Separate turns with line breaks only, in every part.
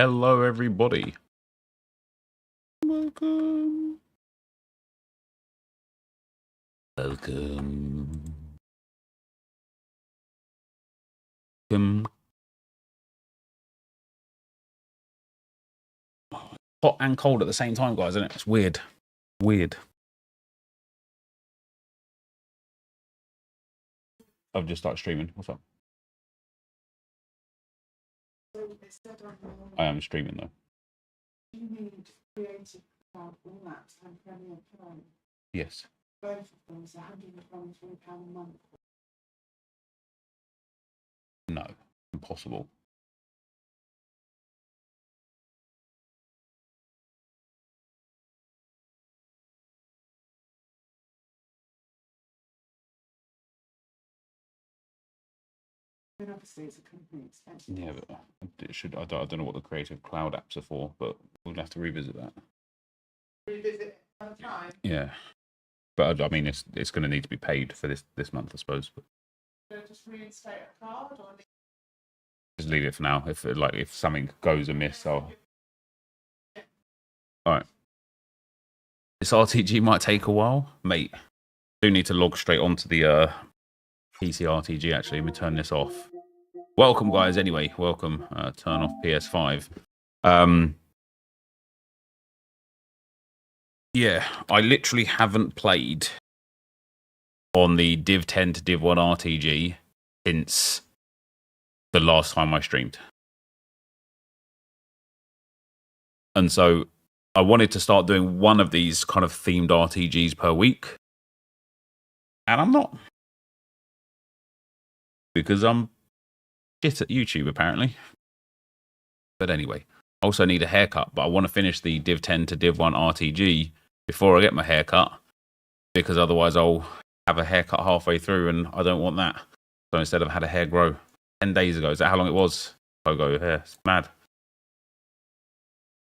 Hello, everybody. Welcome. Welcome. Hot and cold at the same time, guys, isn't it? It's weird. Weird. I've just started streaming. What's up? I am streaming, though. You need Creative Cloud all apps and Premiere Pro. Yes. Both of them is £123 a month. No, impossible. Obviously, it's a company expensive. Yeah, but it should. I don't know what the Creative Cloud apps are for, but we'll have to revisit that. Revisit another time. Yeah, but I mean, it's going to need to be paid for this month, I suppose. But just reinstate a card, or just leave it for now. If something goes amiss, I'll. All right. This RTG might take a while, mate. I do need to log straight onto the PC RTG. Actually, let me turn this off. Welcome, guys. Anyway, welcome. Turn off PS5. Yeah, I literally haven't played on the Div 10 to Div 1 RTG since the last time I streamed. And so I wanted to start doing one of these kind of themed RTGs per week. And I'm not. Because I'm shit at YouTube, apparently. But anyway, I also need a haircut. But I want to finish the Div 10 to Div 1 RTG before I get my haircut. Because otherwise I'll have a haircut halfway through and I don't want that. So instead I've had a hair grow 10 days ago. Is that how long it was? Pogo hair. It's mad.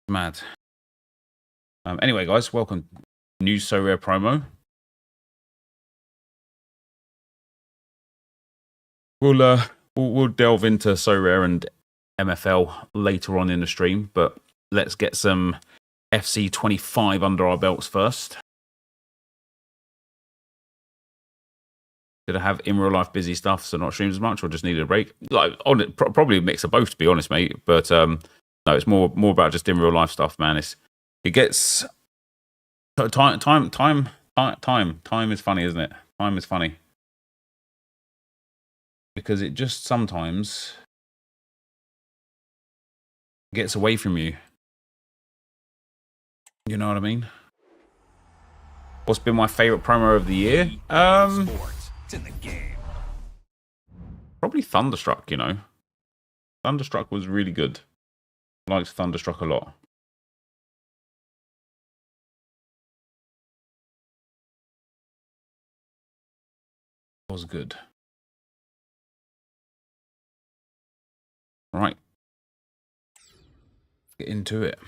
Mad. Anyway, guys, welcome. New So Rare promo. We'll delve into So Rare and MFL later on in the stream, but let's get some FC 25 under our belts first. Did I have in real life busy stuff, so not streamed as much, or just needed a break? Probably a mix of both, to be honest, mate. But no, it's more about just in real life stuff, man. It gets time is funny, isn't it? Time is funny. Because it just sometimes gets away from you. You know what I mean? What's been my favorite promo of the year? It's in the game. Probably Thunderstruck, you know. Thunderstruck was really good. I liked Thunderstruck a lot. It was good. Right. Let's get into it.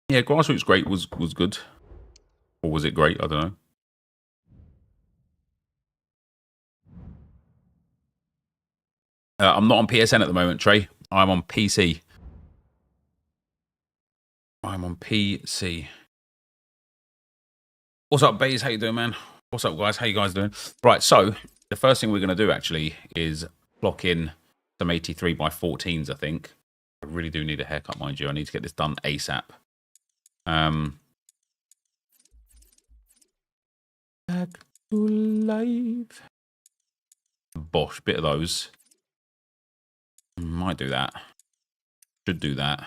Yeah, Grassroots Great was good. Or was it great? I don't know. I'm not on PSN at the moment, Trey. I'm on PC. I'm on PC. What's up, Baze? How you doing, man? What's up, guys? How you guys doing? Right, so the first thing we're going to do, actually, is clock in some 83x14s, I think. I really do need a haircut, mind you. I need to get this done ASAP. Back to life. Bosh, bit of those. Might do that. Should do that.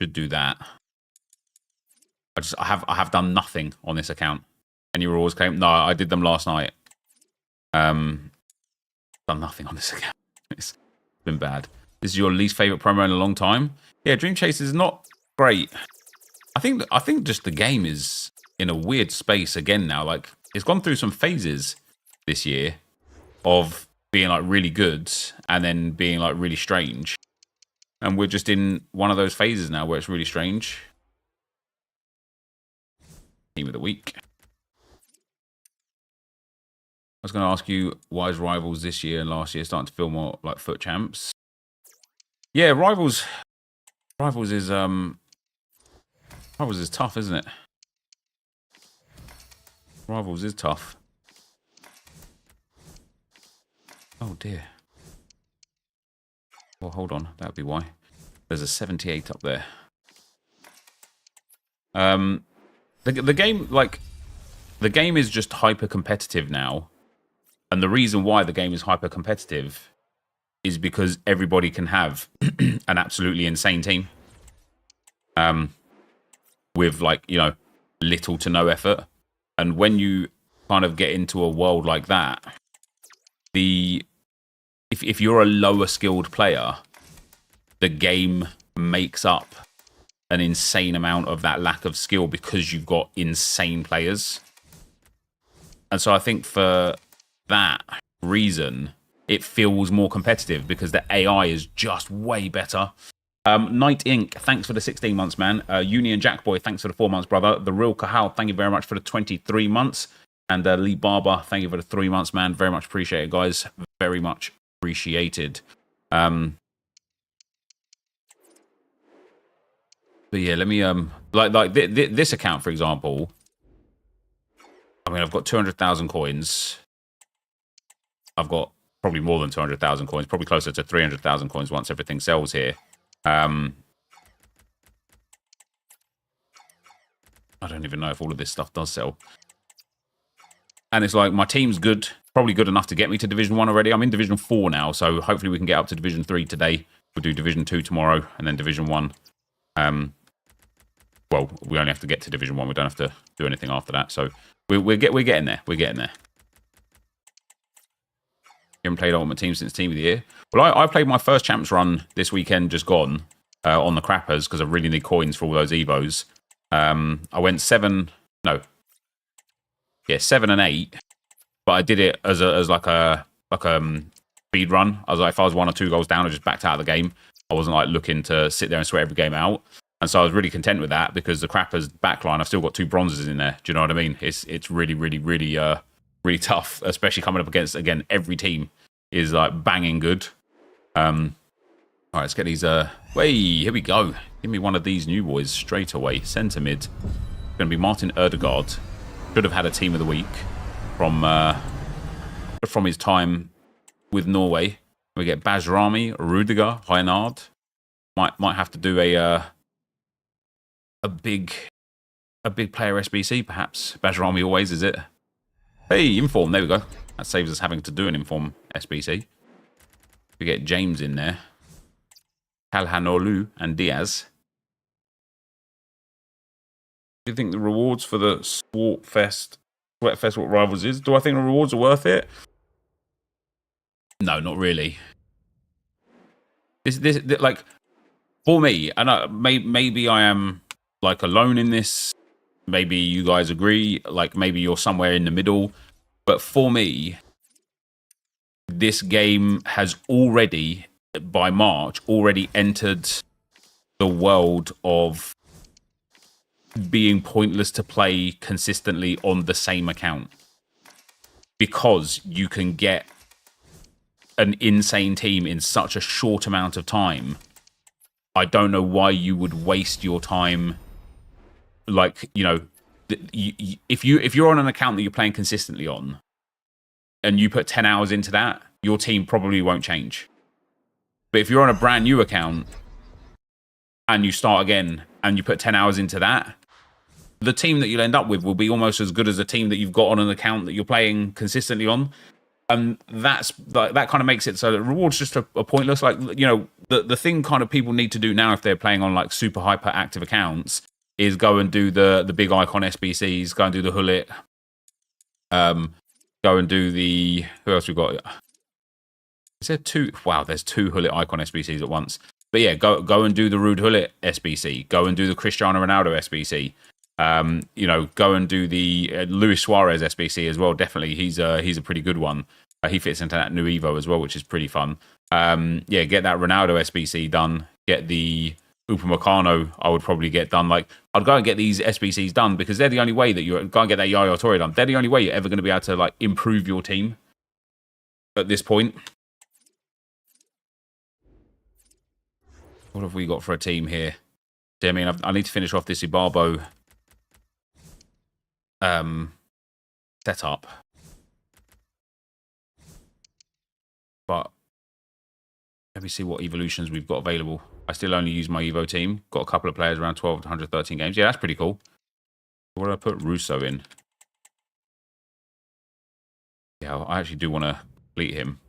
Should do that. I have done nothing on this account. And you always claim, no, I did them last night. Done nothing on this account. It's been bad. This is your least favorite promo in a long time. Yeah, Dream Chase is not great. I think just the game is in a weird space again now. Like, it's gone through some phases this year of being like really good and then being like really strange. And we're just in one of those phases now where it's really strange. Team of the week. was going to ask you, why is Rivals this year and last year starting to feel more like FUT champs? Yeah, Rivals is tough, isn't it? Rivals is tough. Oh dear. Well, hold on, that'd be why. There's a 78 up there. The game, like, the game is just hyper competitive now, and the reason why the game is hyper competitive is because everybody can have an absolutely insane team, with, like, you know, little to no effort. And when you kind of get into a world like that, if you're a lower skilled player, the game makes up an insane amount of that lack of skill because you've got insane players. And so I think for that reason, it feels more competitive because the AI is just way better. Night Inc., thanks for the 16 months, man. Union Jackboy, thanks for the 4 months, brother. The Real Kahal, thank you very much for the 23 months. And Lee Barber, thank you for the 3 months, man. Very much appreciated, guys. Very much appreciated. But yeah, let me this account, for example. I mean, I've got 200,000 coins. I've got probably more than 200,000 coins, probably closer to 300,000 coins once everything sells here. I don't even know if all of this stuff does sell. And it's like, my team's good, probably good enough to get me to Division 1 already. I'm in Division 4 now, so hopefully we can get up to Division 3 today. We'll do Division 2 tomorrow, and then Division 1. Well, we only have to get to Division 1. We don't have to do anything after that. So we're getting there. We're getting there. You haven't played Ultimate Team since Team of the Year? Well, I played my first Champs run this weekend, just gone, on the Crappers, because I really need coins for all those Evos. I went 7 and 8, but I did it as like a speed run. I was like, if I was 1 or 2 goals down, I just backed out of the game. I wasn't like looking to sit there and sweat every game out. And so I was really content with that because the Crappers backline, I've still got 2 bronzes in there. Do you know what I mean? It's really, really, really tough, especially coming up against, again, every team is like banging good. All right, let's get these. Wait, here we go. Give me one of these new boys straight away. Centre mid. Going to be Martin Ødegaard. Should have had a team of the week from his time with Norway. We get Bajrami, Rudiger, Reinhard. Might have to do a big player SBC, perhaps. Bajrami always, is it? Hey, Inform, there we go. That saves us having to do an Inform SBC. We get James in there. Kalhanoglu and Diaz. Do you think the rewards for the Sweatfest what Rivals is? Do I think the rewards are worth it? No, not really. This like, for me, and maybe I am like alone in this. Maybe you guys agree. Like, maybe you're somewhere in the middle. But for me, this game has already, by March, already entered the world of being pointless to play consistently on the same account. Because you can get an insane team in such a short amount of time. I don't know why you would waste your time. Like, you know, if you're on an account that you're playing consistently on, and you put 10 hours into that, your team probably won't change. But if you're on a brand new account and you start again and you put 10 hours into that, the team that you'll end up with will be almost as good as a team that you've got on an account that you're playing consistently on. And that kind of makes it so that rewards just are pointless. Like, you know, the thing kind of people need to do now if they're playing on like super hyper active accounts is go and do the big icon SBCs, go and do the Hullet, go and do the, who else we got? Is there 2? Wow, there's 2 Hullet icon SBCs at once. But yeah, go and do the Rude Hullet SBC, go and do the Cristiano Ronaldo SBC. You know, go and do the Luis Suarez SBC as well. Definitely, he's a pretty good one. He fits into that new Evo as well, which is pretty fun. Yeah, get that Ronaldo SBC done. Get the Upamecano, I would probably get done. Like, I'd go and get these SBCs done because they're the only way that you're go and get that Yaya Toure done. They're the only way you're ever going to be able to like improve your team. at this point. What have we got for a team here? I mean, I need to finish off this Ibarbo setup. But let me see what evolutions we've got available. I still only use my Evo team. Got a couple of players around 12 to 113 games. Yeah, that's pretty cool. What did I put Russo in? Yeah, I actually do want to complete him.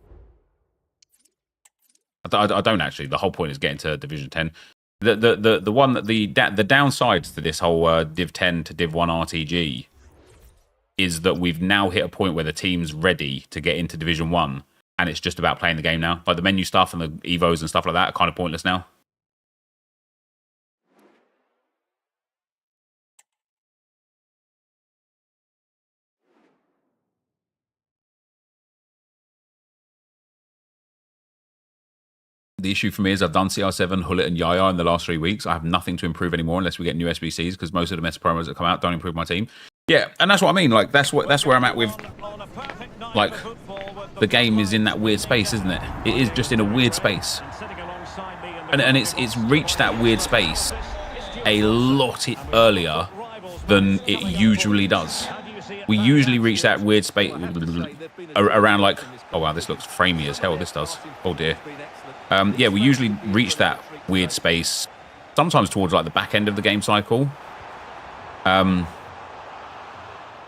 I don't actually. The whole point is getting to Division 10. The one that the downsides to this whole Div 10 to Div 1 RTG is that we've now hit a point where the team's ready to get into Division 1, and it's just about playing the game now. Like the menu stuff and the Evos and stuff like that are kind of pointless now. The issue for me is I've done CR7, Hullet, and Yaya in the last 3 weeks. I have nothing to improve anymore unless we get new SBCs, because most of the meta promos that come out don't improve my team. Yeah, and that's what I mean. Like that's where I'm at with. Like the game is in that weird space, isn't it? It is just in a weird space, and it's reached that weird space a lot earlier than it usually does. We usually reach that weird space around like, oh wow, this looks framey as hell. This does. Oh dear. Yeah, we usually reach that weird space sometimes towards like the back end of the game cycle.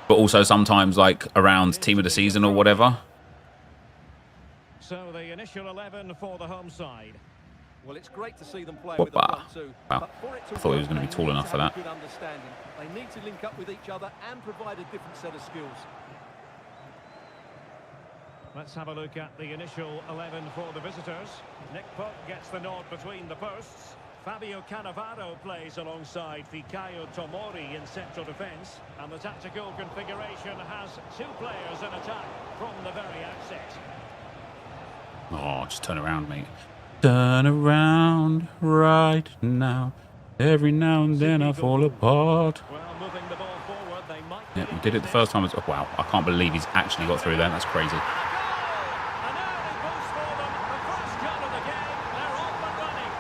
But also sometimes like around team of the season or whatever.
So the initial 11 for the home side.
Well, it's great to see them play with
Wow. I thought he was going to be tall enough for that.
They need to link up with each other and provide a different set of skills.
Let's have a look at the initial 11 for the visitors. Nick Pope gets the nod between the posts. Fabio Cannavaro plays alongside Fikayo Tomori in central defence. And the tactical configuration has 2 players in attack from the very outset.
Oh, just turn around, mate. Turn around right now. Every now and then I fall apart.
Well, moving the ball forward, they might.
Yeah, we did it the first time. Oh, wow, I can't believe he's actually got through there. That's crazy.
An early boost for them. The first goal of the game. They're off and running.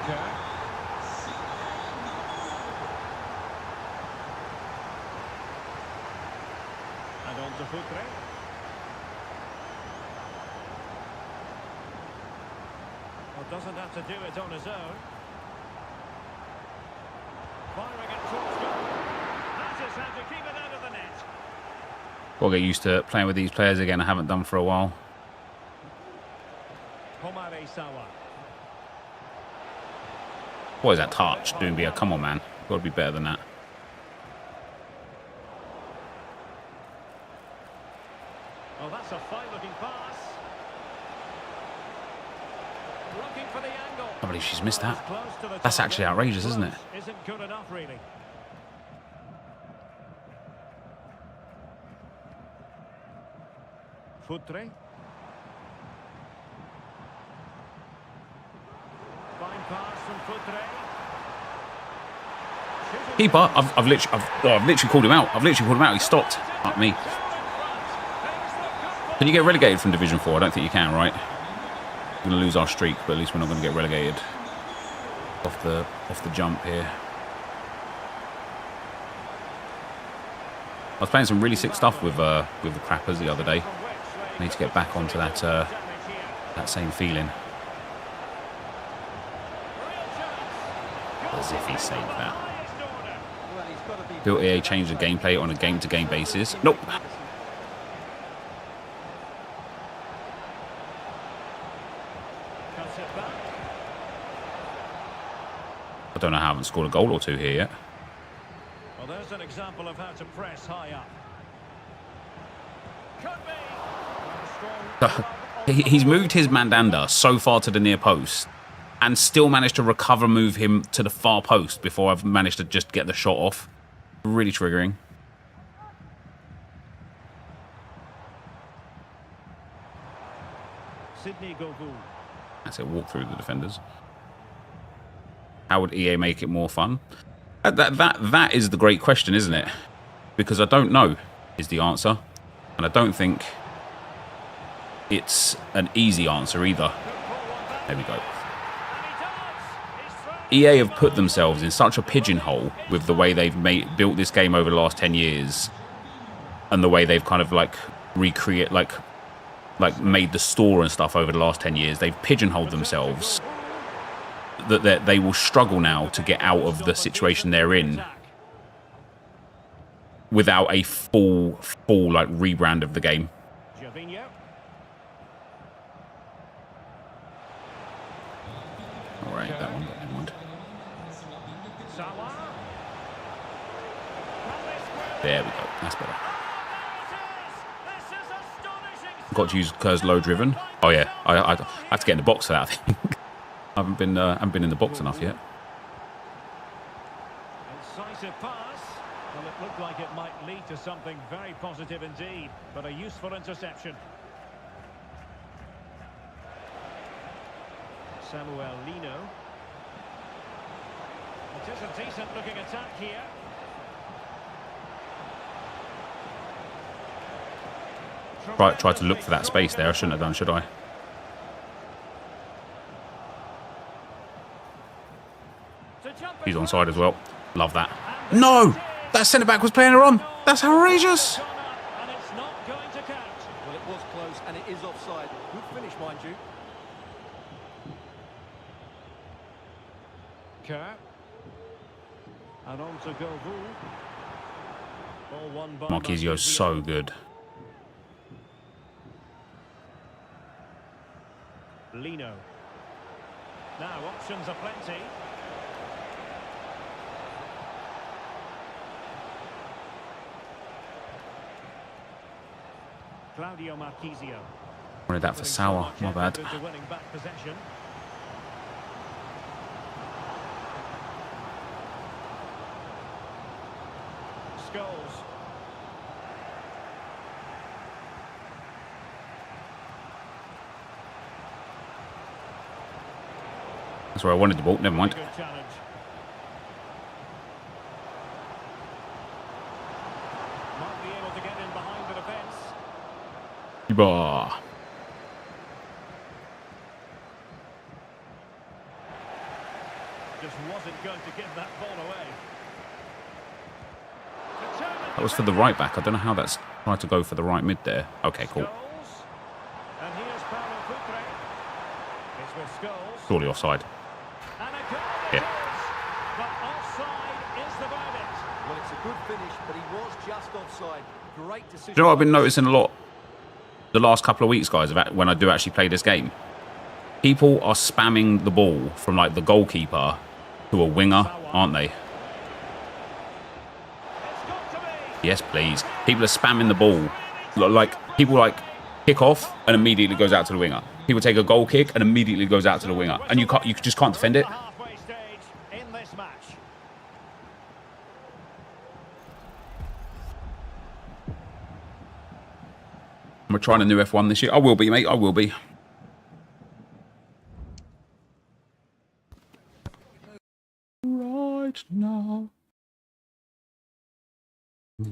Kerr. And on to Futre. Doesn't have to do it on his own. Firing it towards goal. That's just how to keep it out of the net.
Got to get used to playing with these players again. I haven't done for a while.
Homare Sawa.
What is that touch? Doing beer. Come on, man. Got to be better than that.
Oh, that's a fine-looking pass. Looking for the angle.
I believe she's missed that. That's actually outrageous, isn't it?
Isn't good enough, really. Futre. Fine pass from Futre.
Keeper, I've literally called him out. He stopped. Not me. Can you get relegated from Division 4? I don't think you can, right? We're going to lose our streak, but at least we're not going to get relegated off the jump here. I was playing some really sick stuff with the crappers the other day. I need to get back onto that same feeling. As if he saved that. Built EA changed the gameplay on a game-to-game basis. Nope. I don't know how I haven't scored a goal or 2 here yet.
Well, there's an example of how to press high up. Could be.
He's moved his Mandanda so far to the near post and still managed to move him to the far post before I've managed to just get the shot off. Really triggering.
Sydney Govou.
That's it, walk through the defenders. How would EA make it more fun? That is the great question, isn't it? Because I don't know is the answer. And I don't think it's an easy answer either. There we go. EA have put themselves in such a pigeonhole with the way they've built this game over the last 10 years and the way they've kind of like made the store and stuff over the last 10 years. They've pigeonholed themselves that they will struggle now to get out of the situation they're in without a full like rebrand of the game. All right, that one. Never mind. There we go. That's better. Got to use Kerr's low driven. Oh yeah, I have to get in the box for that. I think I haven't been in the box enough yet.
Incisive pass. Well, it looked like it might lead to something very positive indeed, but a useful interception. Samuel Lino. It is a decent-looking attack here.
Tried to look for that space there. I shouldn't have done, should I? He's onside as well. Love that. No! That centre-back was playing her on. That's outrageous.
And it's not going to count.
Well, it was close, and it is offside. Good finish, mind you.
Kerr. And on to Govou. Ball won by
Marquisio's so good.
Lino. Now options are plenty. Claudio Marchisio.
Wanted that for Sauer. My bad.
Winning back possession. Scholes.
That's where I wanted the ball. Never mind.
Good challenge. Might be able to get in behind the defence.
Bah.
Just wasn't going to give that ball away.
That was for the right back. I don't know how that's tried to go for the right mid there. Okay, cool.
Scholes. And here's Paulo Futre. It's with Scholes.
Surely offside.
And a goal it
Yeah.
is. But offside is the verdict.
Well, it's a good finish, but he was just offside. Great decision.
Do you know what I've been noticing a lot the last couple of weeks, guys, when I do actually play this game? People are spamming the ball from like the goalkeeper to a winger, aren't they?
It's got to be.
Yes, please. People are spamming the ball. Like people like kick off and immediately goes out to the winger. People take a goal kick and immediately goes out to the winger, and you just can't defend it.
The halfway stage in this match.
I'm trying a new F1 this year. I will be, mate. I will be. Right now. I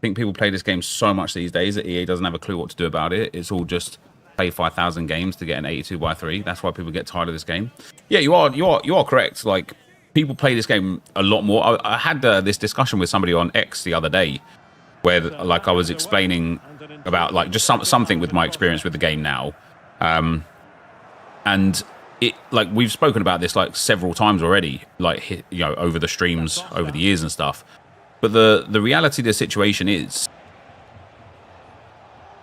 think people play this game so much these days that EA doesn't have a clue what to do about it. It's all just play 5,000 games to get an 82x3. That's why people get tired of this game. Yeah, you are correct. Like, people play this game a lot more. I had this discussion with somebody on X the other day, where like I was explaining about like just something with my experience with the game now, and it like we've spoken about this like several times already, like you know, over the streams over the years and stuff. But the reality of the situation is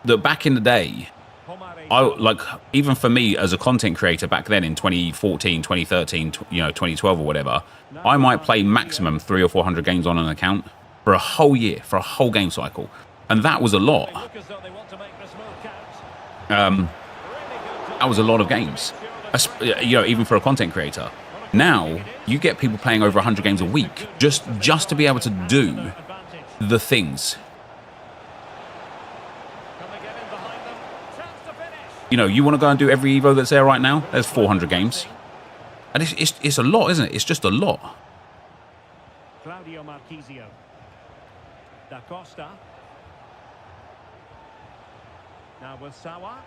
that back in the day, I like, even for me as a content creator back then in 2014, 2013, you know, 2012 or whatever, I might play maximum 300 or 400 games on an account for a whole year, for a whole game cycle, and that was a lot. That was a lot of games, you know, even for a content creator. Now you get people playing over 100 games a week just to be able to do the things. You know, you want to go and do every Evo that's there right now? There's 400 games, and it's a lot, isn't it? It's just a lot.
Claudio Marchisio. Da Costa. Now with Sawa.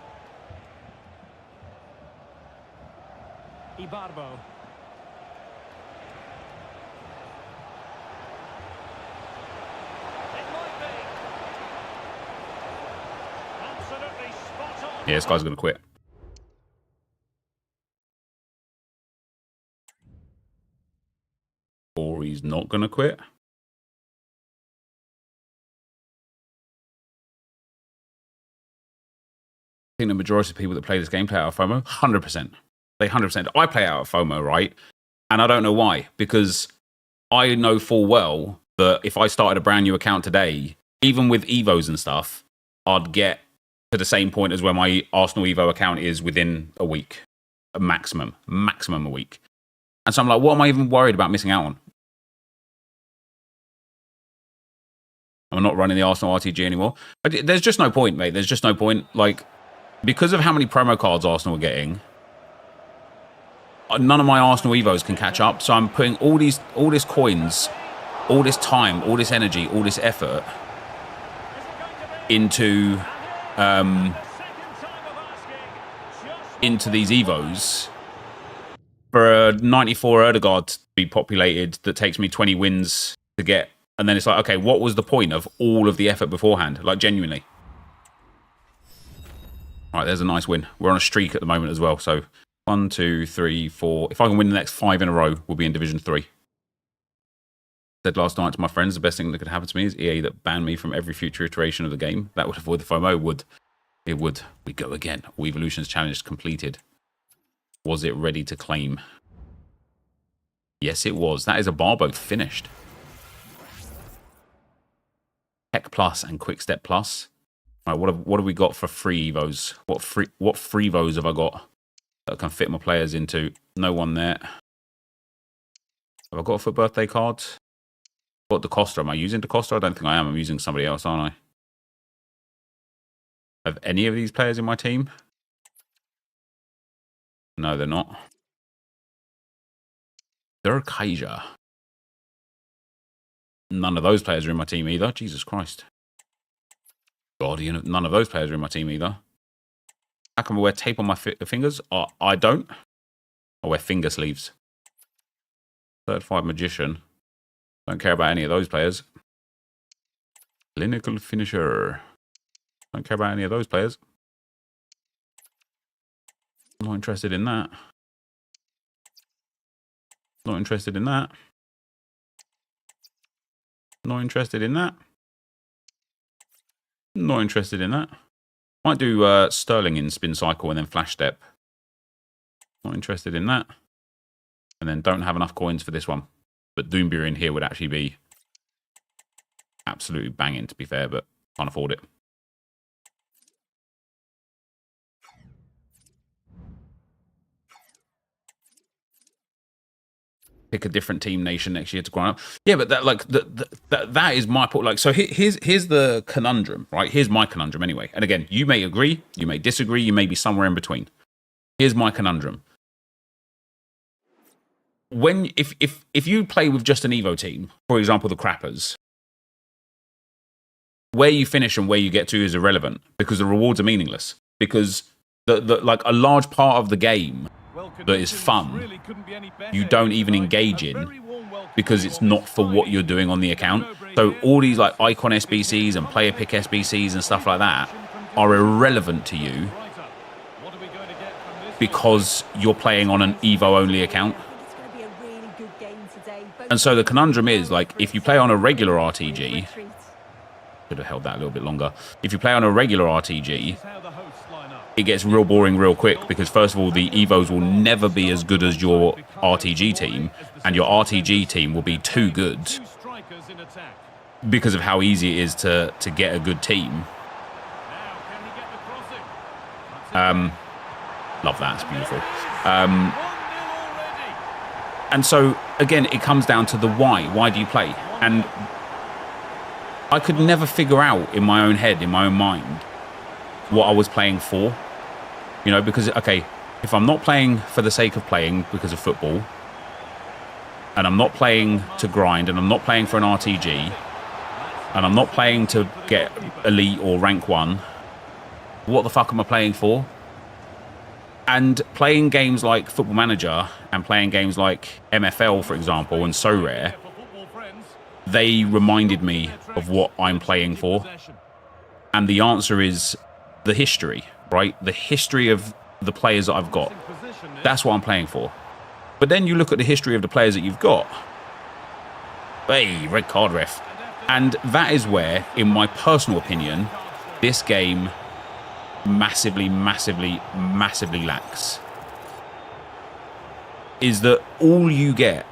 Ibarbo. It might be. Absolutely spot on.
Yeah, this guy's going to quit. Or he's not going to quit. I think the majority of people that play this game play out of FOMO. 100%. They 100%. I play out of FOMO, right? And I don't know why. Because I know full well that if I started a brand new account today, even with Evos and stuff, I'd get to the same point as where my Arsenal Evo account is within a week. A maximum a week. And so I'm like, what am I even worried about missing out on? I'm not running the Arsenal RTG anymore. There's just no point, mate. There's just no point. Like, because of how many promo cards Arsenal are getting, none of my Arsenal Evos can catch up. So I'm putting all this coins, all this time, all this energy, all this effort into these Evos for a 94 Erdegaard to be populated that takes me 20 wins to get. And then it's like, okay, what was the point of all of the effort beforehand? Like, genuinely. All right, there's a nice win. We're on a streak at the moment as well. So 1, 2, 3, 4. If I can win the next 5 in a row, we'll be in Division 3. Said last night to my friends, the best thing that could happen to me is EA that banned me from every future iteration of the game. That would avoid the FOMO. It would. We go again. All Evolutions Challenge completed. Was it ready to claim? Yes, it was. That is a bar both finished. Tech Plus and Quick Step Plus. All right, what have we got for free Evos? What free Evos have I got that can fit my players into? No one there. Have I got for birthday cards? What DaCosta? Am I using DaCosta? I don't think I am. I'm using somebody else, aren't I? Have any of these players in my team? No, they're not. They're Kaiser. None of those players are in my team either. Jesus Christ. God, none of those players are in my team either. How come I wear tape on my fingers? I don't. I wear finger sleeves. Certified Magician. Don't care about any of those players. Clinical Finisher. Don't care about any of those players. Not interested in that. Not interested in that. Not interested in that. Not interested in that. Might do Sterling in Spin Cycle and then Flash Step. Not interested in that. And then don't have enough coins for this one. But Doombeer in here would actually be absolutely banging, to be fair, but can't afford it. Pick a different team nation next year to grind up. Yeah, but that is my point. Like, so here's the conundrum, right? Here's my conundrum anyway. And again, you may agree, you may disagree, you may be somewhere in between. Here's my conundrum. If you play with just an Evo team, for example, the Crappers, where you finish and where you get to is irrelevant because the rewards are meaningless. Because like a large part of the game that is fun, you don't even engage in because it's not for what you're doing on the account. So all these like icon SBCs and player pick SBCs and stuff like that are irrelevant to you because you're playing on an Evo only account. And so the conundrum is, like, if you play on a regular RTG, could have held that a little bit longer. If you play on a regular RTG, it gets real boring real quick because, first of all, the Evos will never be as good as your RTG team, and your RTG team will be too good because of how easy it is to get a good team. Love that. It's beautiful. And so, again, it comes down to the why. Why do you play? And I could never figure out in my own head, in my own mind, what I was playing for. You know, because, okay, if I'm not playing for the sake of playing because of football, and I'm not playing to grind, and I'm not playing for an RTG, and I'm not playing to get elite or rank 1, what the fuck am I playing for? And playing games like Football Manager and playing games like MFL, for example, and So Rare, they reminded me of what I'm playing for. And the answer is the history, right? The history of the players that I've got. That's what I'm playing for. But then you look at the history of the players that you've got. Hey, red card, ref. And that is where, in my personal opinion, this game massively lacks. Is that all you get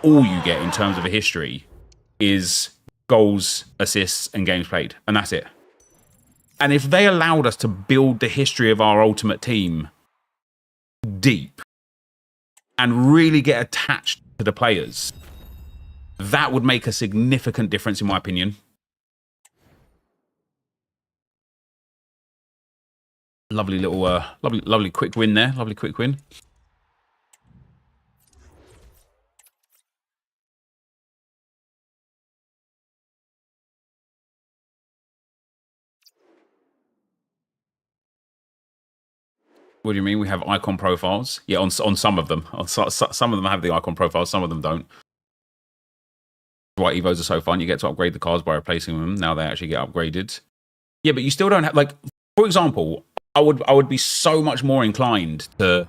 in terms of a history is goals, assists, and games played. And that's it. And if they allowed us to build the history of our ultimate team deep and really get attached to the players, that would make a significant difference, in my opinion. Lovely little, lovely quick win there. Lovely quick win. What do you mean? We have icon profiles? Yeah, on some of them. Some of them have the icon profiles, some of them don't. Why Evos are so fun. You get to upgrade the cards by replacing them. Now they actually get upgraded. Yeah, but you still don't have, like, for example, I would be so much more inclined to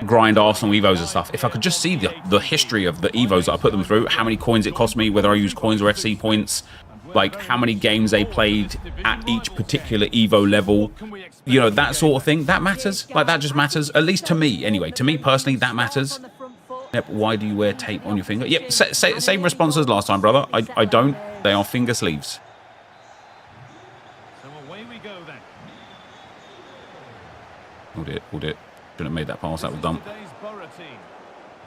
grind Arsenal Evos and stuff if I could just see the history of the Evos that I put them through, how many coins it cost me, whether I use coins or FC points, like how many games they played at each particular Evo level, you know, that sort of thing. That matters. Like, that just matters, at least to me anyway. To me personally, that matters. Yep, why do you wear tape on your finger? Yep, same response as last time, brother. I don't. They are finger sleeves.
So away we go then.
Hold it. Shouldn't have made that pass. That was dumb.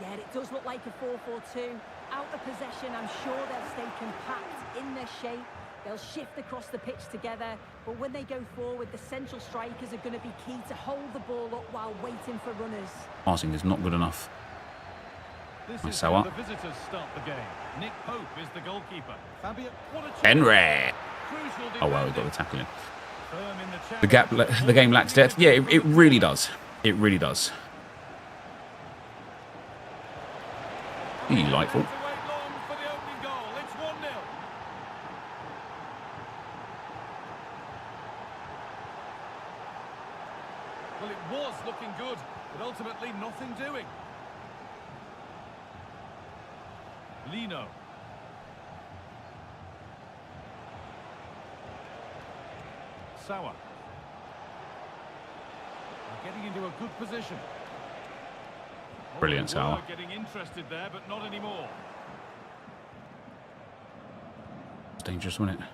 Yeah, it does look like a 4-4-2. Out of possession, I'm sure they'll stay compact in their shape. They'll shift across the pitch together. But when they go forward, the central strikers are going to be key to hold the ball up while waiting for runners.
Passing is not good enough.
This
Nice
is how
out.
the visitors start the game. Nick Pope is the goalkeeper. Fabio, what a chance.
Henry.
Crucial
Oh wow, we got the
defending.
tackle in.
Firm in
The gap, the game lacks depth. Yeah, it really does. It really does. Delightful.
To wait long for the opening goal. It's 1-0. Well, it was looking good, but ultimately nothing doing. Lino. Sauer. Getting into a good position.
Brilliant,
Oh, they were
Sauer.
getting interested there, but not anymore.
It's dangerous, wasn't it?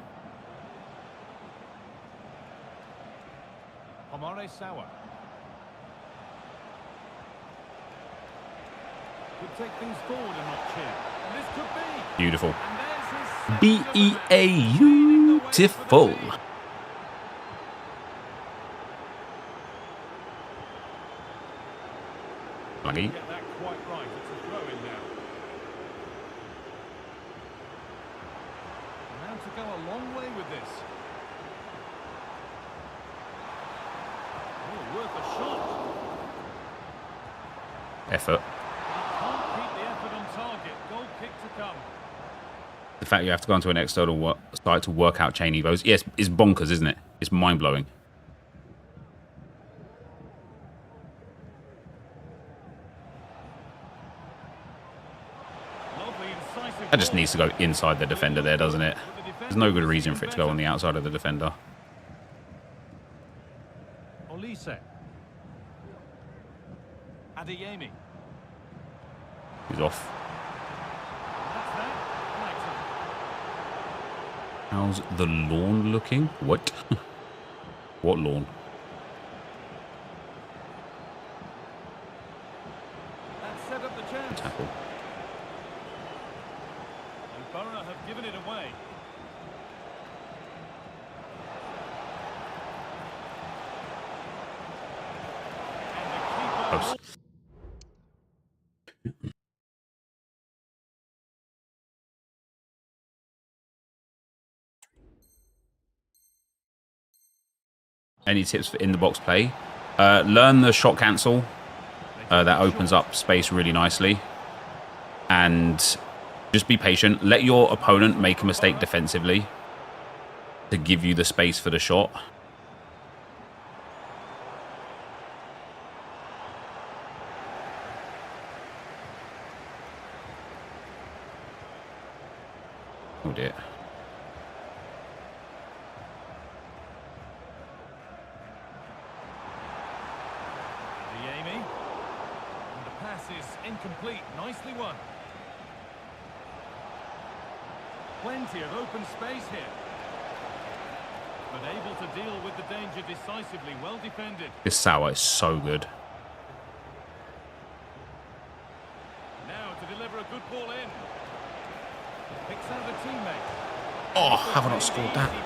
Omare Sauer. Could take things forward a notch here. And this could be.
Beautiful.
And there's his second goal.
Beautiful. Lucky.
Get that quite right. It's a throw in now. Now to go a long way with this. Oh, worth a shot.
Effort.
He can't keep the effort on target. Goal kick to come.
The fact you have to go onto an external site to work out chain evos, yes, it's bonkers, isn't it? It's mind blowing.
Lovely, incisive
That just
ball.
needs to go inside the defender there, doesn't it? There's no good reason for it to go on the outside of the defender.
Olise. Adeyemi.
He's off.
That's that. Blackton.
How's the lawn looking? What? What lawn?
That set up the chance.
Tackle.
And Borough have given it away. And the keeper.
Close. any tips for in-the-box play? Learn the shot cancel. That opens up space really nicely. And just be patient. Let your opponent make a mistake defensively to give you the space for the shot. Oh dear.
Incomplete, nicely won. Plenty of open space here. But able to deal with the danger decisively, well defended.
This Sauer is so good.
Now to deliver a good ball in. Picks out a teammate.
Oh, have I not scored that?
He's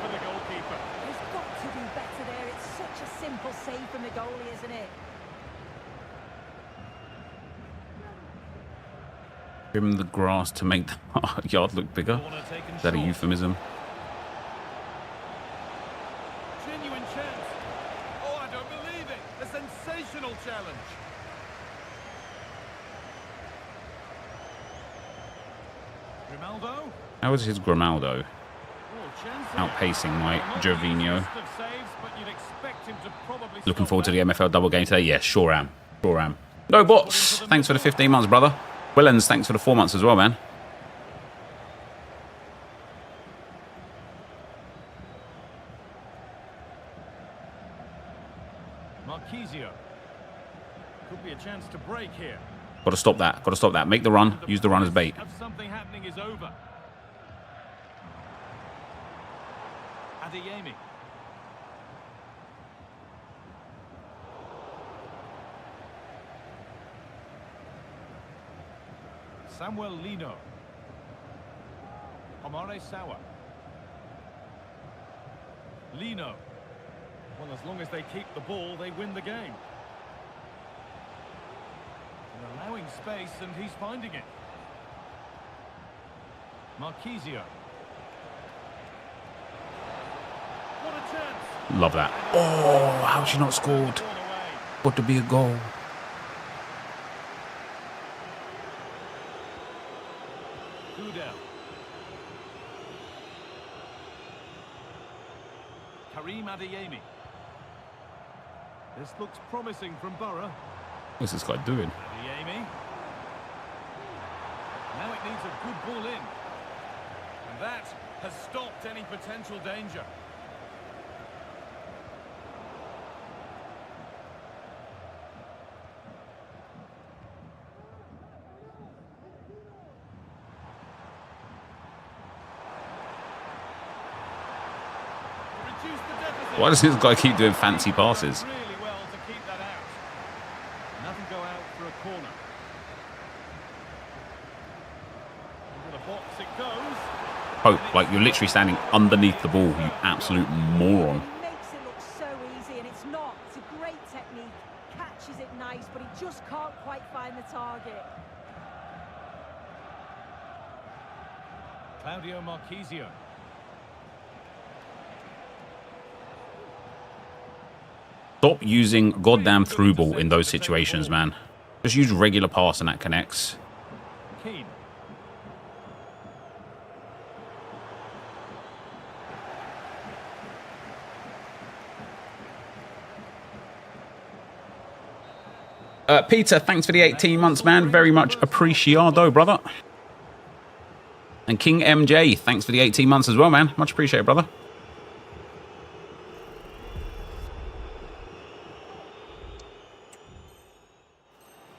got to do better there. It's such a simple save from the goalie, isn't it?
Trim the grass to make the yard look bigger. Is that a euphemism?
Genuine chance. Oh, I don't believe it. A sensational challenge. Grimaldo.
How is his Grimaldo outpacing my Gervinho? Looking forward to the MFL double game today? Yeah, sure am. Sure am. No bots. Thanks for the 15 months, brother. Willens, thanks for the 4 months as well, man.
Marquisio. Could be a chance to break here.
Got to stop that. Got to stop that. Make the run. Use the run as bait.
Something happening is over. Adeyemi. Samuel Lino. Omare Sauer. Lino. Well, as long as they keep the ball, they win the game. And allowing space, and he's finding it. Marquisio. What a chance.
Love that. Oh, how's she not scored? Got to be a goal.
Karim Adeyemi. This looks promising from Borough.
What's this guy doing?
Adeyemi. Now it needs a good ball in. And that has stopped any potential danger.
Why does this guy keep doing fancy passes?
Really well to keep that out. Nothing go out for a corner. Into the box it goes.
Oh, like you're literally standing underneath the ball, you absolute moron.
He makes it look so easy, and it's not. It's a great technique. Catches it nice, but he just can't quite find the target.
Claudio Marquisio.
Stop using goddamn through ball in those situations, man. Just use regular pass and that connects.
Keane.
Peter, thanks for the 18 months, man. Very much appreciado, brother. And King MJ, thanks for the 18 months as well, man. Much appreciated, brother.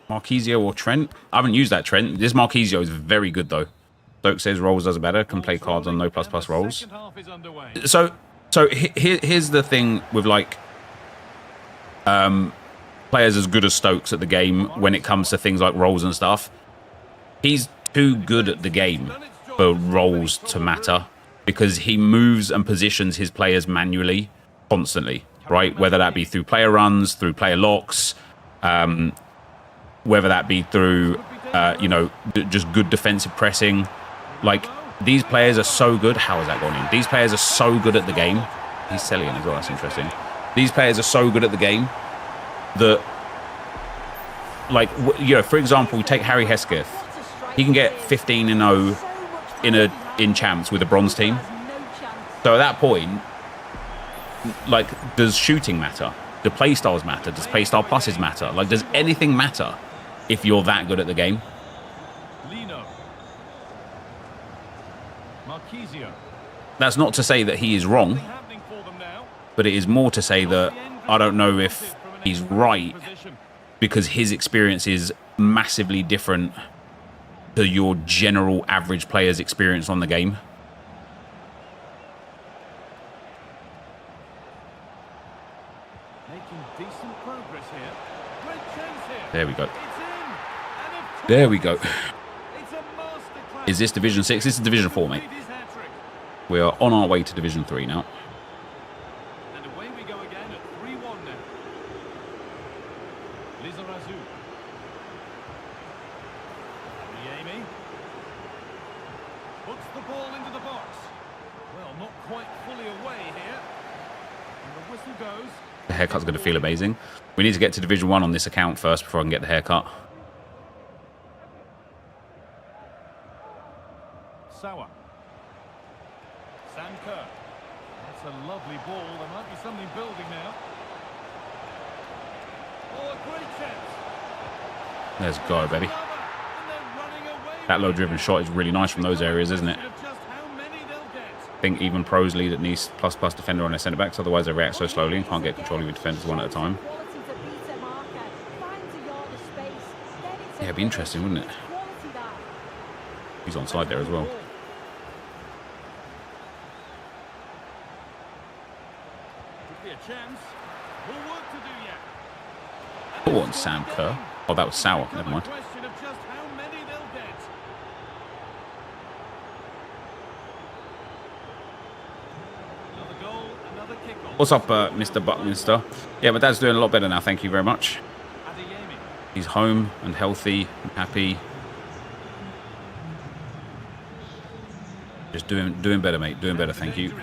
Marquisio or Trent? I haven't used that Trent. This Marquisio is very good though. Stoke says rolls does better. Can play cards on no plus plus rolls. So here's the thing with like players as good as Stokes at the game when it comes to things like rolls and stuff. He's too good at the game for rolls to matter because he moves and positions his players manually constantly, right? Whether that be through player runs, through player locks, whether that be through, you know, just good defensive pressing. Like, these players are so good. How has that gone in? These players are so good at the game. He's selling as well. That's interesting. These players are so good at the game that, like, you know, for example, we take Harry Hesketh. He can get 15-0 in champs with a bronze team. So at that point, like, does shooting matter? Do play styles matter? Does play style pluses matter? Like, does anything matter if you're that good at the game? That's not to say that he is wrong, but it is more to say that I don't know if he's right because his experience is massively different to your general average player's experience on the game. There we go. There we go. Is this Division 6? This is Division 4, mate. We are on our way to Division 3 now.
And away we go again at 3-1 now. Lizarazu. Riemi. Puts the ball into the box. Well, not quite fully away here. And the whistle goes.
The haircut's going to feel amazing. We need to get to Division 1 on this account first before I can get the haircut.
Sawa. Sam Kerr. That's a lovely ball. There might be something building now. Oh, a great chance.
Let's go, baby. That low-driven shot is really nice from those areas, isn't it? I think even pros lead at Nice ++ defender on their centre-backs. Otherwise, they react so slowly and can't get control of your defenders one at a time. Yeah, it'd be interesting, wouldn't it? He's onside there as well. Go on, Sam Kerr. Oh, that was Sauer. Never mind. What's up, Mr. Buckminster? Yeah, my dad's doing a lot better now. Thank you very much. He's home and healthy and happy. Just doing better, mate. Doing better, thank you.
Could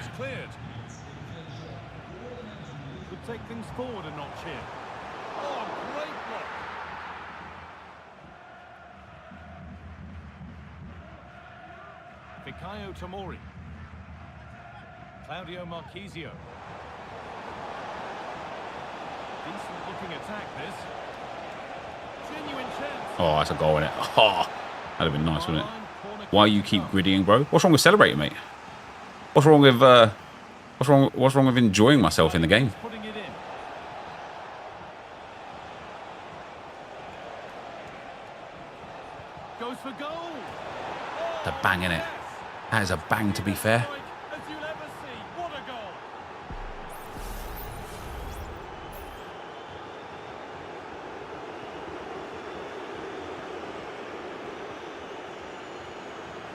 take things forward a notch here. Oh, great block. Fikayo Tomori. Claudio Marchisio. Decent looking attack, this. Genuine chance.
Oh, that's a goal, innit? Oh, that'd have been nice, wouldn't it? Why you keep griddying, bro? What's wrong with celebrating, mate? What's wrong with what's wrong with enjoying myself in the game?
Goes for goal.
It's a bang, innit? That is a bang, to be fair.
As you'll ever see. What a goal.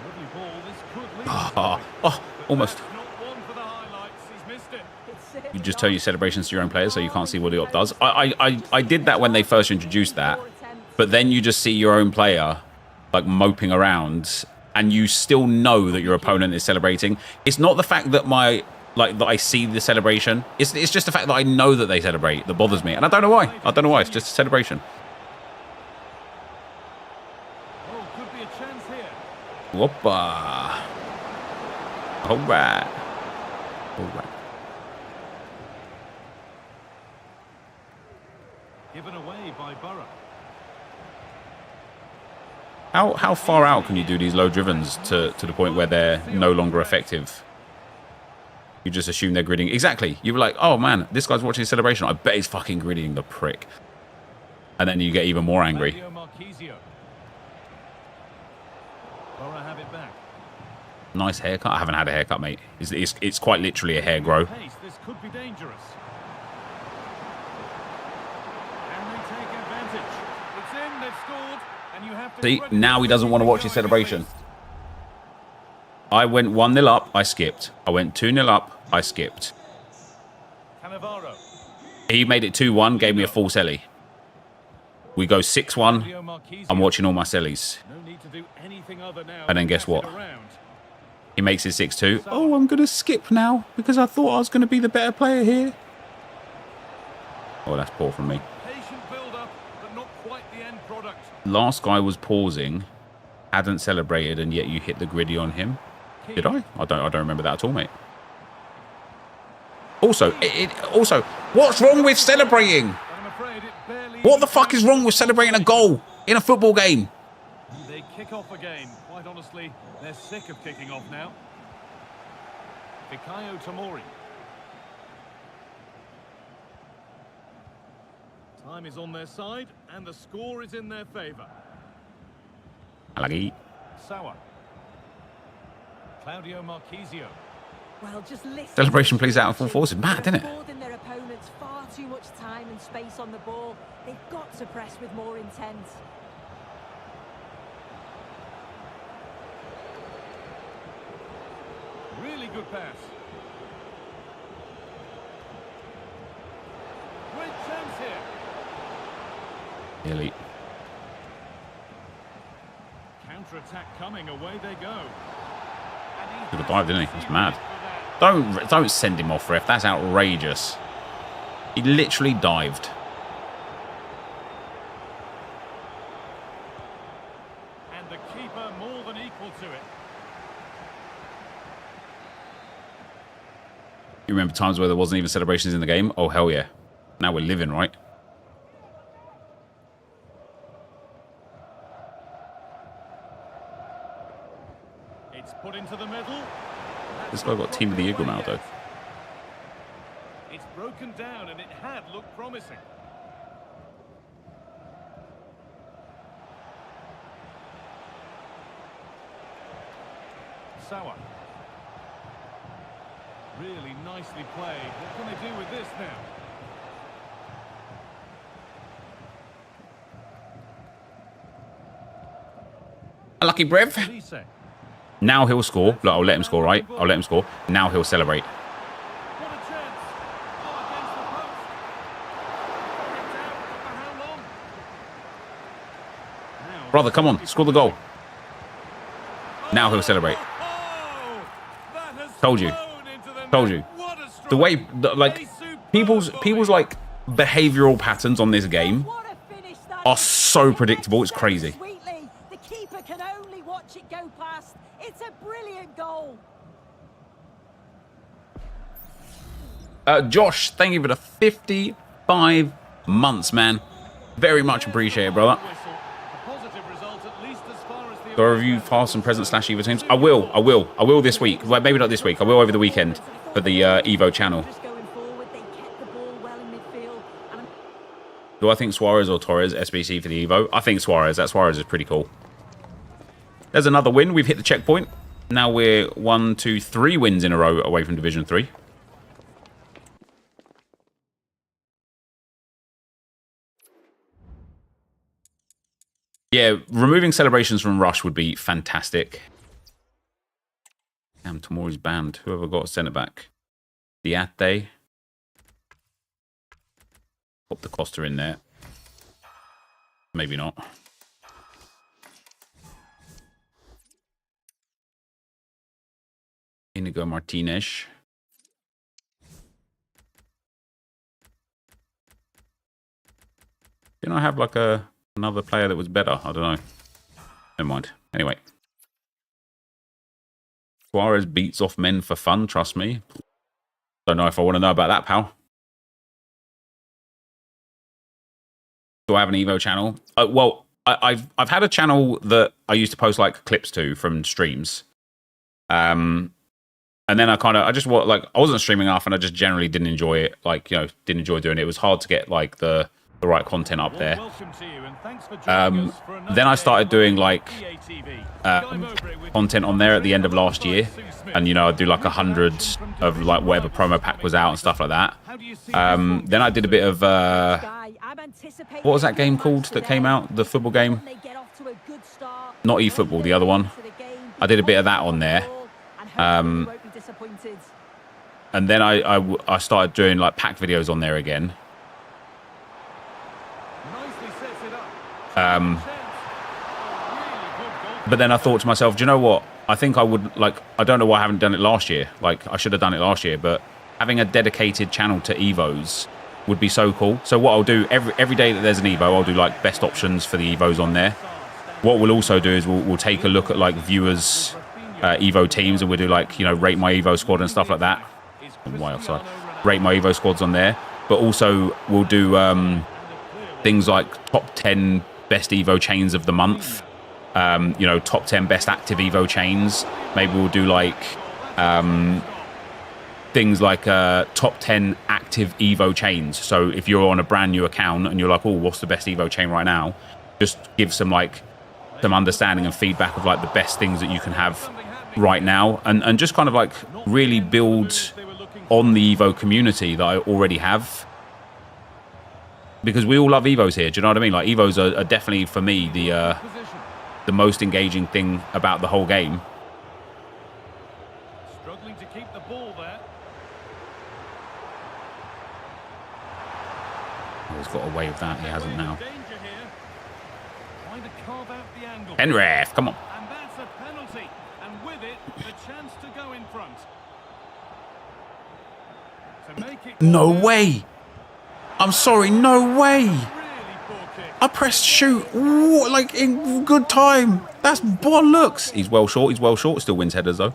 Lovely ball. This could lead.
Oh, almost. You just turn your celebrations to your own players so you can't see what the op does. I did that when they first introduced that, but then you just see your own player like moping around and you still know that your opponent is celebrating. It's not the fact that that I see the celebration. It's just the fact that I know that they celebrate that bothers me. And I don't know why. I don't know why. It's just a celebration.
Oh, could be a chance here.
Whoppa. All right. All right.
Given away by Borough.
How far out can you do these low drivens to the point where they're no longer effective? You just assume they're gridding. Exactly. You were like, oh man, this guy's watching a celebration. I bet he's fucking gridding, the prick. And then you get even more angry. Nice haircut. I haven't had a haircut, mate. It's quite literally a hair grow.
This could be dangerous. Can they take advantage? It's in, they've scored, and you have to.
See, now he doesn't want to watch his celebration. I went 1-0 up, I skipped. I went 2-0 up, I skipped.
Cannavaro.
He made it 2-1, gave me a full celly. We go 6-1. I'm watching all my cellies.
No need to do anything other now.
And then guess what? He makes it 6-2. Oh, I'm going to skip now because I thought I was going to be the better player here. Oh, that's poor from me.
Patient build-up, but not quite the end product.
Last guy was pausing, hadn't celebrated, and yet you hit the griddy on him. Did I? I don't remember that at all, mate. Also, also, what's wrong with celebrating?
I'm afraid it barely...
What the fuck is wrong with celebrating a goal in a football game?
They kick off again. Quite honestly, they're sick of kicking off now. Fikayo Tomori. Time is on their side, and the score is in their favour.
Alagi.
Sawa. Claudio Marquisio.
Well, just listen.
Celebration plays out in full force. It's mad, isn't it?
They're affording their opponents far too much time and space on the ball. They've got to press with more intent.
Really good pass. Great chance here.
Elite.
Counter-attack coming, away they go.
Could have dived, didn't he? That's mad. Don't send him off, ref. That's outrageous. He literally dived.
And the keeper more than equal to it.
You remember times where there wasn't even celebrations in the game? Oh, hell yeah. Now we're living, right?
It's put into the middle.
This guy got Team of the Year Grimaldo.
It's broken down and it had looked promising. Sawa. Really nicely played. What can they do with this now?
Lucky Brev.
Lise.
Now he'll score. Look, I'll let him score, right? I'll let him score. Now he'll celebrate.
What a chance. Oh, against the post. It's out, but for how long? Now,
Brother, come on. Score the goal. Now he'll celebrate.
Oh, that has
Told you.
flown into the
Told
net.
you.
What a strike.
The way, like, people's like behavioural patterns on this game
What a finish that
are
is.
so predictable. It's crazy.
Sweetly. The keeper can only watch it go past. It's a brilliant goal.
Josh, thank you for the 55 months, man. Very much appreciated, brother.
Whistle. A positive result, at least as far as the
Do I review past and present / Evo teams? I will this week. Well, maybe not this week. I will over the weekend for the Evo channel.
Just going forward, they kept the ball well in midfield. And
Do I think Suarez or Torres SBC for the Evo? I think Suarez. That Suarez is pretty cool. There's another win. We've hit the checkpoint. Now we're 1, 2, 3 wins in a row away from Division 3. Yeah, removing celebrations from Rush would be fantastic. Damn, Tomori's banned. Whoever got a centre back. Diate. Pop the Costa in there. Maybe not. Inigo Martinez. Didn't I have like another player that was better? I don't know. Never mind. Anyway. Suarez beats off men for fun, trust me. Don't know if I want to know about that, pal. Do I have an Evo channel? Well, I've had a channel that I used to post like clips to from streams. And then I just like I wasn't streaming enough, and I just generally didn't enjoy it. Like, you know, didn't enjoy doing it. It was hard to get like the right content up there. Then I started doing like content on there at the end of last year, and you know, I'd do like 100 of like whatever promo pack was out and stuff like that. Then I did a bit of what was that game called that came out? The football game? Not eFootball, the other one. I did a bit of that on there. And then I started doing like pack videos on there again. But then I thought to myself, do you know what? I think I would like, I don't know why I haven't done it last year. Like, I should have done it last year, but having a dedicated channel to Evos would be so cool. So what I'll do every day that there's an Evo, I'll do like best options for the Evos on there. What we'll also do is we'll take a look at like viewers' Evo teams, and we'll do like, you know, rate my Evo squad and stuff like that. Way offside. Rate my Evo squads on there. But also we'll do things like top 10 best Evo chains of the month. You know, top 10 best active Evo chains. Maybe we'll do like things like top 10 active Evo chains. So if you're on a brand new account and you're like, oh, what's the best Evo chain right now? Just give some understanding and feedback of like the best things that you can have right now, and just kind of like really build on the Evo community that I already have. Because we all love Evos here, do you know what I mean? Like Evos are definitely for me the most engaging thing about the whole game.
Struggling to keep the ball there.
Oh, he's got away with that. He hasn't now.
Danger here. Trying to carve out the angle.
Enref, come on.
And that's a penalty. And with it, the chance to go in front. To make it
No way. I'm sorry, no way.
really poor kick.
I pressed shoot, ooh, like in good time. That's bollocks. He's well short. He's well short. Still wins headers though.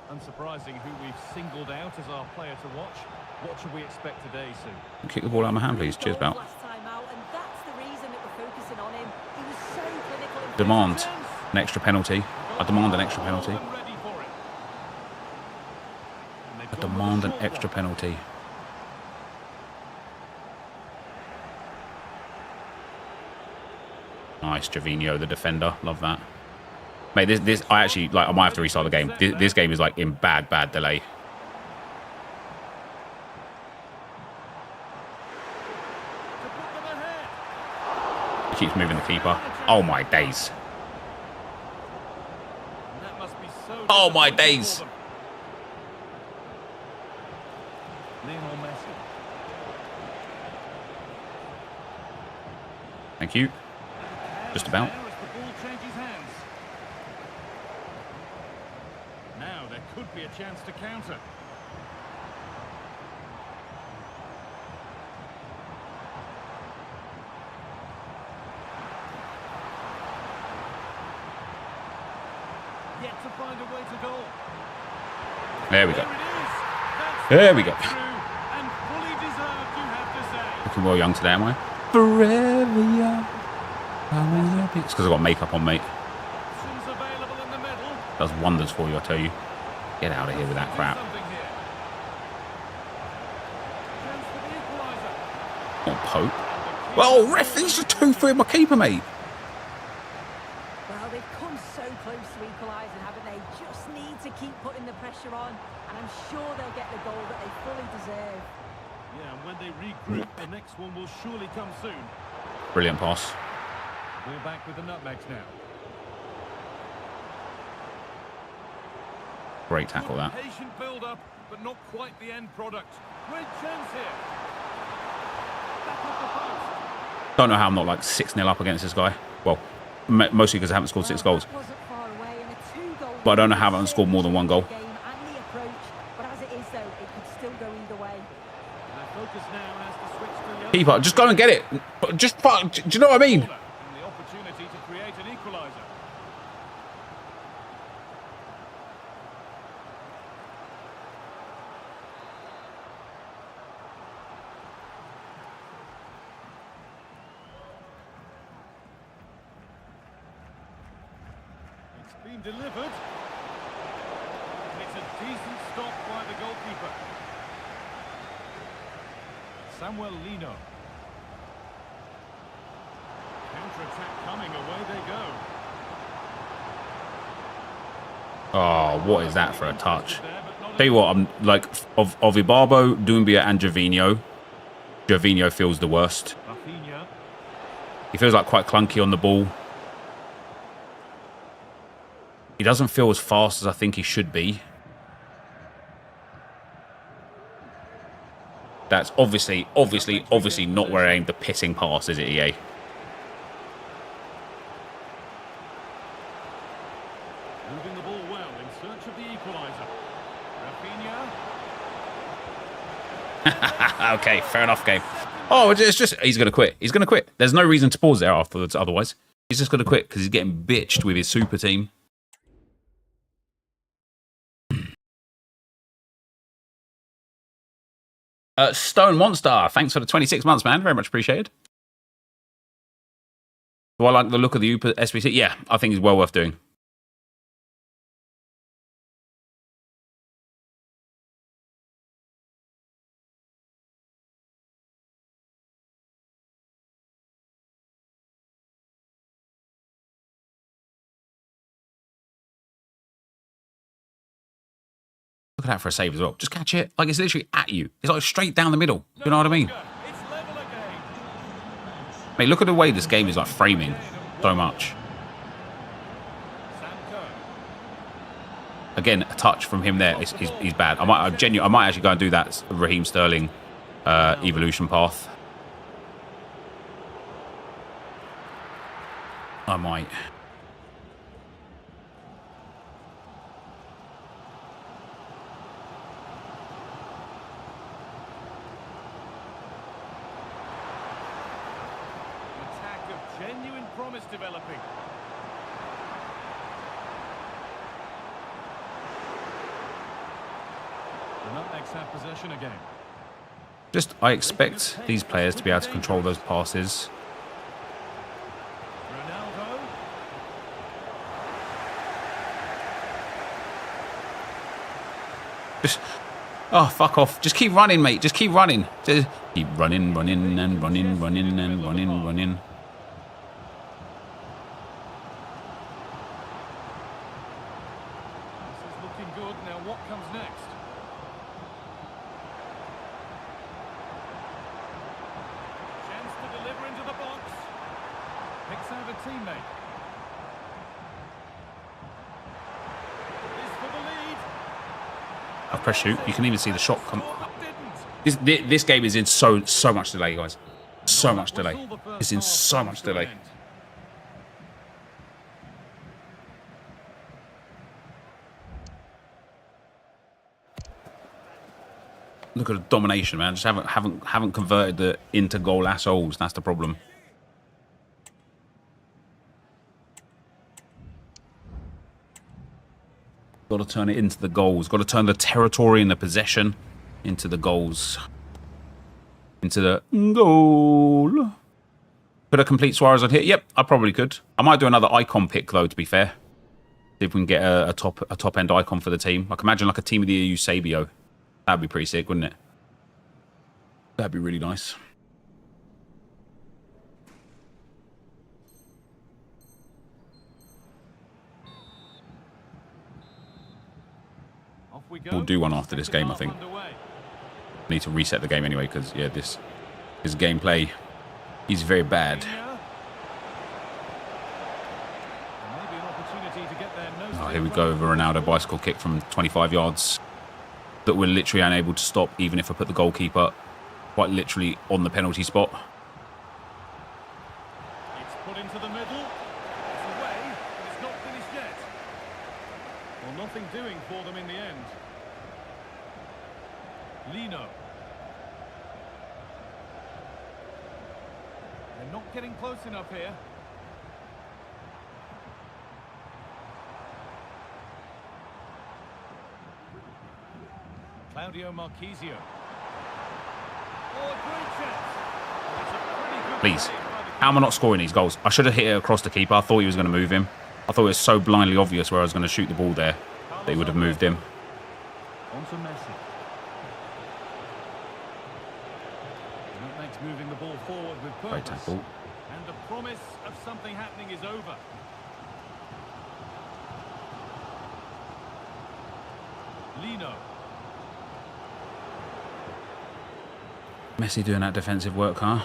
Unsurprising who we've singled out as our player to watch. What should we expect today, Sue?
Kick the ball out of my hand, please. Cheers, pal.
Last time out, and that's the reason that we're focusing on him. He was so clinical in
Demand an extra penalty. I demand an extra penalty.
And ready for it. And they've
I
gone with
demand
a
an
short
extra
one.
penalty. Nice, Javinho, the defender. Love that. Mate, this I actually, like, I might have to restart the game. This game is, like, in bad delay.
To put them ahead.
He keeps moving the keeper. Oh, my days.
And that must be so
Oh, my
disappointing
days.
for them. Lionel Messi.
Thank you. Just about.
There as the ball changes hands. Now there could be a chance to counter. Yet to find a way to goal.
There we go.
There it is. That's
There we go.
through and fully deserved, you have to say.
Looking well young today, am I? Forever young. It's because I've got makeup on, mate.
Options available in the middle.
Does wonders for you, I tell you. Get out of here with that crap.
Something here. Chance for the equaliser.
Oh, Pope. Well, ref, he's just 2-3 my keeper, mate.
Well, they've come so close to equalising, haven't they? Just need to keep putting the pressure on, and I'm sure they'll get the goal that they fully deserve.
Yeah, and when they regroup, the next one will surely come soon.
Brilliant pass.
We're back with the nutmegs now.
Great tackle, that.
Patient build-up, but not quite the end product. Great chance here. Back off the post.
Don't know how I'm not like 6-0 up against this guy. Well, mostly because I haven't scored 6 goals.
Well, that wasn't far away, and a 2-goal
But I don't know how I haven't scored more than 1 goal.
game and the approach, but as it is, though, it could still go either way.
Their focus now has to switch to the other.
Keeper, just go and get it. Just fuck. Do you know what I mean?
And the opportunity to create an equaliser. It's been delivered. And it's a decent stop by the goalkeeper. Samuel Lino. Counter-attack coming, away they go.
Oh, what is that for a touch?
There, but not
Tell you what, I'm like, of Ibarbo, Doumbia and Javinho feels the worst.
Rafinha.
He feels like quite clunky on the ball. He doesn't feel as fast as I think he should be. That's obviously not where I aimed the pissing pass, is it, EA?
Moving the ball well in search of the equaliser. Rafinha.
Okay, fair enough, game. Oh, it's just he's gonna quit. He's gonna quit. There's no reason to pause there afterwards. Otherwise, he's just gonna quit because he's getting bitched with his super team. Stone Monster, thanks for the 26 months, man. Very much appreciated. Do I like the look of the Uber SBC? Yeah, I think it's well worth doing. Look at that for a save as well. Just catch it. Like, it's literally at you. It's like straight down the middle. You know what I mean? Mate, look at the way this game is like framing so much. Again, a touch from him there. He's bad. I might actually go and do that Raheem Sterling evolution path. I might.
Genuine promise developing. The Nutmegs have possession again.
I expect these players to be able to control those passes.
Ronaldo.
Oh, fuck off. Just keep running, mate. Just keep running. Just keep running.
Good. Now what comes next? Chance to deliver into the box. Picks out a teammate. This for the lead.
I've pressed shoot. You can even see the shot come. This game is in so much delay, guys. So much delay. It's in so much delay. Look at the domination, man. Just haven't converted the into goal assholes. That's the problem. Got to turn it into the goals. Got to turn the territory and the possession into the goals. Into the goal. Could I complete Suarez on here? Yep, I probably could. I might do another icon pick though, to be fair. See if we can get a top end icon for the team. Like imagine like a team of the EU Sabio. That'd be pretty sick, wouldn't it? That'd be really nice. We'll do one after this game, I think. Need to reset the game anyway, because yeah, this gameplay is very bad. Oh, here we go with a Ronaldo bicycle kick from 25 yards that we're literally unable to stop, even if I put the goalkeeper quite literally on the penalty spot.
It's put into the middle. It's away, but it's not finished yet. Well, nothing doing for them in the end. Lino. They're not getting close enough here. Claudio Marquisio. Oh, great chance.
Please. How am I not scoring these goals? I should have hit it across the keeper. I thought he was going to move him. I thought it was so blindly obvious where I was going to shoot the ball there that he would have moved him.
On to Messi. Nutmeg's moving the ball forward with purpose.
Great tackle.
And the promise of something happening is over. Lino.
Messi doing that defensive work, huh?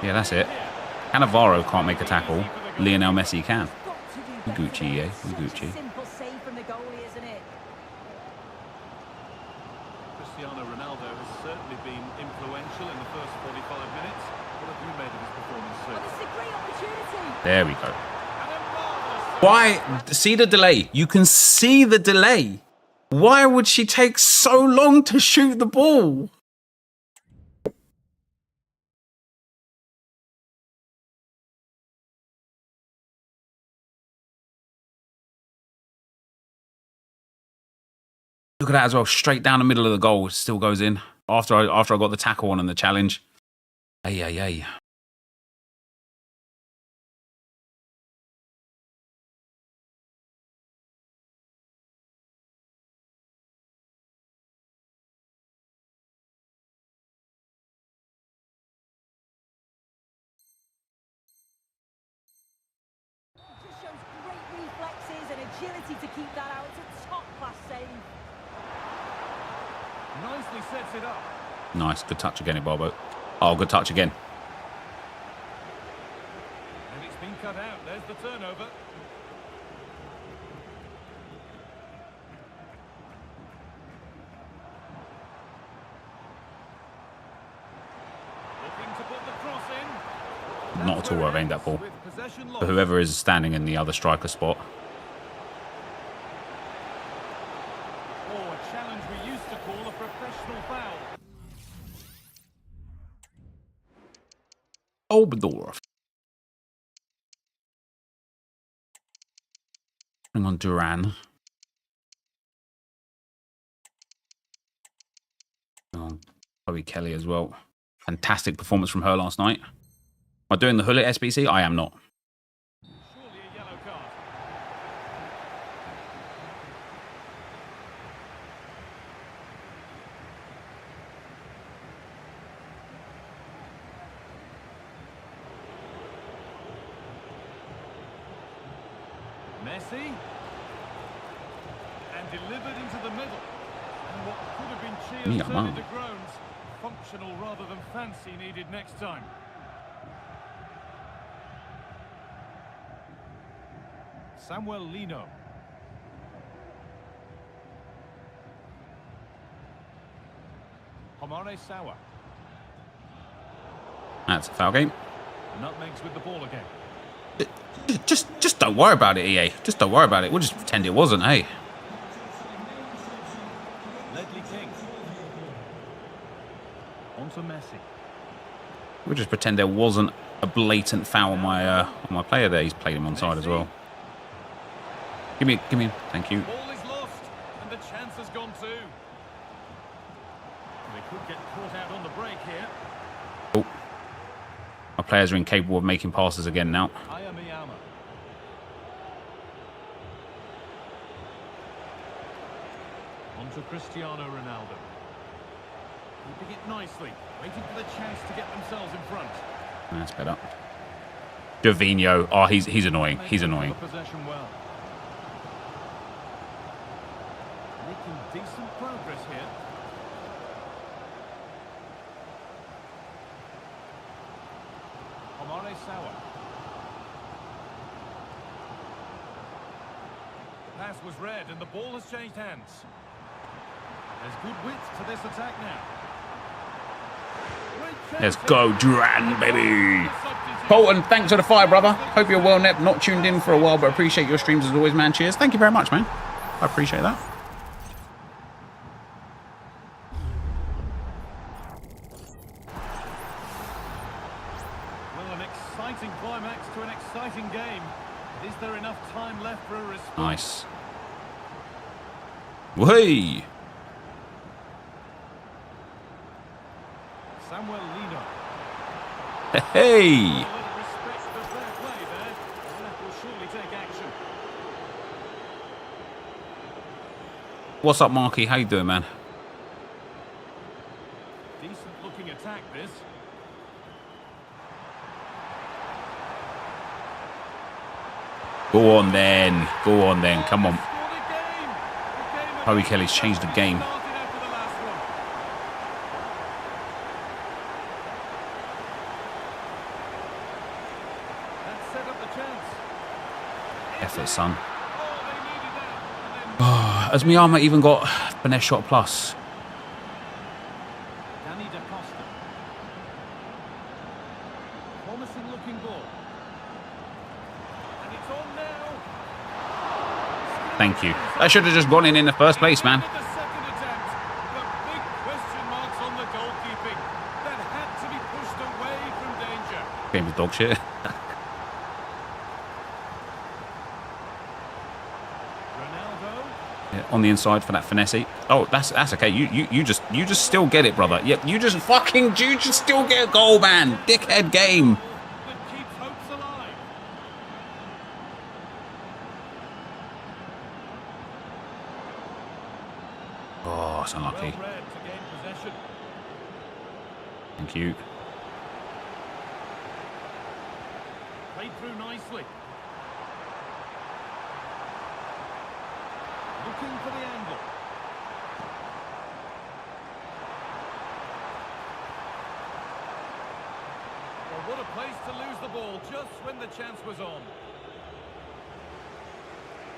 Yeah, that's it. Cannavaro can't make a tackle. Lionel Messi can. Gucci, yeah. Gucci.
Simple save from the goalie, isn't it?
Cristiano Ronaldo has certainly been influential in the first 45 minutes. What have you made of his performance, sir?
Well, this is a great opportunity.
There we go. Why? See the delay. You can see the delay. Why would she take so long to shoot the ball? Look at that as well. Straight down the middle of the goal. It still goes in. After I got the tackle on and the challenge. Ay, ay, ay.
Just shows great reflexes and agility to keep that out. It's a top-class save.
Nicely sets it up.
Nice. Good touch again, Ibarbo. Oh, good touch again.
And it's been cut out. There's the turnover. Looking to put the cross in.
Not at all where I've aimed that ball.
With possession
For
lost.
whoever is standing in the other striker spot.
Oh, a challenge we used to call a professional foul.
Oberdorf. Bring on Duran. Bring on Chloe Kelly as well. Fantastic performance from her last night. Am I doing the Hullet SBC? I am not.
Surely a yellow card. Messi. And delivered into the middle. And what could have been cheers
Yeah,
turned
man.
into groans. Functional rather than fancy needed next time. Samuel Lino. Homare Sawa.
That's a foul game.
Nutmegs with the ball again.
Just don't worry about it, EA. Just don't worry about it. We'll just pretend it wasn't, hey.
Ledley King. On to Messi.
We'll just pretend there wasn't a blatant foul on my player there. He's played him onside as well. Give me, thank you.
Ball is lost, and the chance has gone too. They could get caught out on the break here.
Oh. My players are incapable of making passes again now.
Ayamiyama. On to Cristiano Ronaldo. Keeping it nicely, waiting for the chance to get themselves in front.
That's better. Jovino. Oh, he's annoying. He's annoying.
Possession well. Making decent progress here. Homare Sawa. The pass was read and the ball has changed hands. There's good width to this attack now. Great
Let's
chance
go,
here.
Duran, baby.
Substitution.
Colton, thanks for the fire, brother. Hope you're well, Nep. Not tuned in for a while, but appreciate your streams as always, man. Cheers. Thank you very much, man. I appreciate that.
Well, an exciting climax to an exciting game. Is there enough time left for a response?
Nice. Hey.
Samuel Lino.
Hey.
A little respect for fair play there. The ref will surely take action.
What's up, Marky? How you doing, man?
Decent looking attack this.
Go on then. Go on then. Come on.
Scored again. The game had
Chloe Kelly's changed the game.
started after the last one. That set up the chance.
Effort, son.
Oh, they needed that. And then
Has Miyama even got finesse shot plus?
Danny Da Costa. Promising looking ball. And it's on now.
Thank you. That should have just gone in the first place, man.
The second attempt, but big question marks on the goalkeeping. That had to be pushed away from danger.
Game was dog shit.
Ronaldo.
Yeah, on the inside for that finesse. Oh, that's okay. You just still get it, brother. Yep, you just still get a goal, man. Dickhead game.
That keeps hopes alive.
Oh, it's unlucky.
Well read to gain possession.
Thank you.
Played through nicely. Looking for the angle. Well, what a place to lose the ball just when the chance was on.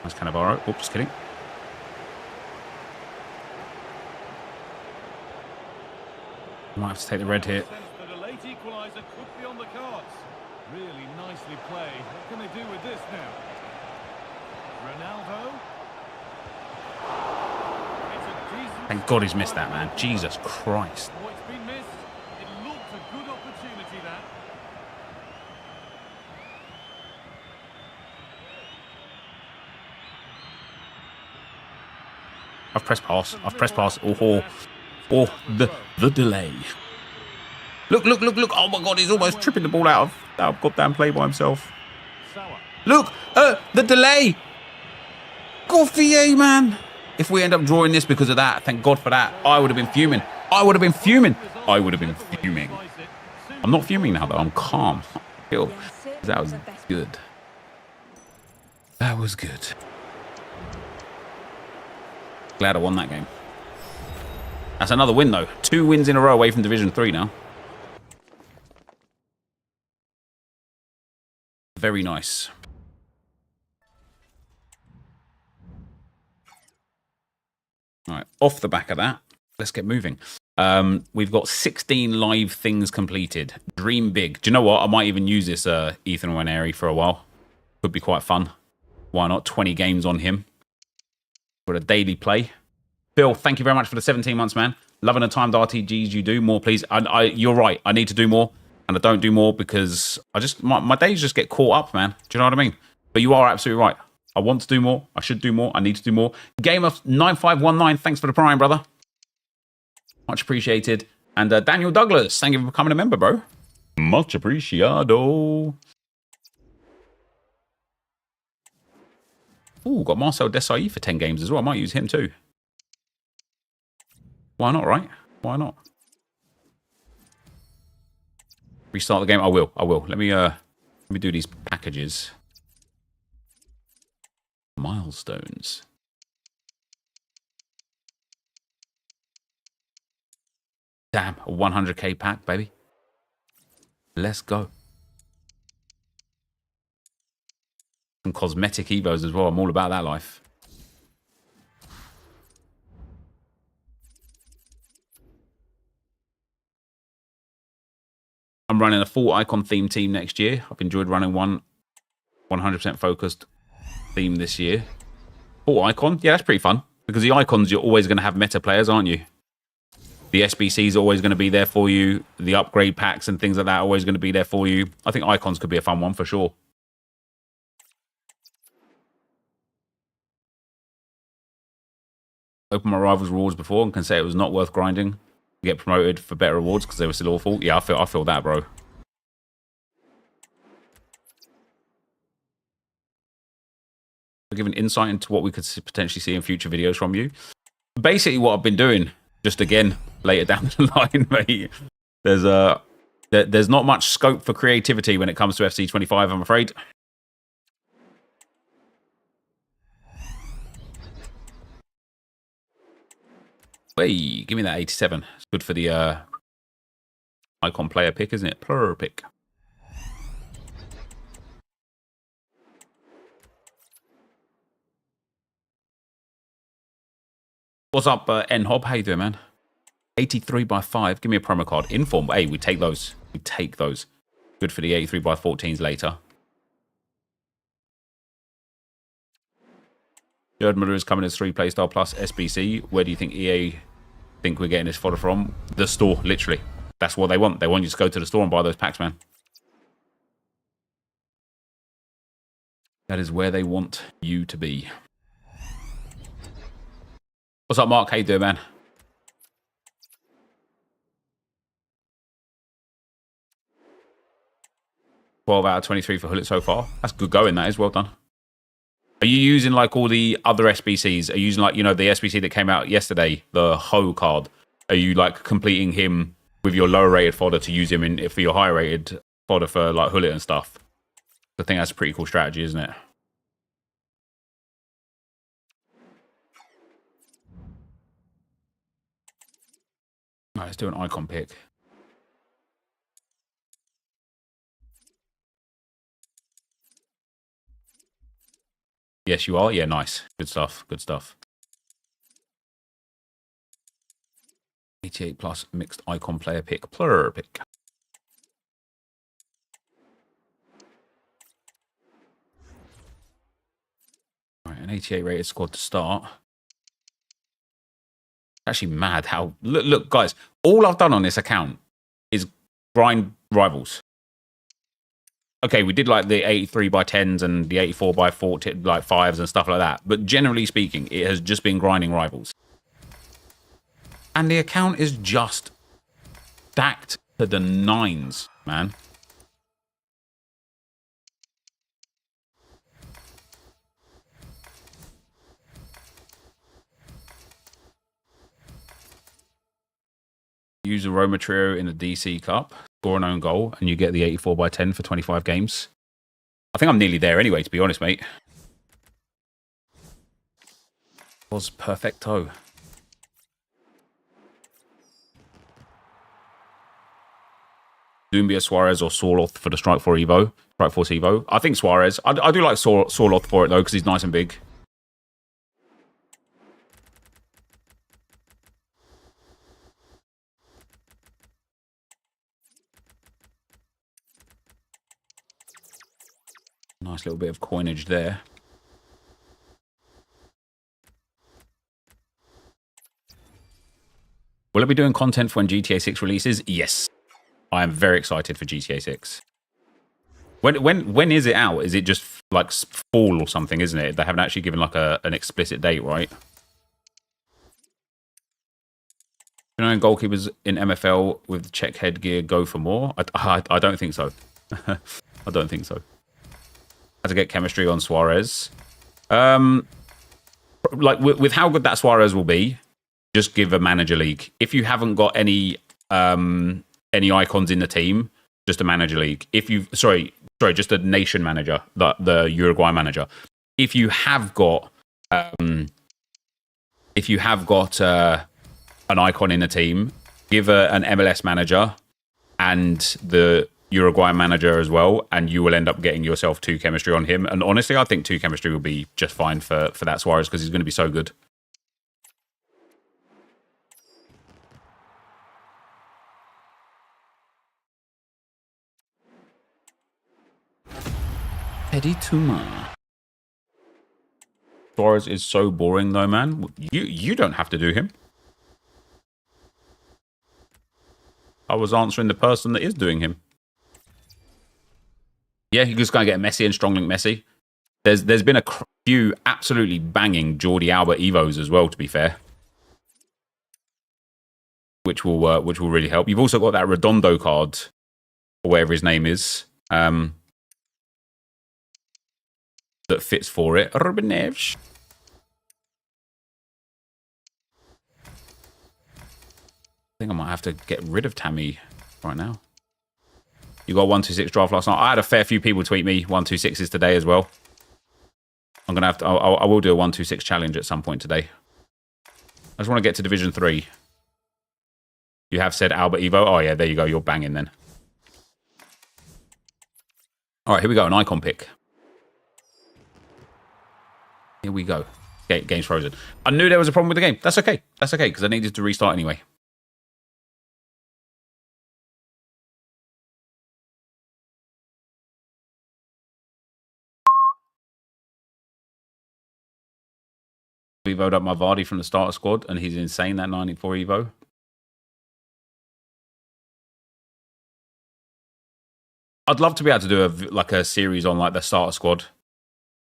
That's Cannavaro. Oops, kidding. Might have to take the red here.
Sense that a late equaliser could be on the cards. Really nicely played. What can they do with this now? Ronaldo. It's a decent...
Thank God he's missed that, man. Jesus Christ.
Oh, it's been missed. It looked a good opportunity, that.
I've pressed pass. Oh, the delay. Look. Oh my God, he's almost tripping the ball out of goddamn play by himself.
Sawa.
Look, the delay. God for you, man. If we end up drawing this because of that, thank God for that. I would have been fuming. I'm not fuming now, though. I'm calm. That was good. That was good. Glad I won that game. That's another win, though. 2 wins in a row away from Division 3 now. Very nice. All right, off the back of that, let's get moving. We've got 16 live things completed. Dream big. Do you know what? I might even use this Ethan Nwaneri for a while. Could be quite fun. Why not? 20 games on him. For a daily play. Bill, thank you very much for the 17 months, man. Loving the timed RTGs you do. More, please. You're right. I need to do more. And I don't do more because my days just get caught up, man. Do you know what I mean? But you are absolutely right. I want to do more. I should do more. I need to do more. Game of 9519. Thanks for the prime, brother. Much appreciated. And Daniel Douglas, thank you for becoming a member, bro. Much appreciado. Ooh, got Marcel Desailly for 10 games as well. I might use him too. Why not, right? Why not? Restart the game. I will. Let me do these packages. Milestones. Damn, a 100k pack, baby. Let's go. Some cosmetic evos as well. I'm all about that life. I'm running a full icon theme team next year. I've enjoyed running one 100% focused theme this year. Full icon. Yeah, that's pretty fun. Because the icons, you're always going to have meta players, aren't you? The SBCs are always going to be there for you. The upgrade packs and things like that are always going to be there for you. I think icons could be a fun one for sure. Opened my rivals rewards before and can say it was not worth grinding to get promoted for better rewards because they were still awful. Yeah, I feel that, bro. I'll give an insight into what we could potentially see in future videos from you. Basically, what I've been doing, just again later down the line, mate. There's not much scope for creativity when it comes to FC25, I'm afraid. Hey, give me that 87. It's good for the icon player pick, isn't it? Player pick. What's up, N-Hob? How you doing, man? 83 by 5. Give me a promo card. Inform. Hey, we take those. We take those. Good for the 83 by 14s later. Jared Miller is coming as 3 playstyle plus SBC. Where do you think EA think we're getting this fodder from? The store, literally. That's what they want. They want you to go to the store and buy those packs, man. That is where they want you to be. What's up, Mark? How you doing, man? $12 out of 23 for Hullet so far. That's good going, that is. Well done. Are you using like all the other SBCs? Are you using like, you know, the SBC that came out yesterday, the Ho card? Are you like completing him with your lower rated fodder to use him in for your higher rated fodder for like Hullet and stuff? I think that's a pretty cool strategy, isn't it? All right, let's do an icon pick. Yes, you are. Yeah, nice. Good stuff. Good stuff. 88 plus mixed icon player pick. Plur pick. All right, an 88 rated squad to start. Actually mad how... Look, guys. All I've done on this account is grind rivals. Okay, we did like the 83 by 10s and the 84 by 40, like 5s and stuff like that. But generally speaking, it has just been grinding rivals. And the account is just stacked to the 9s, man. Use a Roma Trio in the DC Cup, score an own goal, and you get the 84 by 10 for 25 games. I think I'm nearly there anyway, to be honest, mate. Was perfecto. Dumbia, Suarez, or Sorloth for the Strike Force Evo. I think Suarez. I do like Sorloth for it, though, because he's nice and big. Nice little bit of coinage there. Will it be doing content for when GTA 6 releases? Yes. I am very excited for GTA 6. When is it out? Is it just like fall or something, isn't it? They haven't actually given like an explicit date, right? You know, goalkeepers in MFL with check headgear go for more? I don't think so. I don't think so. How to get chemistry on Suarez. Like with how good that Suarez will be, just give a manager league. If you haven't got any icons in the team, just a manager league. If you sorry, just a nation manager, the Uruguay manager. If you have got an icon in the team, give an MLS manager and the Uruguay manager as well, and you will end up getting yourself 2 chemistry on him. And honestly, I think 2 chemistry will be just fine for that Suarez because he's going to be so good. Eddie Tuma. Suarez is so boring though, man. You don't have to do him. I was answering the person that is doing him. Yeah, you're just going to get Messi and Stronglink Messi. There's been a few absolutely banging Jordi Alba Evos as well, to be fair. Which will really help. You've also got that Redondo card, or whatever his name is, that fits for it. Rubenevich. I think I might have to get rid of Tammy right now. You got 126 draft last night. I had a fair few people tweet me 126s today as well. I'm gonna have to. I will do a 126 challenge at some point today. I just want to get to Division 3. You have said Albert Evo. Oh yeah, there you go. You're banging then. All right, here we go. An icon pick. Here we go. Game's frozen. I knew there was a problem with the game. That's okay. That's okay because I needed to restart anyway. Evo'd up my Vardy from the starter squad, and he's insane, that 94 Evo. I'd love to be able to do a series on like the starter squad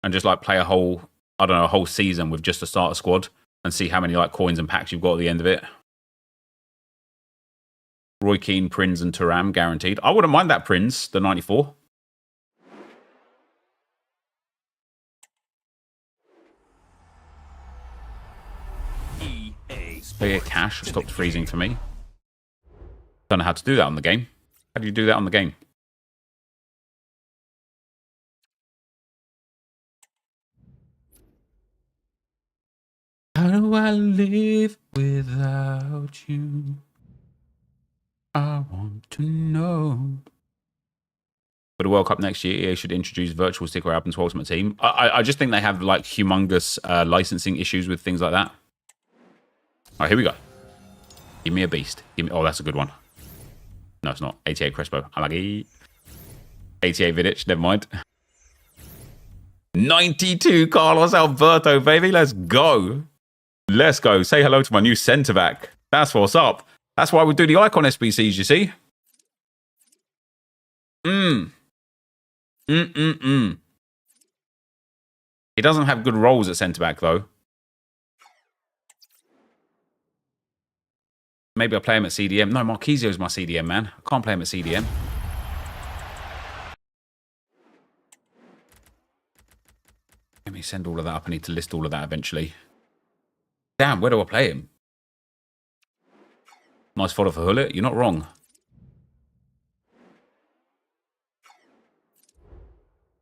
and just like play a whole season with just the starter squad and see how many like coins and packs you've got at the end of it. Roy Keane, Prinz, and Thuram guaranteed. I wouldn't mind that Prinz, the 94. Clear cash stopped freezing for me. Don't know how to do that on the game. How do you do that on the game? How do I live without you? I want to know. For the World Cup next year, EA should introduce virtual sticker albums to Ultimate Team. I just think they have like humongous licensing issues with things like that. All right, here we go. Give me a beast. Give me. Oh, that's a good one. No, it's not. 88 Crespo. I like it. 88 Vidic. Never mind. 92 Carlos Alberto, baby. Let's go. Let's go. Say hello to my new centre back. That's what's up. That's why we do the icon SBCs, you see. He doesn't have good roles at centre back, though. Maybe I play him at CDM. No, Marquisio's my CDM, man. I can't play him at CDM. Let me send all of that up. I need to list all of that eventually. Damn, where do I play him? Nice follow for Hullet. You're not wrong.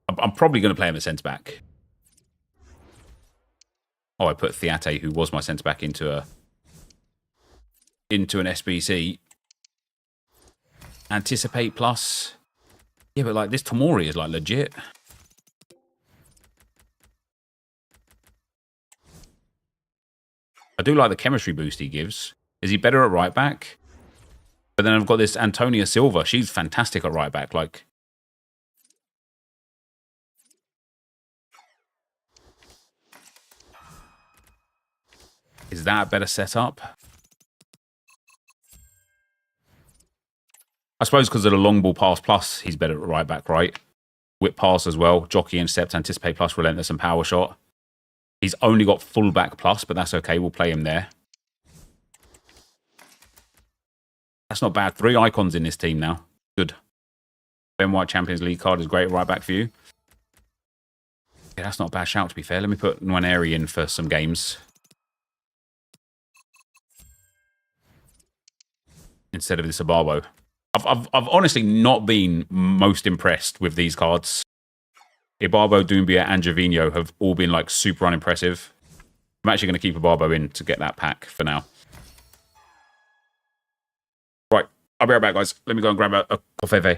I'm probably going to play him at centre-back. Oh, I put Theate, who was my centre-back, into an SBC. Anticipate plus. Yeah, but like this Tomori is like legit. I do like the chemistry boost he gives. Is he better at right back? But then I've got this Antonia Silva. She's fantastic at right back. Like, is that a better setup? I suppose because of the long ball pass plus, he's better at right back, right? Whip pass as well. Jockey, intercept, anticipate plus, relentless, and power shot. He's only got full back plus, but that's okay. We'll play him there. That's not bad. 3 icons in this team now. Good. Ben White Champions League card is great right back for you. Yeah, that's not a bad shout, to be fair. Let me put Nwaneri in for some games. Instead of this Ababo. I've honestly not been most impressed with these cards. Ibarbo, Doumbia, and Gervinho have all been like super unimpressive. I'm actually going to keep Ibarbo in to get that pack for now. Right, I'll be right back, guys. Let me go and grab a coffee.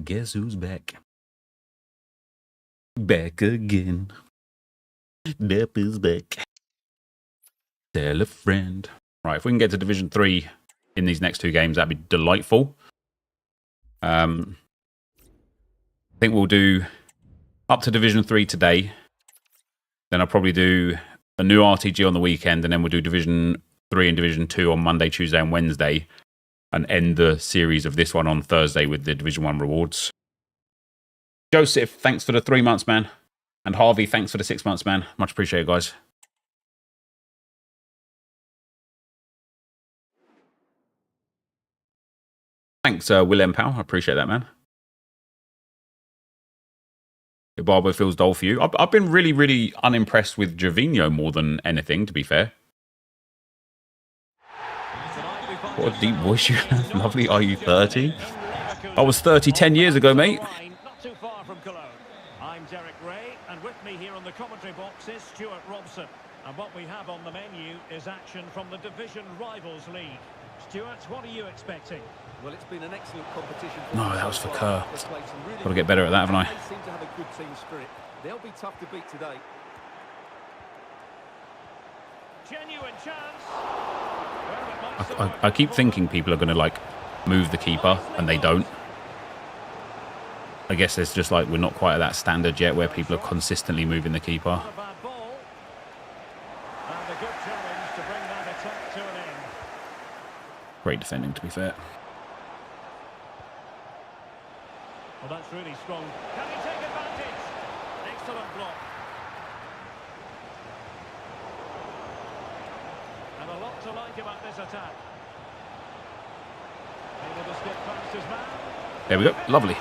Guess who's back? Back again. Nep is back. Tell a friend. Right, if we can get to Division 3 in these next 2 games, that'd be delightful. I think we'll do up to Division 3 today. Then I'll probably do a new RTG on the weekend, and then we'll do Division 3 and Division 2 on Monday, Tuesday, and Wednesday, and end the series of this one on Thursday with the Division 1 rewards. Joseph, thanks for the 3 months, man. And Harvey, thanks for the 6 months, man. Much appreciated, guys. Thanks, Willem Powell. I appreciate that, man. Barbo feels dull for you. I've been really, really unimpressed with Gervinho more than anything, to be fair. What a deep voice you have. Lovely. Are you 30? I was 30 10 years ago, mate.
Not too far from Cologne. I'm Derek Ray, and with me here on the commentary box is Stuart Robson. And what we have on the menu is action from the Division Rivals League. Stuart, what are you expecting?
Well, it's been an excellent competition.
No, that was for Kerr. Got to get better at that, haven't I?
They seem to have a good team spirit. They'll be tough to beat today.
Genuine chance.
I keep thinking people are going to, like, move the keeper, and they don't. I guess it's just like we're not quite at that standard yet where people are consistently moving the keeper. Great defending, to be fair.
Well, that's really strong. Can he take advantage? Excellent block. And a lot to like about this attack. Able to skip past his man.
There we go. Lovely.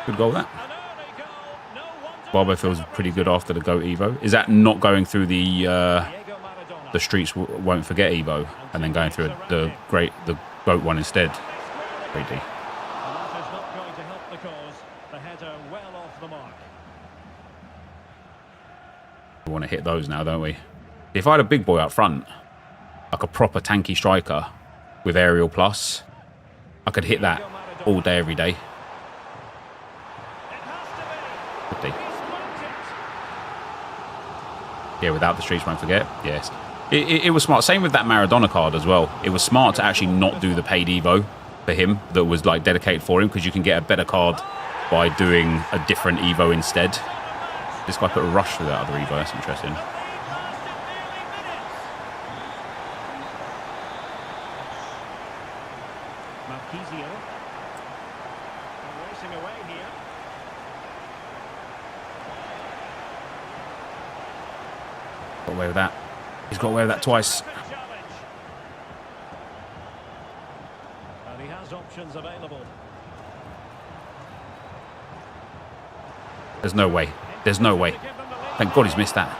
Good goal, that. Barbo feels pretty good after the GOAT Evo. Is that not going through the Streets Won't Forget Evo and then going through the GOAT one instead? Great D. We want to hit those now, don't we? If I had a big boy up front, like a proper tanky striker with aerial plus, I could hit that all day, every day. Yeah, without the Streets Won't Forget. Yes. It was smart. Same with that Maradona card as well. It was smart to actually not do the paid Evo for him that was like dedicated for him, because you can get a better card by doing a different Evo instead. This guy put a rush through that other Evo. That's interesting.
Racing away here.
Got away with that. He's got away with that twice.
And he has options available.
There's no way. There's no way. Thank God he's missed that.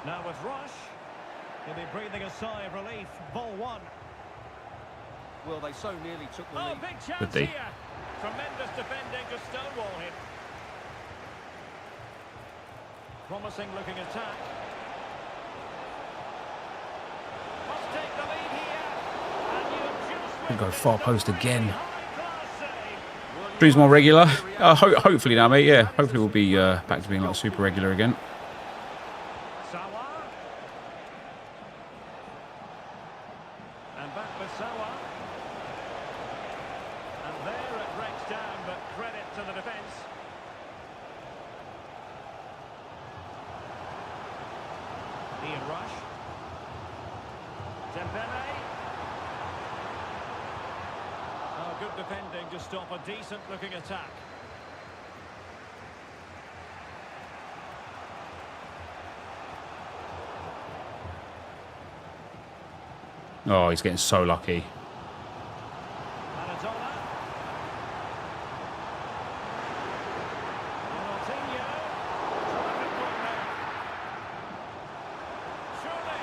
Now with Rush, he'll be breathing a sigh of relief. Ball one.
Well, they so nearly took the lead.
Big chance here. Tremendous defending to stonewall him. Promising looking attack. Must take the lead here. And you just
Could go far post again. Drew's more regular. Hopefully now, mate. Yeah, hopefully we'll be back to being like super regular again.
And back with Sawa. And there it breaks down, but credit to the defence. Ian Rush. Dembele. Oh, good defending to stop a decent-looking attack.
Oh, he's getting so lucky.
Maradona. Ronaldinho. Terrific block there. Surely,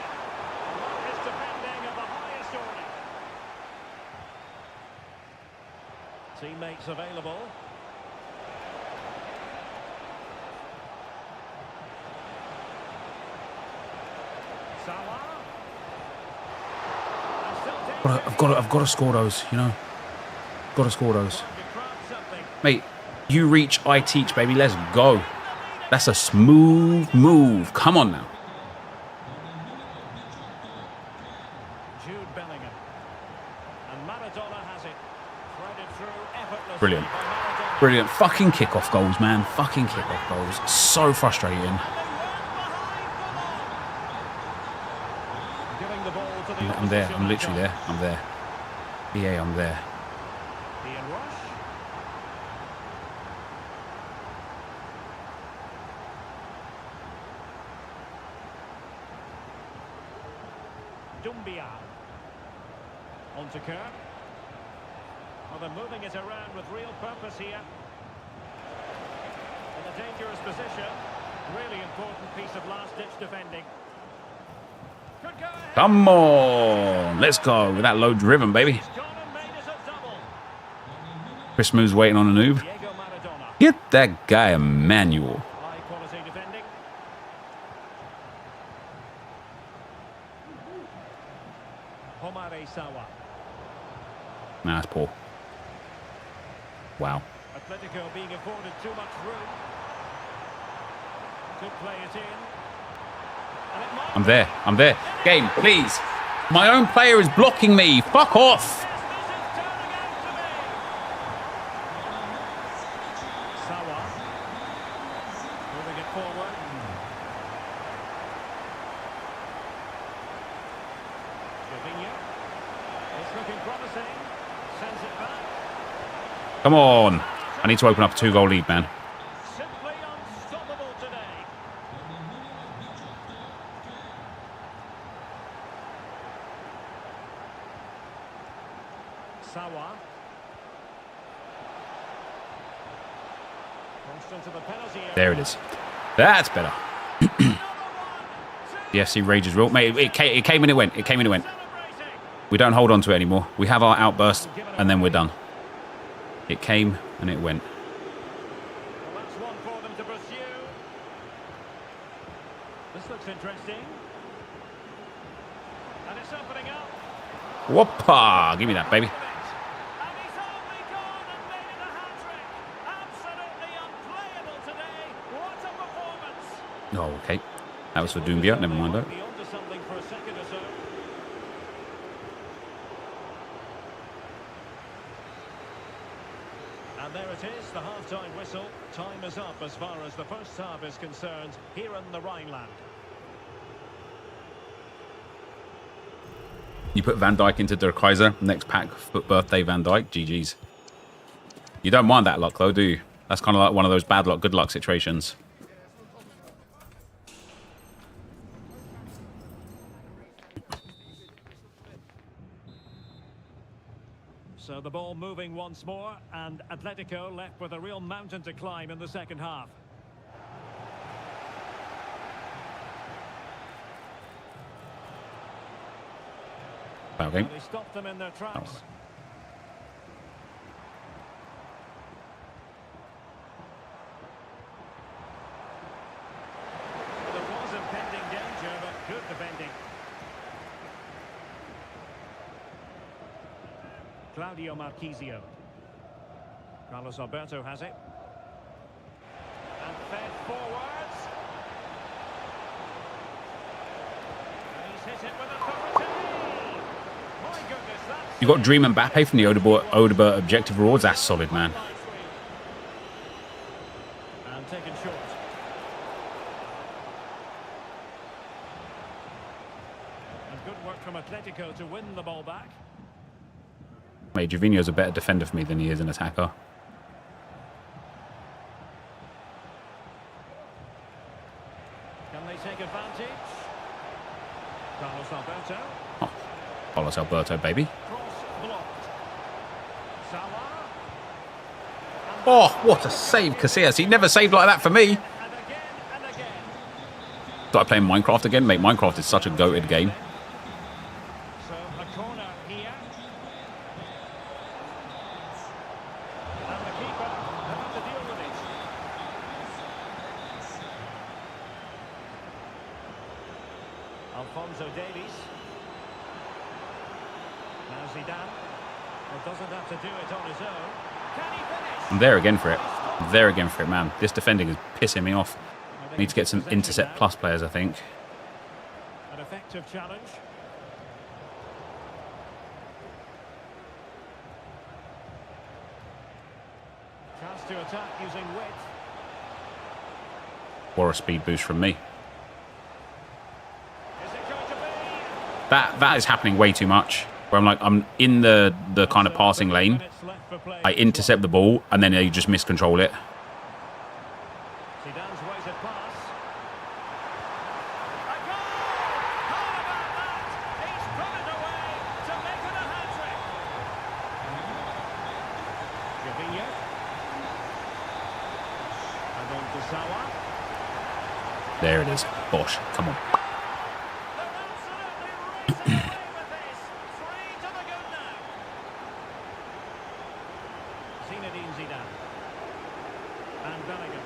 that is defending of the highest order. Teammates available. Salah.
I've got to score those, you know. Got to score those.
Trying to craft something.
Mate, you reach, I teach, baby. Let's go. That's a smooth move. Come on now.
Jude Bellingham. And Maradona has it. Threaded through effortlessly.
Brilliant.
by Maradona.
Brilliant. Fucking kickoff goals, man. Fucking kickoff goals. So frustrating.
Giving the ball to the
I'm there.
opposition
I'm literally
attack.
there. I'm there. Yeah, I'm there.
Ian Rush. Dumbia. On to Kerr. Well, they're moving it around with real purpose here. In a dangerous position. Really important piece of last-ditch defending. Could go ahead.
Come on. Let's go. With that low driven, baby.
He's gone and made it a double.
Chris Moo's waiting on a noob.
Diego Maradona.
Get that guy a manual.
High quality defending. Omar Sawa.
Nah, that's poor. Wow.
Atletico being afforded too much room. Could play it in. And it might
I'm there. I'm there. Game, please. My own player is blocking me. Fuck off.
Yes, this is turning out to be. Sawa. Moving it forward. Jorginho. It's looking promising. Sends it back.
Come on. I need to open up a 2-goal lead, man.
Simply unstoppable today. Sawa. Constant to the penalty area.
There it is. That's better. The FC rage is real. Mate, it came and it went. It came and it went.
Celebrating.
We don't hold on to it anymore. We have our outburst, and then we're done. It came and it went.
Well, that's one for them to pursue. This looks interesting. And it's opening up.
Whoppa! Give me that, baby.
And he's only gone and made it a hat-trick. Absolutely unplayable today. What a performance.
Oh, okay. That was for Dumbia. Never mind that.
Be onto something for a second or so. And there it is, the half-time whistle. Time is up as far as the first half is concerned here in the Rhineland.
You put Van Dijk into Der Kaiser. Next pack, foot birthday Van Dijk. GG's. You don't mind that luck, though, do you? That's kind of like one of those bad luck, good luck situations.
So the ball moving once more, and Atletico left with a real mountain to climb in the second half.
Foul game.
They stopped them in their tracks. There was impending danger, but good defending. Claudio Marchisio. Carlos Alberto has it. And fed forwards. And he's hit it with authority. My goodness, that's...
You got Dream Mbappe from the Odebert Objective Awards. That's solid, man.
And taken short. And good work from Atletico to win the ball back.
Mate, Jorginho's a better defender for me than he is an attacker.
Can they take advantage? Carlos Alberto.
Oh, Carlos Alberto, baby.
Cross blocked. Salah.
Oh, what a save, Casillas. He never saved like that for me.
And again and again.
Started playing Minecraft again. Mate, Minecraft is such a goated game.
So a corner here. And the keeper will have to deal with it. Alphonso Davies. Now Zidane. Well, doesn't have to do it on his own. Can he finish?
I'm there again for it. I'm there again for it, man. This defending is pissing me off. I need to get some intercept plus players, I think.
An effective challenge. Chance to attack using width.
Or a speed boost from me.
Is it going to be?
That is happening way too much. Where I'm in the kind of passing lane. I intercept the ball and then you just miscontrol it.
Zidane's weighted pass. A goal! How about that? He's put it away to make it a hat-trick. Javinho. And on to Sawa.
There it is. Bosh. Come on.
They're absolutely racing away with this. 3 to the good now. Zinedine Zidane. And Bellingham.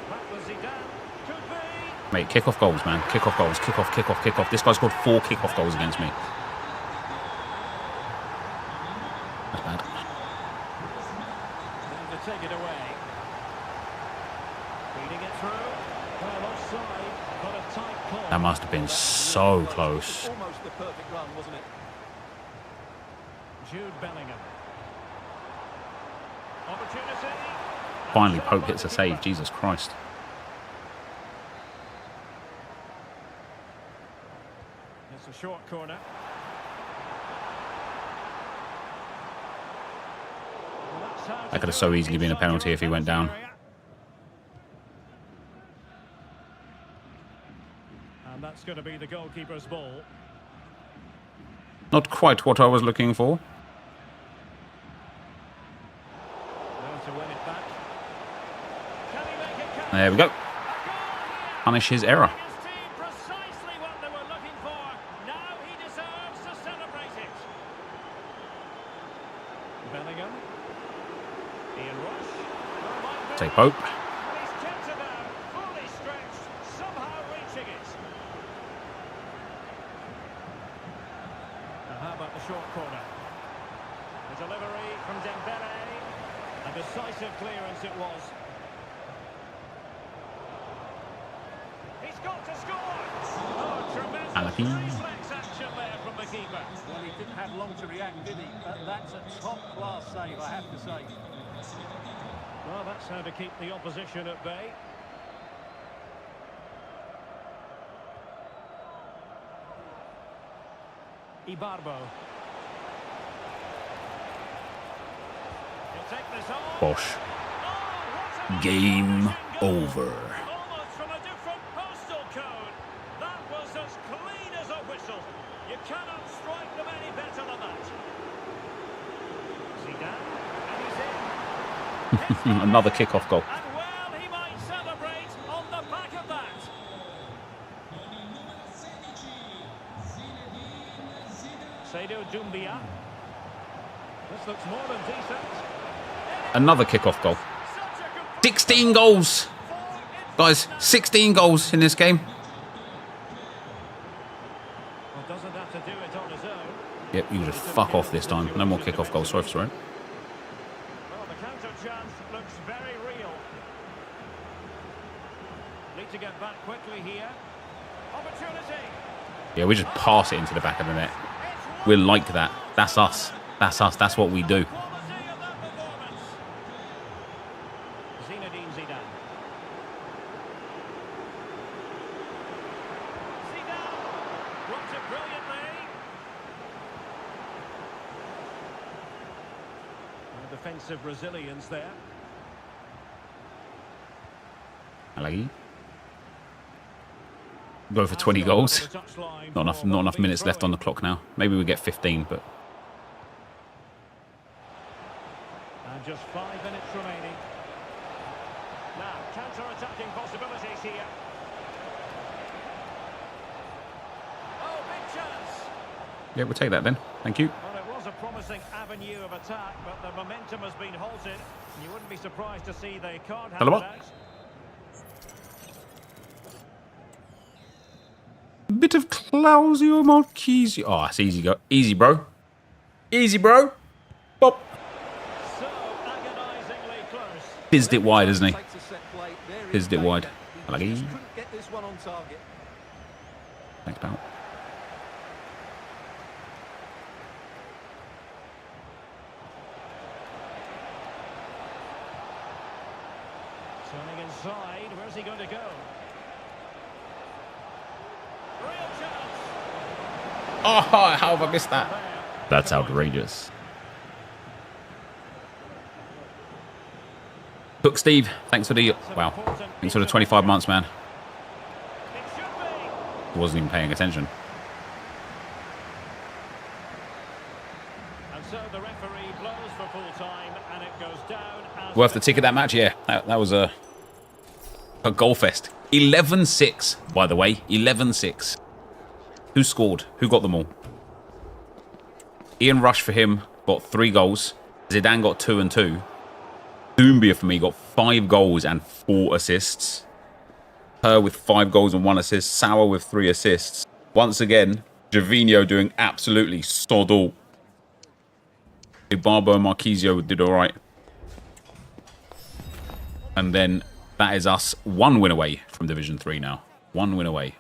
That was Zidane. Could be.
Mate, kick off goals, man. Kick off goals. Kick off, kick off, kick off. This guy scored 4 kick off goals against me. That's bad.
Going to take it away. Feeding it through. Well, offside, but a tight call.
That must have been so close.
Almost the perfect run, wasn't it?
Jude Bellingham. Opportunity.
Finally, Pope hits a save. Jesus Christ.
It's a short corner.
That could have so easily been a penalty if he went down.
And that's going to be the goalkeeper's ball.
Not quite what I was looking for.
There to win it back. Can he make it count?
There we go. Punish his error.
His team precisely what they were looking for. Now he deserves to celebrate it. Bellingham. Ian Rush.
Take Pope.
He's kept it out, fully stretched, somehow reaching it. Now how about the short corner? The delivery from Dembele. A decisive clearance it was. He's got to score! Oh, tremendous reflex action there from the keeper.
Well, he didn't have long to react, did he? But that's a top-class save, I have to say.
Well, that's how to keep the opposition at bay. Ibarbo. He'll take this on.
Bosh.
Oh, what a
Game
astonishing goal.
over.
Almost from a different postal code. That was as clean as a whistle. You cannot strike them any better than that. Zidane, and he's in.
Another kick-off goal.
And well, he might celebrate on the back of that. Seydou Doumbia. This looks more than decent.
Another kick-off goal. 16 goals. Guys, 16 goals in this game.
Well, doesn't have to do it on his own.
Yep, you just fuck off this time. No more kick-off goals. Sorry for throwing.
Well, the counter chance looks very real. Need to get back quickly here. Opportunity.
Yeah, we just pass it into the back of the net. We're like that. That's us. That's us. That's what we do.
Quality of that performance. Zinedine Zidane. Zidane works it brilliantly. And defensive resilience there.
Alagi. Go for 20 goals. Not enough minutes left on the clock now. Maybe we get 15, but
And just 5 minutes remaining. Now, counter-attacking possibilities here. Oh, big chance.
yeah, we'll take that then. Thank you.
Well, it was a promising avenue of attack, but the momentum has been halted. You wouldn't be surprised to see they can't have
Hello?
it out.
Bitte Claudio Marquise. Oh, it's easy, go. Easy, bro. Easy, bro. Bop.
So agonisingly close.
Fizzed it wide, isn't he?
Takes a set play. There is
Fizzed it wide.
danger. He
Like,
just couldn't get this one on target.
thanks, pal.
Turning inside, where's he going to go? Real chance.
Oh, how have I missed that?
There.
That's outrageous. Look, Steve, thanks for the... Wow. Thanks for the 25 months, man.
It should be.
Wasn't even paying attention.
And so the referee blows for full time, and it goes down as
Worth the ticket, that match? Yeah, that was a goal fest. 11-6, by the way. 11-6. Who scored? Who got them all? Ian Rush for him got 3 goals. Zidane got 2 and 2. Doumbia for me got 5 goals and 4 assists. Her with 5 goals and 1 assist. Sauer with 3 assists. Once again, Gervinho doing absolutely sod all. Ibarbo and Marquisio did all right. And then that is us 1 win away from Division 3 now. 1 win away.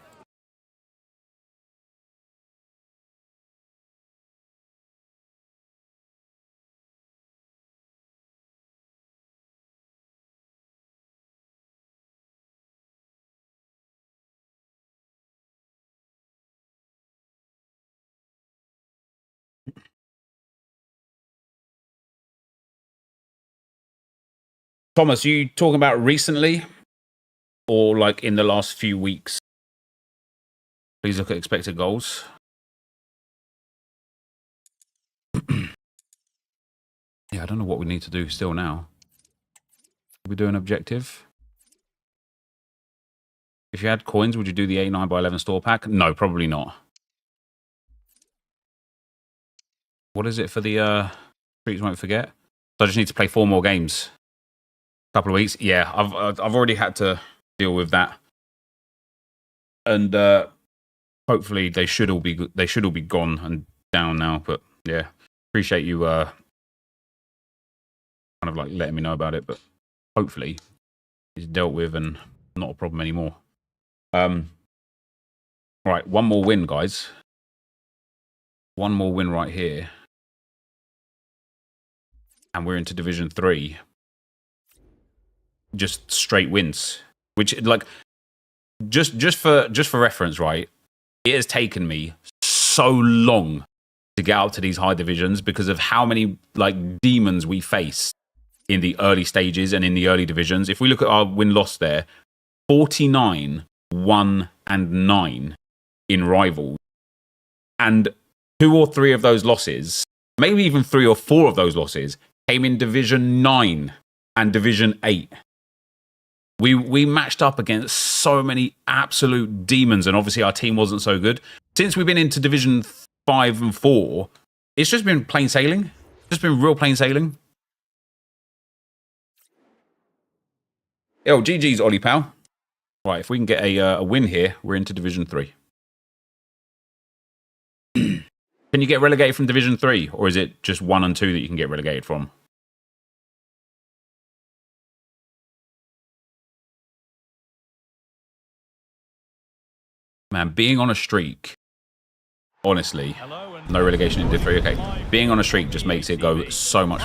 Thomas, you talking about recently or like in the last few weeks? Please look at expected goals. Yeah, I don't know what we need to do still now. We do an objective. If you had coins, would you do the 89x11 store pack? No, probably not. What is it for the Streets Won't Forget? So I just need to play 4 more games. Couple of weeks. Yeah, I've already had to deal with that, and hopefully they should all be gone and down now. But yeah, appreciate you kind of like letting me know about it. But hopefully it's dealt with and not a problem anymore. All right, 1 more win, guys. 1 more win right here, and we're into Division 3. Just straight wins, which like just for reference, right? It has taken me so long to get up to these high divisions because of how many like demons we face in the early stages and in the early divisions. If we look at our win-loss there, 49, 1 and 9 in rivals, and 2 or 3 of those losses, maybe even 3 or 4 of those losses, came in Division 9 and Division 8. We matched up against so many absolute demons, and obviously our team wasn't so good. Since we've been into Division 5 and 4, it's just been plain sailing. Just been real plain sailing. Yo, GG's, Ollie pal. Right, if we can get a win here, we're into Division 3. Can you get relegated from Division 3, or is it just 1 and 2 that you can get relegated from? Man, being on a streak, honestly, no relegation into 3. Okay, being on a streak just makes it go so much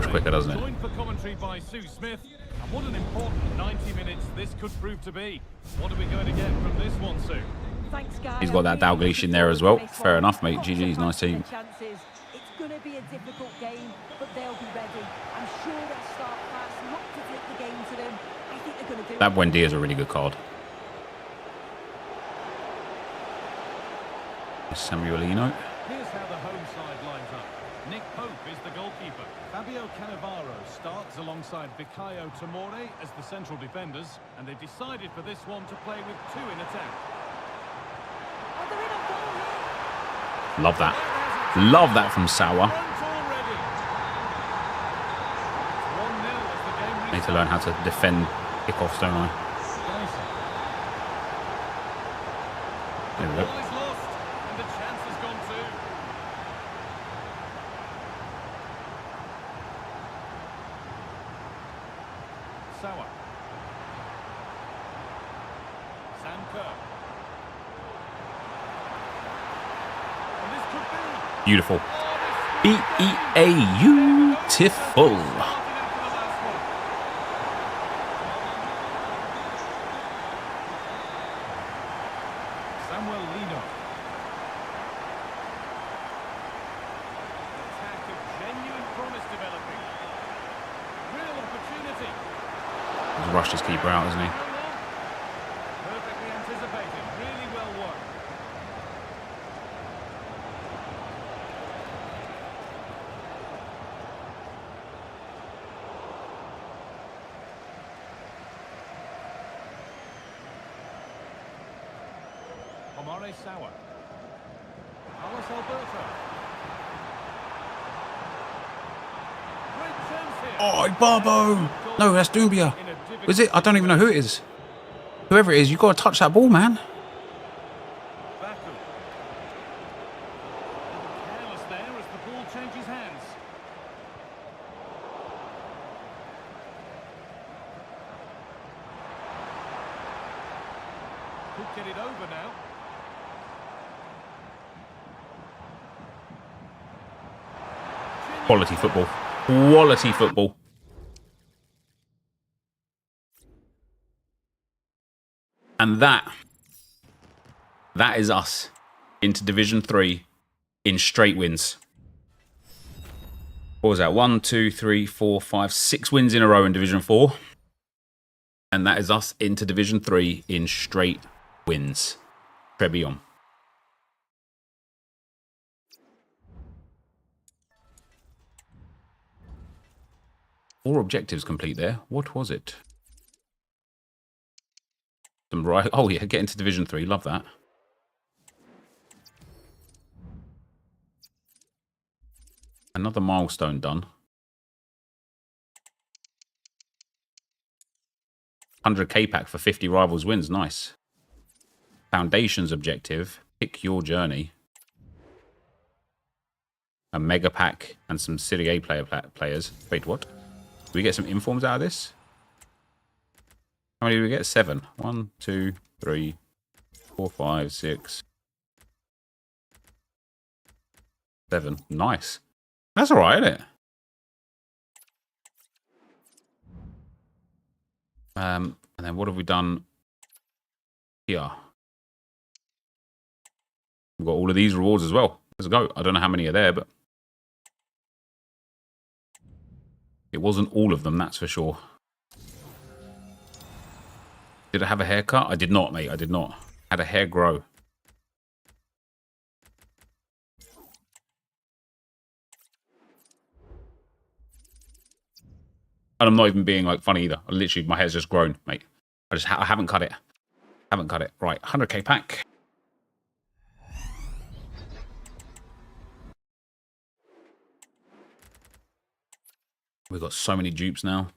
quicker, doesn't it?
Joined for commentary by Sue Smith, and what an important 90 minutes this could prove to be. What are we going to get from this one, Sue?
Thanks, guys.
He's got that Dalglish in there as well. Fair enough, mate. GG's, nice team.
It's going to be a difficult game, but they'll be ready. I'm sure they'll start fast, not to take the game to them. I think they're going to do it.
That Buendia is a really good card. Samuelino.
Here's how the home side lines up. Nick Pope is the goalkeeper. Fabio Cannavaro starts alongside Vicaio Tomori as the central defenders, and they've decided for this one to play with 2 in attack.
Oh, they're in a goal here.
Love that. Love that from Sauer. Need to learn how to defend kickoffs, don't I? There we go.
Sauer. Sanker. And this could be...
Beautiful. Beautiful. He's rushed his keeper out, hasn't he?
Perfectly anticipated, really well worked. Omare Sauer. Carlos Alberto. Great chance here.
Oh, Barbo! No, that's Doumbia. Is it? I don't even know who it is. Whoever it is, you've got to touch that ball, man.
Baku. Careless there as the ball changes hands. Could get it over now.
Quality football. Quality football. And that is us into Division 3 in straight wins. What was that? 1, 2, 3, 4, 5, 6 wins in a row in Division 4. And that is us into Division 3 in straight wins. Trebillon. Four objectives complete there. What was it? Some right. Oh yeah, get into Division 3. Love that. Another milestone done. 100k pack for 50 rivals wins. Nice. Foundations objective. Pick your journey. A mega pack and some Serie A players. Wait, what? Do we get some informs out of this? How many do we get? 7. 1, 2, 3, 4, 5, 6, 7. Nice. That's alright, isn't it? And then what have we done here? We've got all of these rewards as well. Let's go. I don't know how many are there, but it wasn't all of them, that's for sure. Did I have a haircut? I did not, mate. I did not. Had a hair grow. And I'm not even being like funny either. Literally, my hair's just grown, mate. I haven't cut it. Haven't cut it. Right, 100k pack. We've got so many dupes now.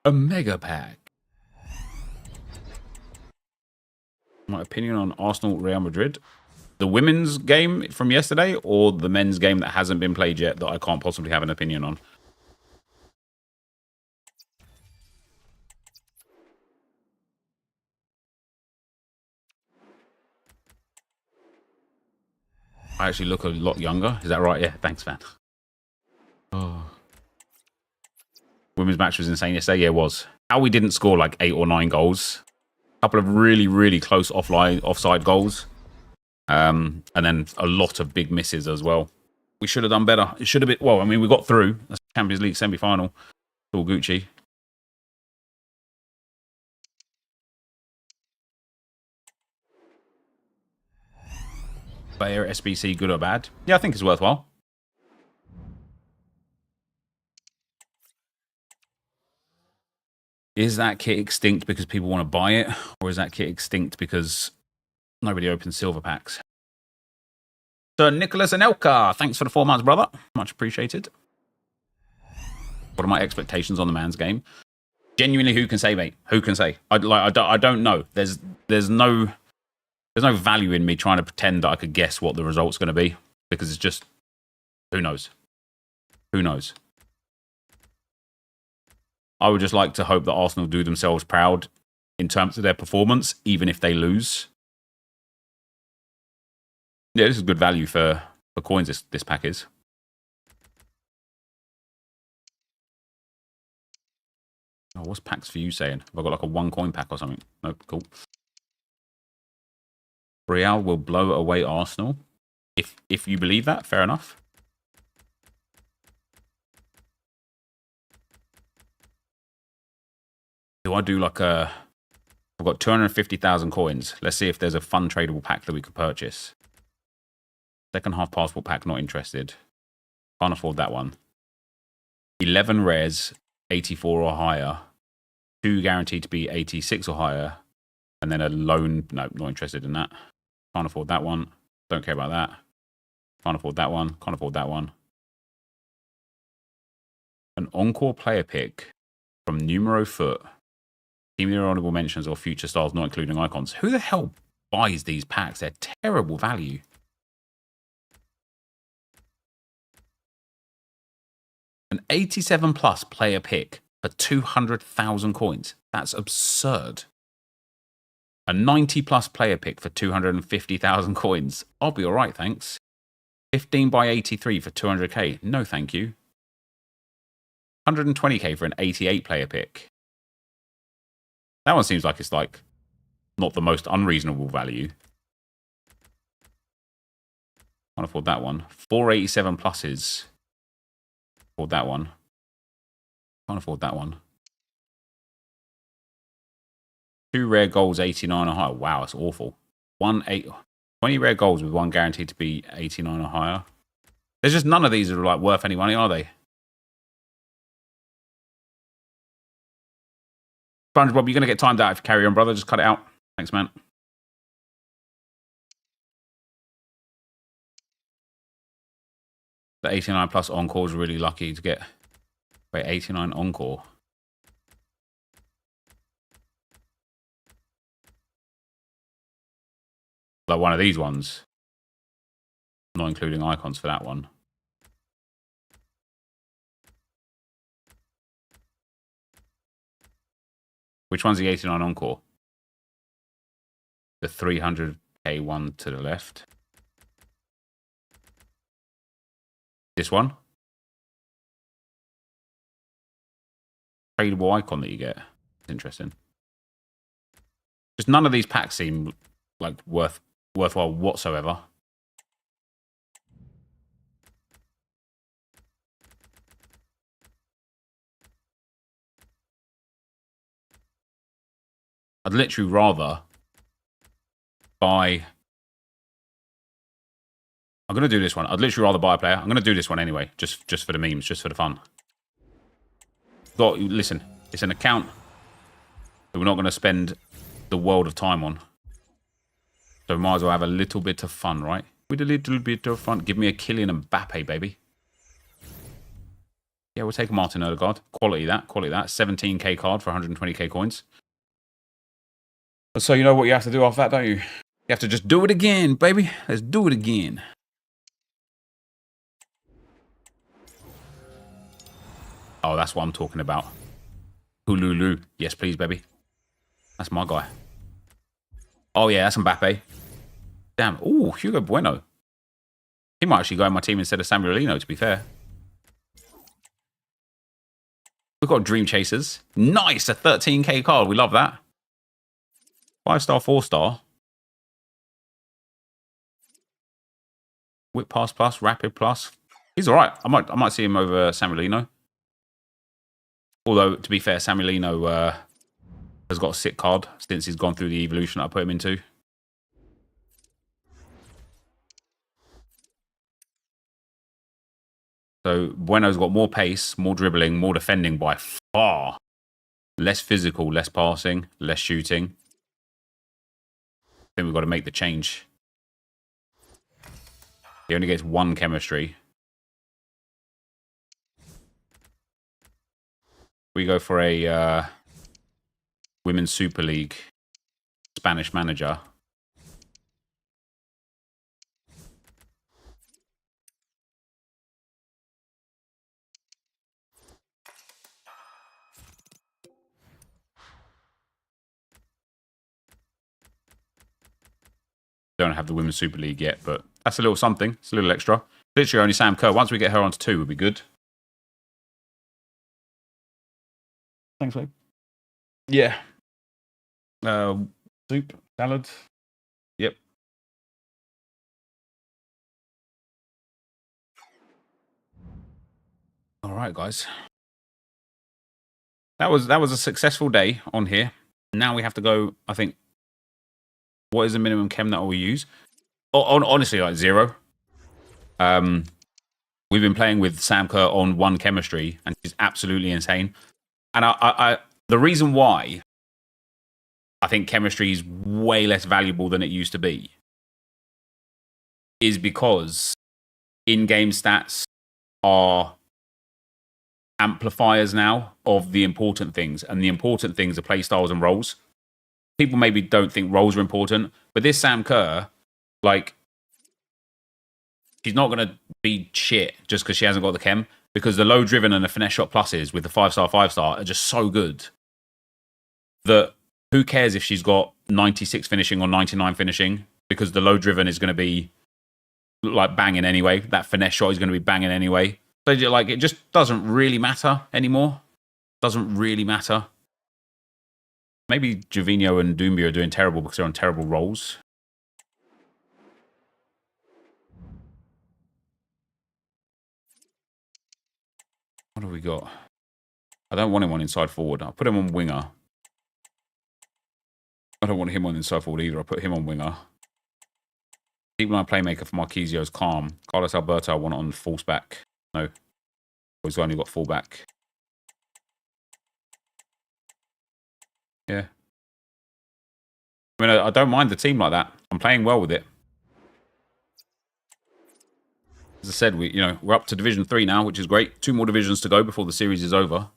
A mega pack. My opinion on Arsenal Real Madrid. The women's game from yesterday or the men's game that hasn't been played yet that I can't possibly have an opinion on? I actually look a lot younger. Is that right? Yeah, thanks, man. Oh. Women's match was insane yesterday. Yeah, it was. How we didn't score like 8 or 9 goals. A couple of really, really close offside goals. And then a lot of big misses as well. We should have done better. It should have been... Well, I mean, we got through. That's Champions League semi-final. All Gucci. Bayer SBC, good or bad? Yeah, I think it's worthwhile. Is that kit extinct because people want to buy it? Or is that kit extinct because nobody opens silver packs? Sir Nicholas Anelka, thanks for the 4 months, brother. Much appreciated. What are my expectations on the man's game? Genuinely, who can say, mate? Who can say? I don't know. There's no value in me trying to pretend that I could guess what the result's going to be because it's just, who knows? Who knows? I would just like to hope that Arsenal do themselves proud in terms of their performance, even if they lose. Yeah, this is good value for coins, this pack is. Oh, what's packs for you saying? Have I got like a 1 coin pack or something? Nope, cool. Real will blow away Arsenal. If you believe that, fair enough. Do I do like a... I've got 250,000 coins. Let's see if there's a fun tradable pack that we could purchase. Second half passport pack, not interested. Can't afford that one. 11 rares, 84 or higher. 2 guaranteed to be 86 or higher. And then a loan... No, not interested in that. Can't afford that one. Don't care about that. Can't afford that one. Can't afford that one. An encore player pick from Numero Foot. Team of the honorable mentions or future stars, not including icons. Who the hell buys these packs? They're terrible value. An 87 plus player pick for 200,000 coins. That's absurd. A 90 plus player pick for 250,000 coins. I'll be alright, thanks. 15 by 83 for 200k. No, thank you. 120k for an 88 player pick. That one seems like it's like not the most unreasonable value. Can't afford that one. 487 pluses. Afford that one. Can't afford that one. 2 rare golds, 89 or higher. Wow, that's awful. 20 rare golds with 1 guaranteed to be 89 or higher. There's just none of these that are like worth any money, are they? SpongeBob, you're going to get timed out if you carry on, brother. Just cut it out. Thanks, man. The 89 plus encore is really lucky to get. Wait, 89 encore. Like one of these ones. Not including icons for that one. Which one's the 89 encore? The 300k one to the left. This one. Tradable icon that you get. Interesting. Just none of these packs seem like worthwhile whatsoever. I'd literally rather buy... I'm going to do this one. I'd literally rather buy a player. I'm going to do this one anyway, just for the memes, just for the fun. Listen, it's an account that we're not going to spend the world of time on. So we might as well have a little bit of fun, right? With a little bit of fun. Give me a Kylian Mbappe, baby. Yeah, we'll take a Martin Odegaard. Quality that. 17k card for 120k coins. So you know what you have to do after that, don't you? You have to just do it again, baby. Let's do it again. Oh, that's what I'm talking about. Hululu. Yes, please, baby. That's my guy. Oh, yeah, that's Mbappe. Damn. Ooh, Joga Bonito. He might actually go in my team instead of Samuel Lino, to be fair. We've got Dream Chasers. Nice, a 13k card. We love that. 5-star, 4-star. Whip pass plus, rapid plus. He's all right. I might see him over Samuelino. Although, to be fair, Samuelino has got a sick card since he's gone through the evolution that I put him into. So, Bueno's got more pace, more dribbling, more defending by far. Less physical, less passing, less shooting. I think we've got to make the change. He only gets 1 chemistry. We go for a Women's Super League Spanish manager. don't have the Women's Super League yet, but that's a little something. It's a little extra. Literally only Sam Kerr. Once we get her onto 2, would be good. Thanks, babe. Yeah. Soup, salad. Yep. All right, guys. That was a successful day on here. Now we have to go. I think. What is the minimum chem that we'll use? Honestly, like 0. We've been playing with Sam Kerr on 1 chemistry, and she's absolutely insane. And the reason why I think chemistry is way less valuable than it used to be is because in-game stats are amplifiers now of the important things, and the important things are play styles and roles. People maybe don't think roles are important, but this Sam Kerr, like, she's not going to be shit just because she hasn't got the chem, because the low driven and the finesse shot pluses with the 5-star, 5-star are just so good that who cares if she's got 96 finishing or 99 finishing, because the low driven is going to be like banging anyway. That finesse shot is going to be banging anyway. So like, it just doesn't really matter anymore. Doesn't really matter. Maybe Jovino and Doumbia are doing terrible because they're on terrible roles. What have we got? I don't want him on inside forward. I'll put him on winger. I don't want him on inside forward either. I'll put him on winger. Deep line playmaker for Marquisio's calm. Carlos Alberto, I want on fullback. No. He's only got fullback. Yeah. I mean, I don't mind the team like that. I'm playing well with it. As I said, we're up to Division 3 now, which is great. 2 more divisions to go before the series is over.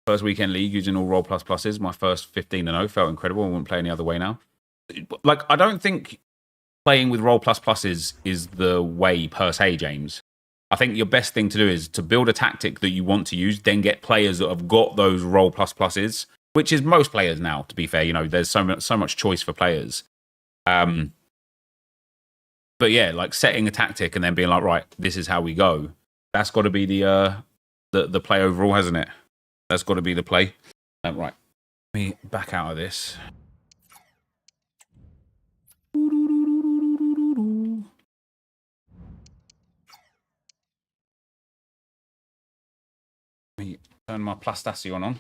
First weekend league using all Roll Plus Pluses. My first 15-0 felt incredible. I wouldn't play any other way now. Like, I don't think playing with Roll Plus Pluses is the way per se, James. I think your best thing to do is to build a tactic that you want to use, then get players that have got those Roll Plus Pluses, which is most players now, to be fair. There's so much choice for players. But yeah, like setting a tactic and then being like, right, this is how we go. That's got to be the play overall, hasn't it? That's got to be the play. Right. Let me back out of this. Let me turn my Plastation on.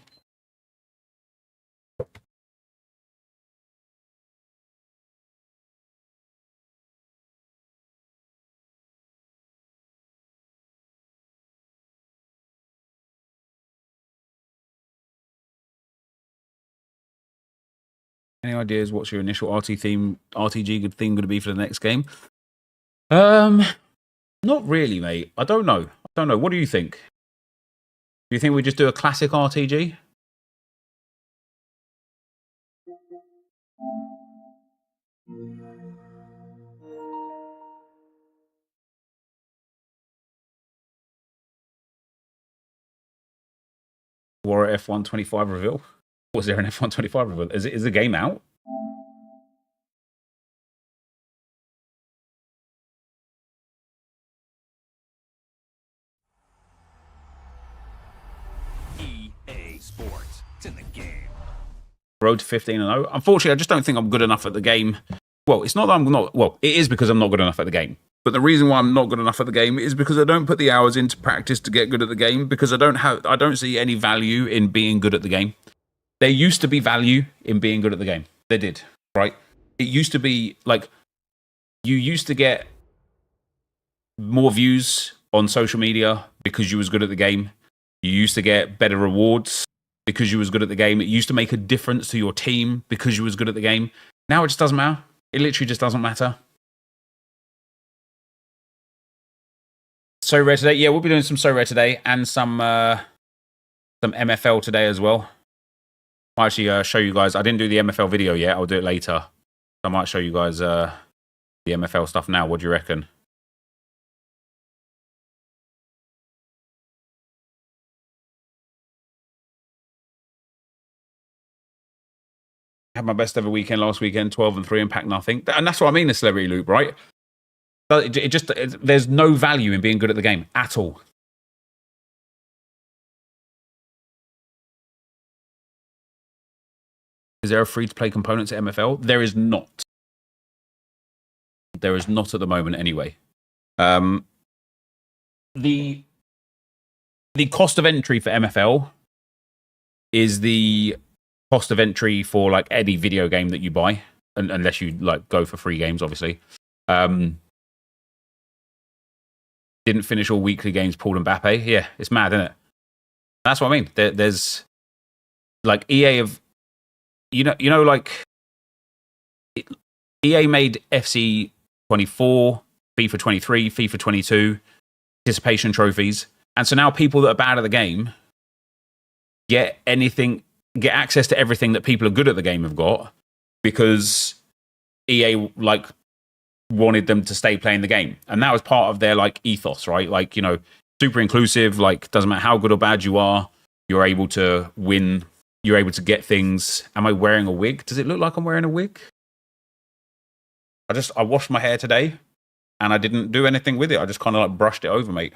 Any ideas? What's your initial RTG theme going to be for the next game? Not really, mate. I don't know. What do you think? Do you think we just do a classic RTG? War F125 reveal? Was there an F125 reveal? Is the game out?
EA Sports. It's in the game.
Road to 15-0. Unfortunately, I just don't think I'm good enough at the game. Well, it's not that I'm not. Well, it is because I'm not good enough at the game. But the reason why I'm not good enough at the game is because I don't put the hours into practice to get good at the game, because I don't see any value in being good at the game. There used to be value in being good at the game. There did, right? It used to be like you used to get more views on social media because you was good at the game. You used to get better rewards because you was good at the game. It used to make a difference to your team because you was good at the game. Now it just doesn't matter. It literally just doesn't matter. So rare today. Yeah, we'll be doing some so rare today and some MFL today as well. I'll actually show you guys. I didn't do the MFL video yet. I'll do it later. I might show you guys the MFL stuff now. What do you reckon? Had my best ever weekend last weekend, 12-3, impact nothing. And that's what I mean, the celebrity loop, right? But there's no value in being good at the game at all. Is there a free-to-play component to MFL? There is not. There is not at the moment anyway. The cost of entry for MFL is the cost of entry for like any video game that you buy, unless you like go for free games, obviously. Didn't finish all weekly games, Paul Mbappe. Yeah, it's mad, isn't it? That's what I mean. There's like EA have, like EA made FC 24, FIFA 23, FIFA 22 participation trophies, and so now people that are bad at the game get access to everything that people are good at the game have got, because EA like wanted them to stay playing the game, and that was part of their like ethos, right? Like, super inclusive. Like, doesn't matter how good or bad you are, you're able to win. You're able to get things. Am I wearing a wig? Does it look like I'm wearing a wig? I washed my hair today, and I didn't do anything with it. I just kind of like brushed it over, mate.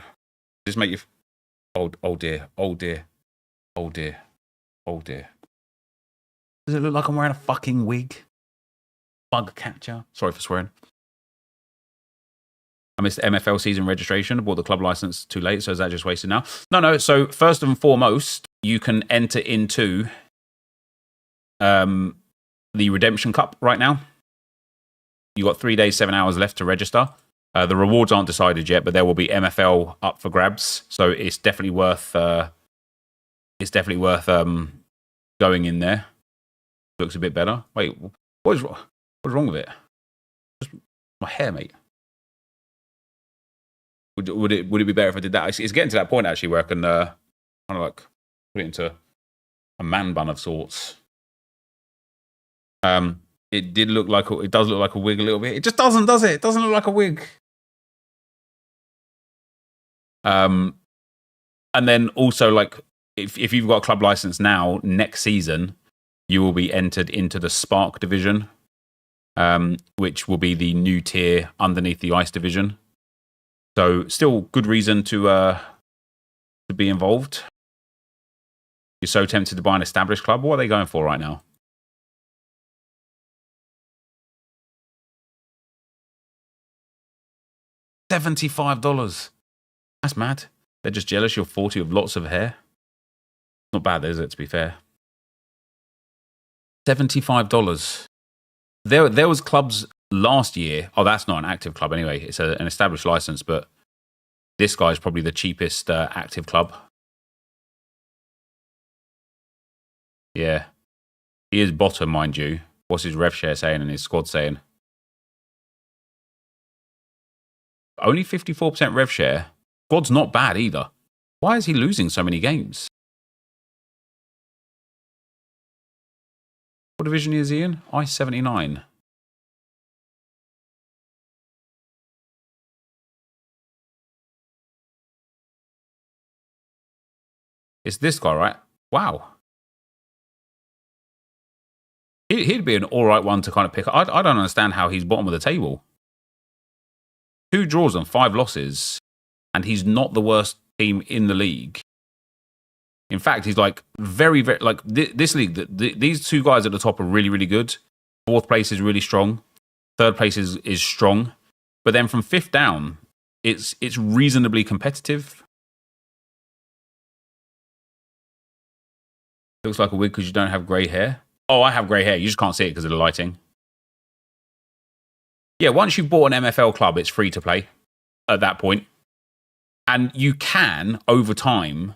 Just make you. Oh dear. Oh dear. Oh dear. Oh dear. Does it look like I'm wearing a fucking wig? Bug catcher. Sorry for swearing. I missed the MFL season registration. I bought the club license too late, so is that just wasted now? No. So first and foremost, you can enter into the Redemption Cup right now. You got 3 days, 7 hours left to register. The rewards aren't decided yet, but there will be MFL up for grabs. So it's definitely worth. Going in there. Looks a bit better. Wait, what's wrong with it? Just my hair, mate. Would it be better if I did that? It's getting to that point actually where I can kind of like put it into a man bun of sorts. It does look like a wig a little bit. It just doesn't, does it? It doesn't look like a wig. And then also, like, if you've got a club license now, next season you will be entered into the Spark division, which will be the new tier underneath the Ice division. So still good reason to be involved. You're so tempted to buy an established club. What are they going for right now? $75. That's mad. They're just jealous you're 40 with lots of hair. Not bad, is it, to be fair? $75. There was clubs last year. Oh, that's not an active club anyway. It's an established license, but this guy's probably the cheapest active club. Yeah. He is bottom, mind you. What's his rev share saying and his squad saying? Only 54% rev share. Squad's not bad either. Why is he losing so many games? What division is he in? I-79. It's this guy, right? Wow. He'd be an all right one to kind of pick up. I don't understand how he's bottom of the table. 2 draws and 5 losses, and he's not the worst team in the league. In fact, he's like very, very like this league. These 2 guys at the top are really, really good. 4th place is really strong. 3rd place is strong, but then from 5th down, it's reasonably competitive. Looks like a wig because you don't have grey hair. Oh, I have grey hair. You just can't see it because of the lighting. Yeah, once you've bought an MFL club, it's free to play at that point. And you can, over time,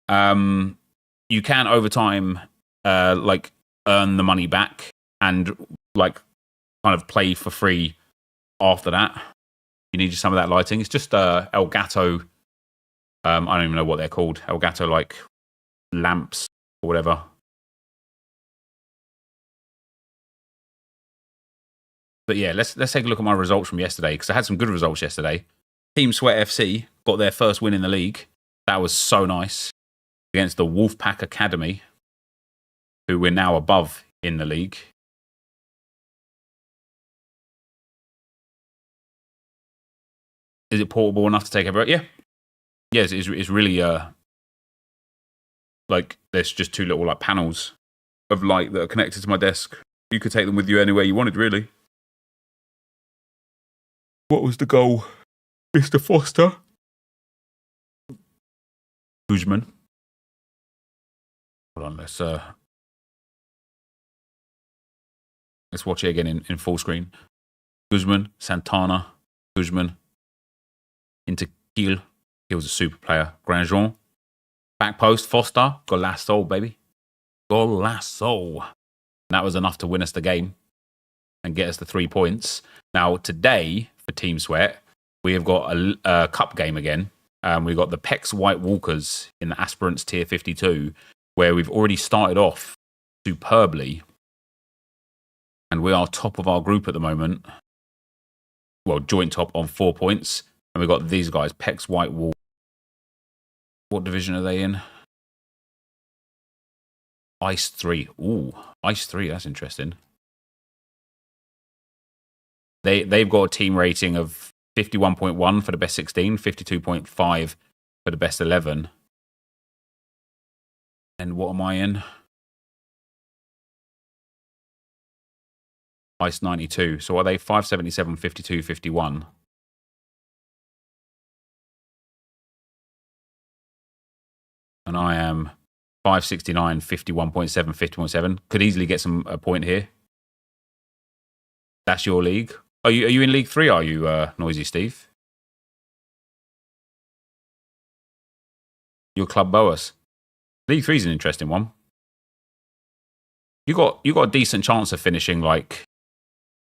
like, earn the money back and, like, kind of play for free after that. You need some of that lighting. It's just Elgato, I don't even know what they're called. Elgato, like, lamps or whatever. But yeah, let's take a look at my results from yesterday, because I had some good results yesterday. Team Sweat FC got their first win in the league. That was so nice. Against the Wolfpack Academy, who we're now above in the league. Is it portable enough to take everywhere? Yeah. Yes, it's really like there's just two little like panels of light that are connected to my desk. You could take them with you anywhere you wanted, really. What was the goal, Mr. Foster? Guzman. Hold on, let's watch it again in full screen. Guzman, Santana, Guzman, into Kiel. Kiel's a super player. Grandjean. Back post, Foster. Golasso, baby. Golasso. That was enough to win us the game and get us the 3 points. Now, today, for Team Sweat, we have got a cup game again. We've got the PEX White Walkers in the Aspirants Tier 52, where we've already started off superbly. And we are top of our group at the moment. Well, joint top on 4 points. And we've got these guys, PEX White Walkers. What division are they in? Ice 3. Ooh, Ice 3, that's interesting. They've got a team rating of 51.1 for the best 16, 52.5 for the best 11. And what am I in? Ice 92. So are they 577, 52, 51? And I am 569, 51.7, 50.7. Could easily get a point here. That's your league. Are you in League 3, are you, Noisy Steve? Your Club Boas. League 3 is an interesting one. You got a decent chance of finishing like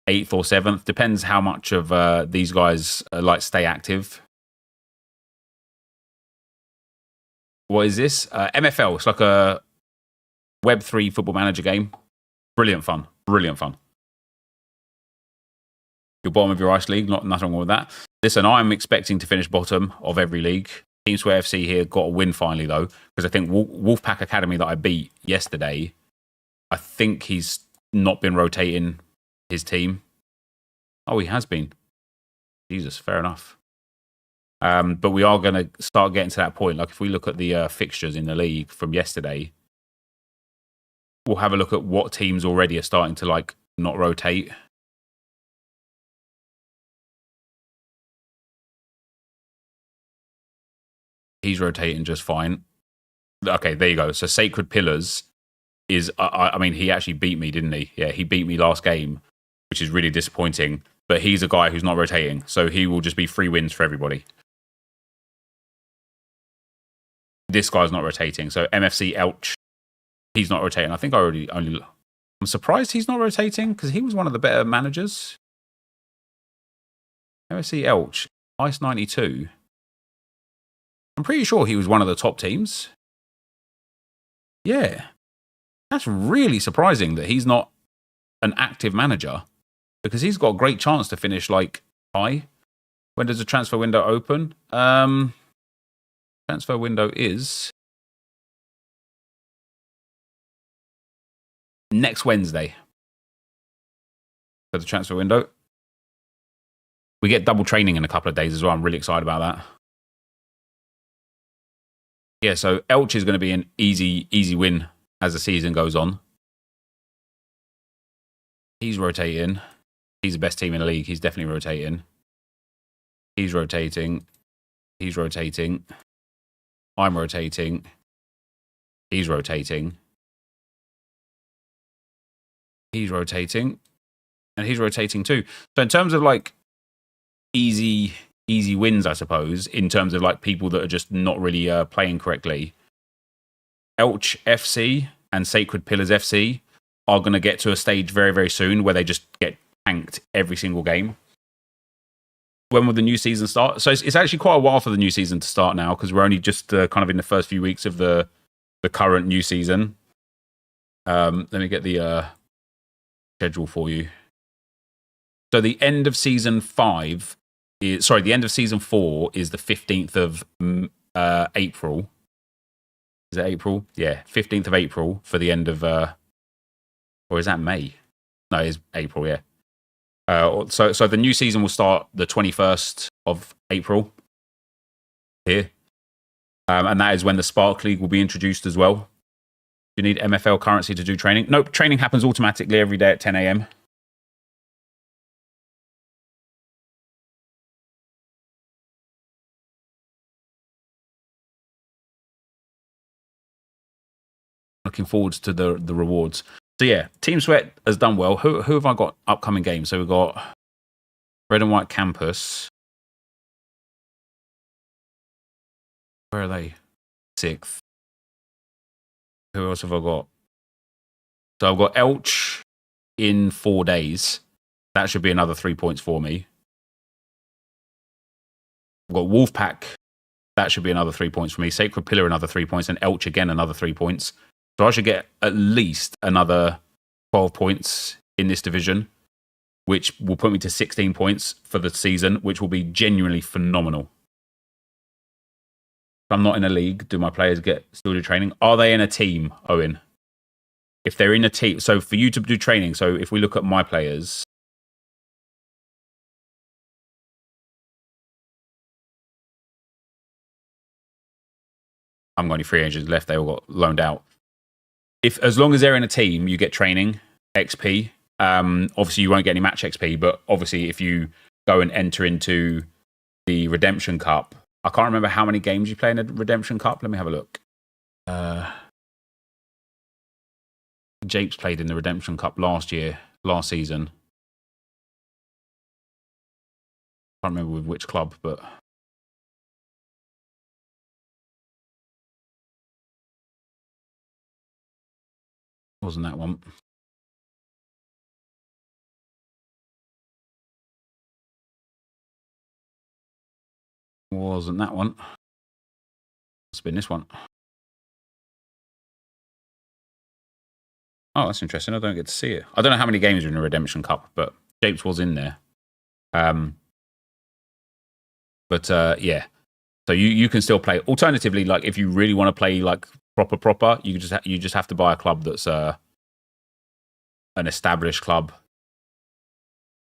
8th or 7th. Depends how much of these guys like stay active. What is this? MFL. It's like a Web3 football manager game. Brilliant fun. Brilliant fun. You're bottom of your Ice League. Nothing wrong with that. Listen, I'm expecting to finish bottom of every league. Team Sweat FC here got a win finally, though, because I think Wolfpack Academy that I beat yesterday, I think he's not been rotating his team. Oh, he has been. Jesus, fair enough. But we are going to start getting to that point. Like if we look at the fixtures in the league from yesterday, we'll have a look at what teams already are starting to like not rotate. He's rotating just fine. Okay, there you go. So Sacred Pillars is, I mean, he actually beat me, didn't he? Yeah, he beat me last game, which is really disappointing. But he's a guy who's not rotating. So he will just be free wins for everybody. This guy's not rotating. So MFC Elch, he's not rotating. I think I'm surprised he's not rotating because he was one of the better managers. MFC Elch, Ice 92. I'm pretty sure he was one of the top teams. Yeah. That's really surprising that he's not an active manager because he's got a great chance to finish like high. When does the transfer window open? Transfer window is next Wednesday for the transfer window. We get double training in a couple of days as well. I'm really excited about that. Yeah, so Elch is going to be an easy win as the season goes on. He's rotating. He's the best team in the league. He's definitely rotating. He's rotating. He's rotating. I'm rotating. He's rotating. He's rotating. And he's rotating too. So in terms of like easy wins, I suppose, in terms of like people that are just not really playing correctly, Elch FC and Sacred Pillars FC are going to get to a stage very, very soon where they just get tanked every single game. When will the new season start? So it's actually quite a while for the new season to start now because we're only just kind of in the first few weeks of the current new season. Let me get the schedule for you. So the end of season 5 is, sorry, the end of season 4 is the 15th of April. Is it April? Yeah, 15th of April for the end of, Or is that May? No, it's April, yeah. So the new season will start the 21st of April here. And that is when the Spark League will be introduced as well. Do you need MFL currency to do training? Nope, training happens automatically every day at 10 a.m. Looking forward to the rewards. So yeah, Team Sweat has done well. Who have I got upcoming games? So we've got Red and White Campus. Where are they? 6th. Who else have I got? So I've got Elch in 4 days. That should be another 3 points for me. I've got Wolfpack. That should be another 3 points for me. Sacred Pillar, another 3 points. And Elch again, another 3 points. So I should get at least another 12 points in this division, which will put me to 16 points for the season, which will be genuinely phenomenal. If I'm not in a league, do my players still do training? Are they in a team, Owen? If they're in a team, so for you to do training, so if we look at my players, I'm only 3 agents left, they all got loaned out. As long as they're in a team, you get training, XP. Obviously, you won't get any match XP, but obviously, if you go and enter into the Redemption Cup, I can't remember how many games you play in a Redemption Cup. Let me have a look. Japes played in the Redemption Cup last season. Can't remember with which club, but wasn't that one. Wasn't that one. Must have been this one. Oh, that's interesting. I don't get to see it. I don't know how many games are in the Redemption Cup, but Japes was in there. Yeah. So you can still play. Alternatively, like if you really want to play like proper, you just have to buy a club that's an established club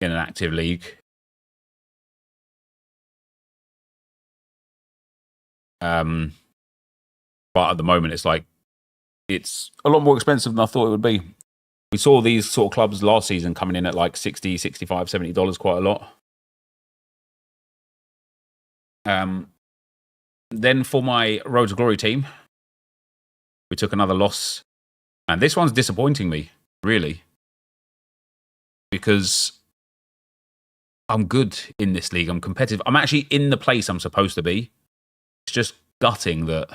in an active league. But at the moment, it's a lot more expensive than I thought it would be. We saw these sort of clubs last season coming in at like $60, $65, $70 quite a lot. Then for my Road to Glory team, we took another loss. And this one's disappointing me, really. Because I'm good in this league. I'm competitive. I'm actually in the place I'm supposed to be. It's just gutting that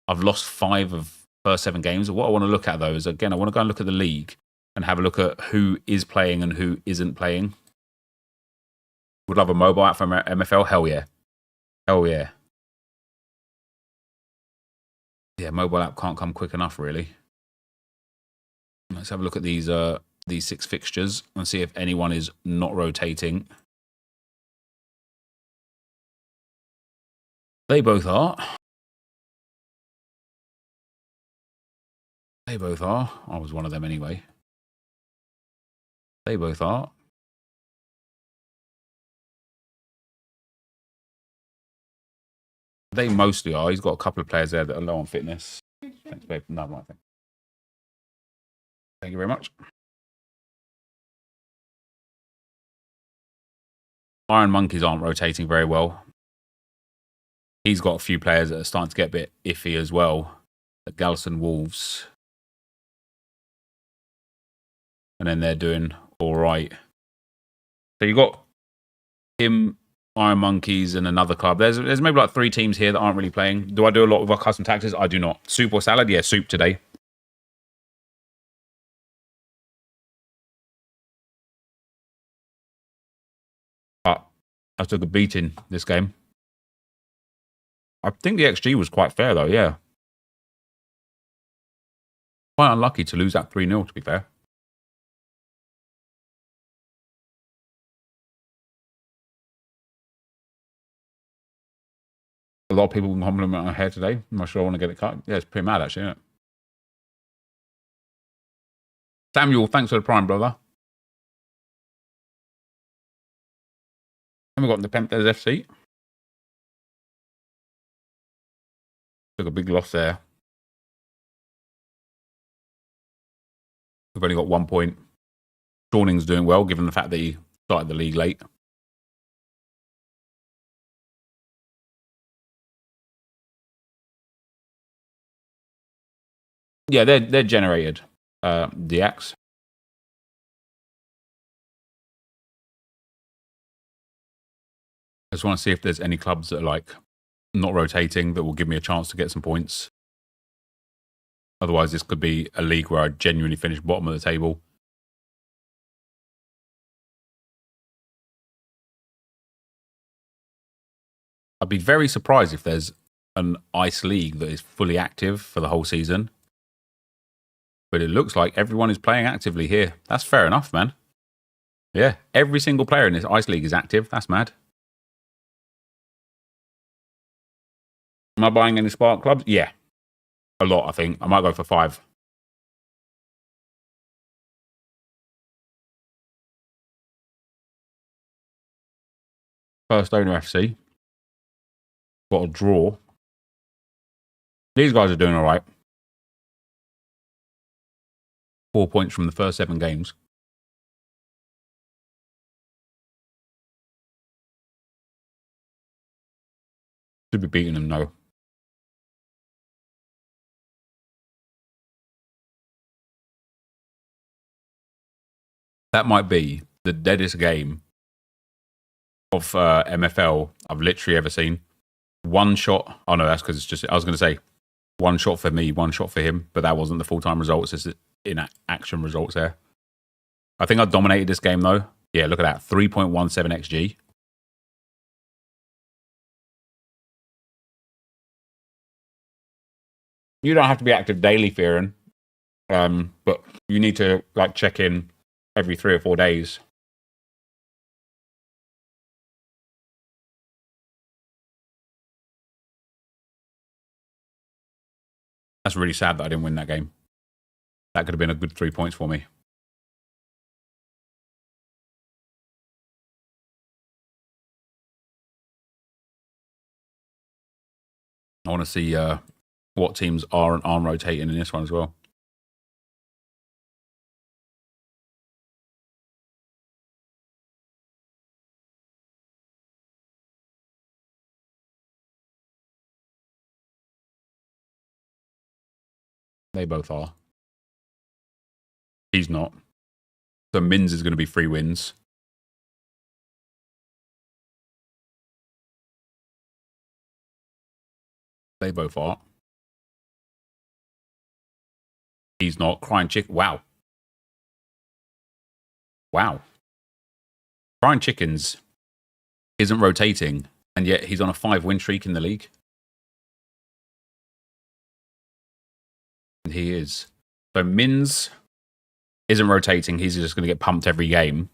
I've lost 5 of the first 7 games. What I want to look at, though, is, again, I want to go and look at the league and have a look at who is playing and who isn't playing. Would love a mobile app from MFL? Hell yeah. Hell yeah. Yeah, mobile app can't come quick enough, really. Let's have a look at these 6 fixtures and see if anyone is not rotating. They both are. They both are. I was one of them anyway. They both are. They mostly are. He's got a couple of players there that are low on fitness. Thanks, babe. No, right. Thank you very much. Iron Monkeys aren't rotating very well. He's got a few players that are starting to get a bit iffy as well. The Galson Wolves. And then they're doing all right. So you got him, Iron Monkeys, and another club. There's maybe like 3 teams here that aren't really playing. Do I do a lot with our custom taxes? I do not. Soup or salad? Yeah, soup today. But I took a beating this game. I think the XG was quite fair, though, yeah. Quite unlucky to lose that 3-0, to be fair. A lot of people can compliment my hair today. I'm not sure I want to get it cut. Yeah, it's pretty mad, actually, isn't it? Samuel, thanks for the prime, brother. And we've got NepentheZ FC. Took a big loss there. We've only got 1 point. Shawning's doing well, given the fact that he started the league late. Yeah, they're generated. DX. I just want to see if there's any clubs that are like not rotating that will give me a chance to get some points. Otherwise, this could be a league where I genuinely finish bottom of the table. I'd be very surprised if there's an ice league that is fully active for the whole season. But it looks like everyone is playing actively here. That's fair enough, man. Yeah, every single player in this ice league is active. That's mad. Am I buying any Spark clubs? Yeah. A lot, I think. I might go for 5. First owner FC. Got a draw. These guys are doing all right. 4 points from the first 7 games. Should be beating them, no. That might be the deadest game of MFL I've literally ever seen. One shot. Oh, no, that's because it's just... I was going to say, one shot for me, one shot for him, but that wasn't the full-time results. It's in action results there. I think I dominated this game, though. Yeah, look at that. 3.17 XG. You don't have to be active daily, Fearon. But you need to like check in every 3 or 4 days. That's really sad that I didn't win that game. That could have been a good 3 points for me. I want to see what teams are and aren't rotating in this one as well. They both are. He's not. So Mins is going to be 3 wins. They both are. He's not. Crying Chicken. Wow. Wow. Crying Chickens isn't rotating, and yet he's on a 5-win streak in the league. And he is. So Mins isn't rotating. He's just going to get pumped every game.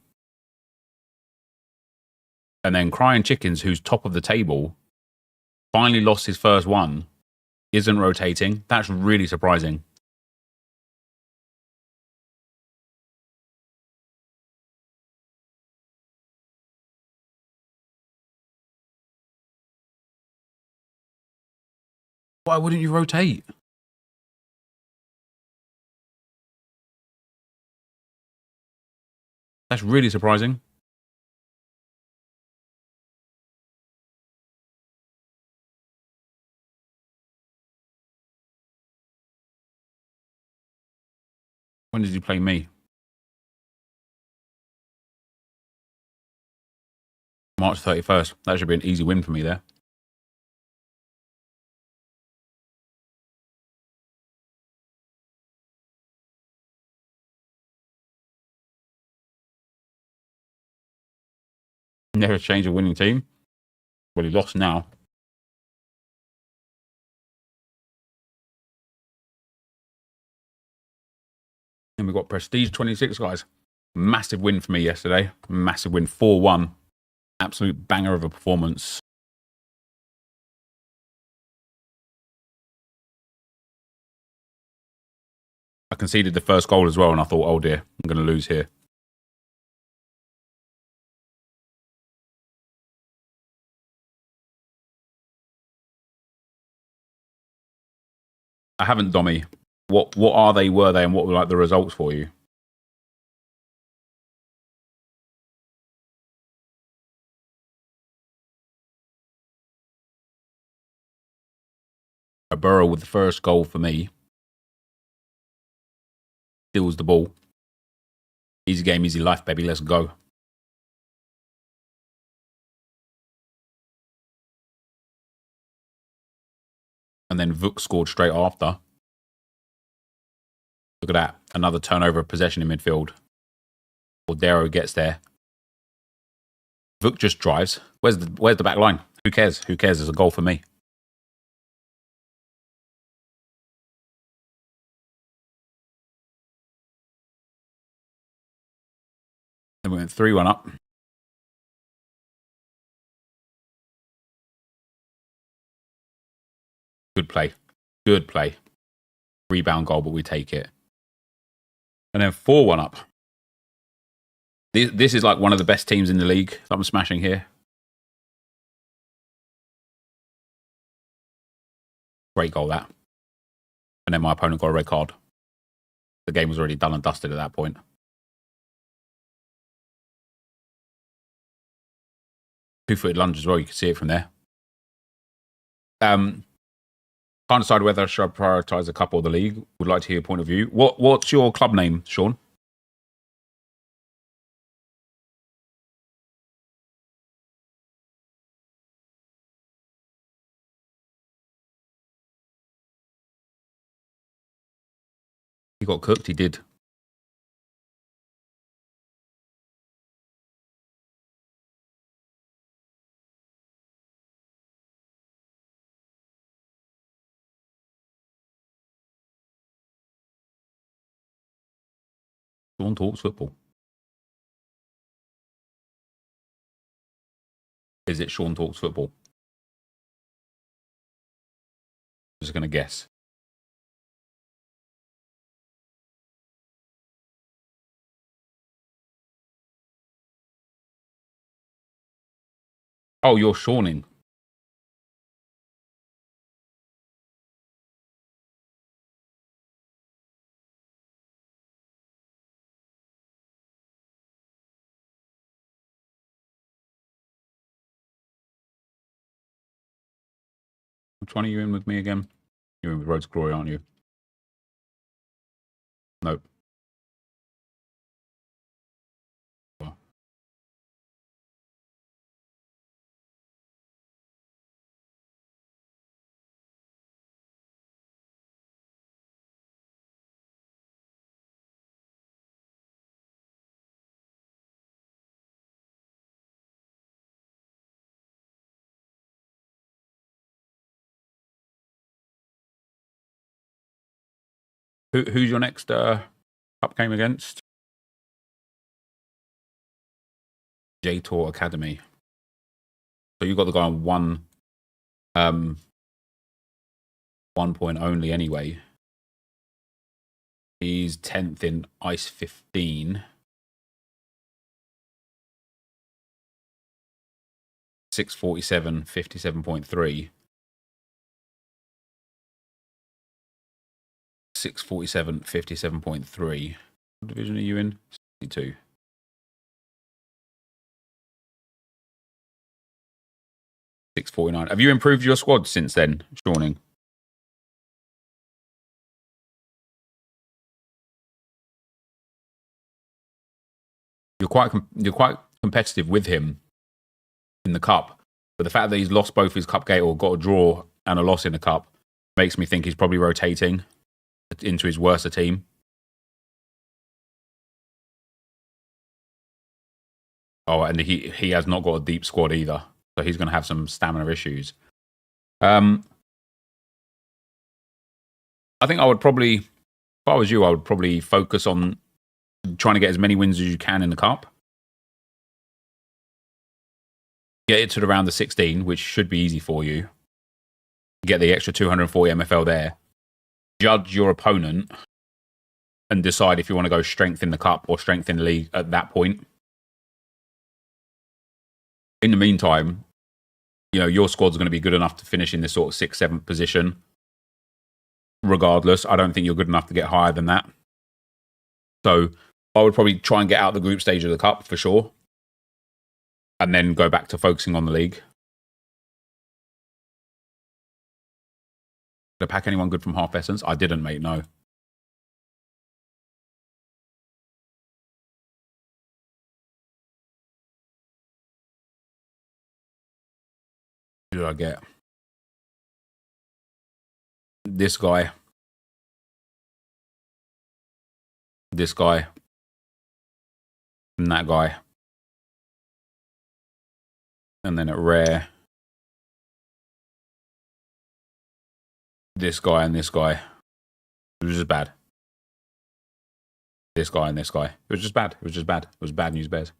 And then Crying Chickens, who's top of the table, finally lost his first one, isn't rotating. That's really surprising. Why wouldn't you rotate? That's really surprising. When did you play me? March 31st. That should be an easy win for me there. Never change a winning team. Well, he lost now. And we've got Prestige 26, guys. Massive win for me yesterday. Massive win, 4-1. Absolute banger of a performance. I conceded the first goal as well, and I thought, oh dear, I'm going to lose here. I haven't, Dommy. What are they, were they, and what were like the results for you? A Burrow with the first goal for me. Steals the ball. Easy game, easy life, baby. Let's go. And then Vuk scored straight after. Look at that. Another turnover of possession in midfield. Cordero gets there. Vuk just drives. Where's the back line? Who cares? Who cares? There's a goal for me. Then we went 3-1 up. Good play. Good play. Rebound goal, but we take it. And then 4-1 up. This is like one of the best teams in the league. I'm smashing here. Great goal, that. And then my opponent got a red card. The game was already done and dusted at that point. Two-footed lunge as well. You can see it from there. Can't decide whether I should prioritise a cup or the league. Would like to hear your point of view. What's your club name, Sean? He got cooked. He did. Sean talks football. Is it Sean talks football? I'm just going to guess. Oh, you're Seaning. Which one are you in with me again? You're in with Road to Glory, aren't you? Nope. Who's your next cup game against? J-Tour Academy. So you got the guy on one point only anyway. He's 10th in Ice 15. 647, 57.3. 647, 57.3. What division are you in? 62. $649. Have you improved your squad since then, Shawning? You're quite competitive with him in the cup, but the fact that he's lost both his cup gate or got a draw and a loss in the cup makes me think he's probably rotating into his worser team. Oh, and he has not got a deep squad either, so he's going to have some stamina issues. I think I would probably, if I was you, I would probably focus on trying to get as many wins as you can in the cup. Get it to around the 16, which should be easy for you. Get the extra 240 MFL there. Judge your opponent and decide if you want to go strength in the cup or strength in the league at that point. In the meantime, you know, your squad's going to be good enough to finish in this sort of 6th, 7th position. Regardless, I don't think you're good enough to get higher than that. So I would probably try and get out the group stage of the cup for sure. And then go back to focusing on the league. Did I pack anyone good from Half Essence? I didn't, mate, no. Who did I get? This guy. This guy. And that guy. And then at rare, this guy and this guy. It was just bad. This guy and this guy. It was just bad. It was just bad. It was bad news bears.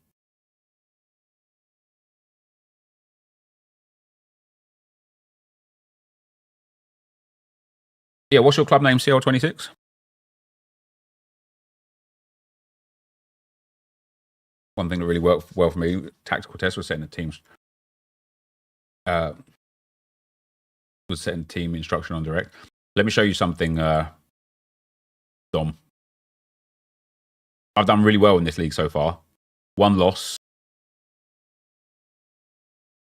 Yeah, what's your club name, CL26? One thing that really worked well for me, tactical test, was setting the teams. Was setting team instruction on direct. Let me show you something, Dom. I've done really well in this league so far. 1 loss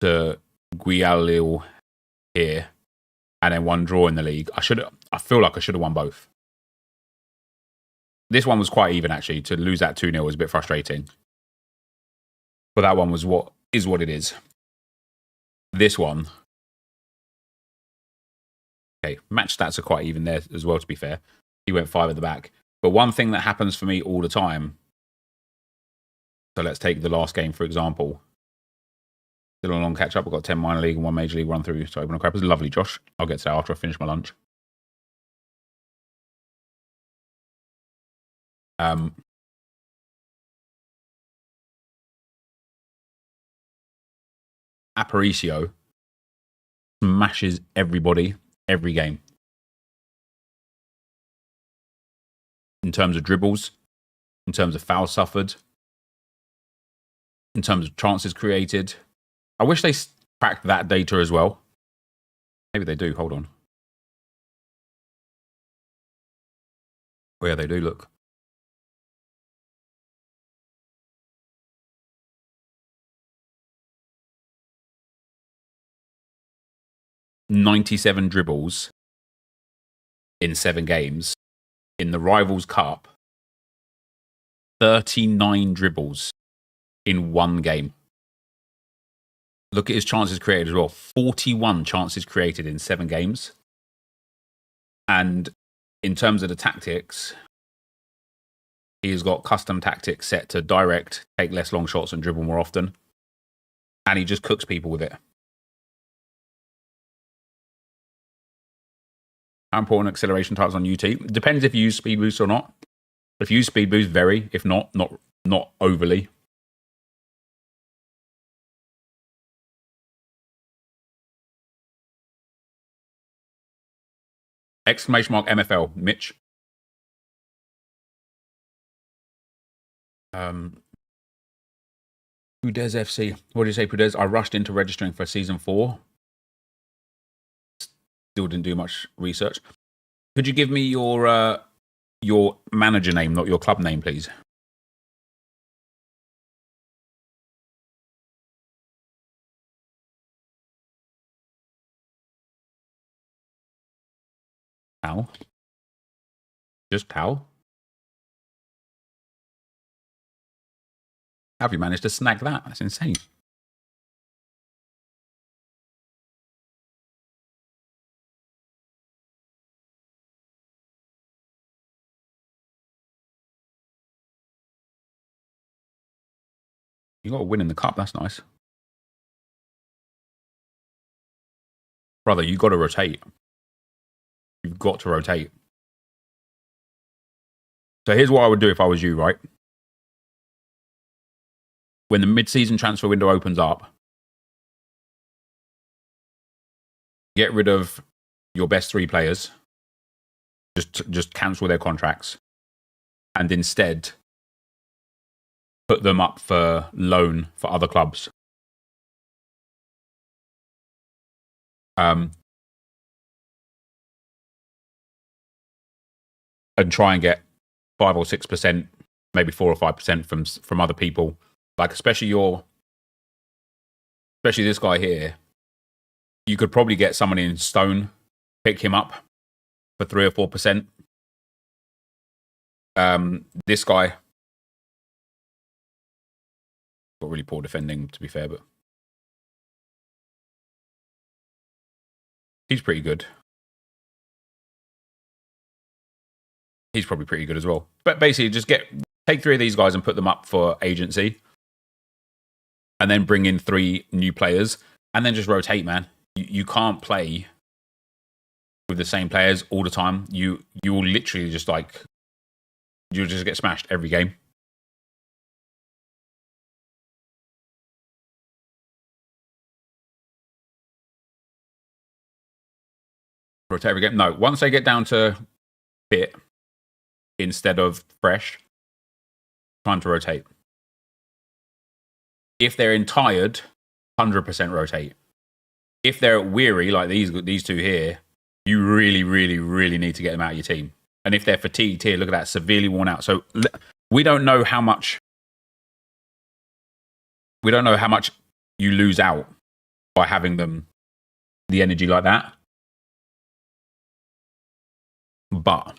to Guialil here, and then 1 draw in the league. I feel like I should have won both. This one was quite even, actually. To lose that 2-0 was a bit frustrating. But that one was what it is. This one. Okay, match stats are quite even there as well, to be fair. He went 5 at the back. But one thing that happens for me all the time. So let's take the last game, for example. Still on a long catch up. I've got 10 minor league and 1 major league run through. So open crap. It's lovely, Josh. I'll get to that after I finish my lunch. Aparicio smashes everybody every game. In terms of dribbles, in terms of fouls suffered, in terms of chances created. I wish they tracked that data as well. Maybe they do. Hold on. Oh, yeah, they do. Look. "97 dribbles in 7 games. In the Rivals Cup, 39 dribbles in 1 game. Look at his chances created as well. 41 chances created in 7 games. And in terms of the tactics, he's got custom tactics set to direct, take less long shots and dribble more often. And he just cooks people with it. How important acceleration types on UT? Depends if you use speed boost or not. If you use speed boost, very. If not overly. Exclamation mark MFL, Mitch. Pudez FC. What did you say, Pudez? I rushed into registering for season 4. Still didn't do much research. Could you give me your manager name, not your club name, please? How? Just how? How have you managed to snag that? That's insane. You got a win in the cup. That's nice. Brother, you got to rotate. You've got to rotate. So here's what I would do if I was you, right? When the mid-season transfer window opens up, get rid of your best 3 players. Just cancel their contracts. and instead put them up for loan for other clubs. And try and get 5 or 6%, maybe 4 or 5% from other people. Like especially this guy here. You could probably get someone in Stone, pick him up for 3 or 4%. This guy got really poor defending, to be fair, but he's pretty good. He's probably pretty good as well. But basically, just take 3 of these guys and put them up for agency, and then bring in 3 new players, and then just rotate, man. You can't play with the same players all the time. You will literally just you'll just get smashed every game. Rotate every game. No, once they get down to fit instead of fresh, time to rotate. If they're in tired, 100% rotate. If they're weary, like these 2 here, you really, really, really need to get them out of your team. And if they're fatigued here, look at that, severely worn out. So we don't know how much you lose out by having them the energy like that. But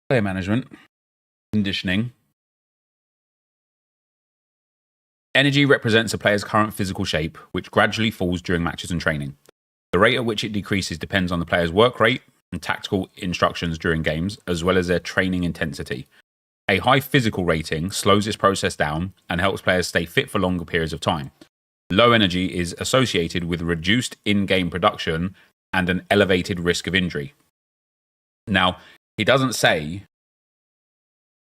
player management, conditioning. Energy represents a player's current physical shape, which gradually falls during matches and training. The rate at which it decreases depends on the player's work rate and tactical instructions during games, as well as their training intensity. A high physical rating slows this process down and helps players stay fit for longer periods of time. Low energy is associated with reduced in-game production and an elevated risk of injury. Now, he doesn't say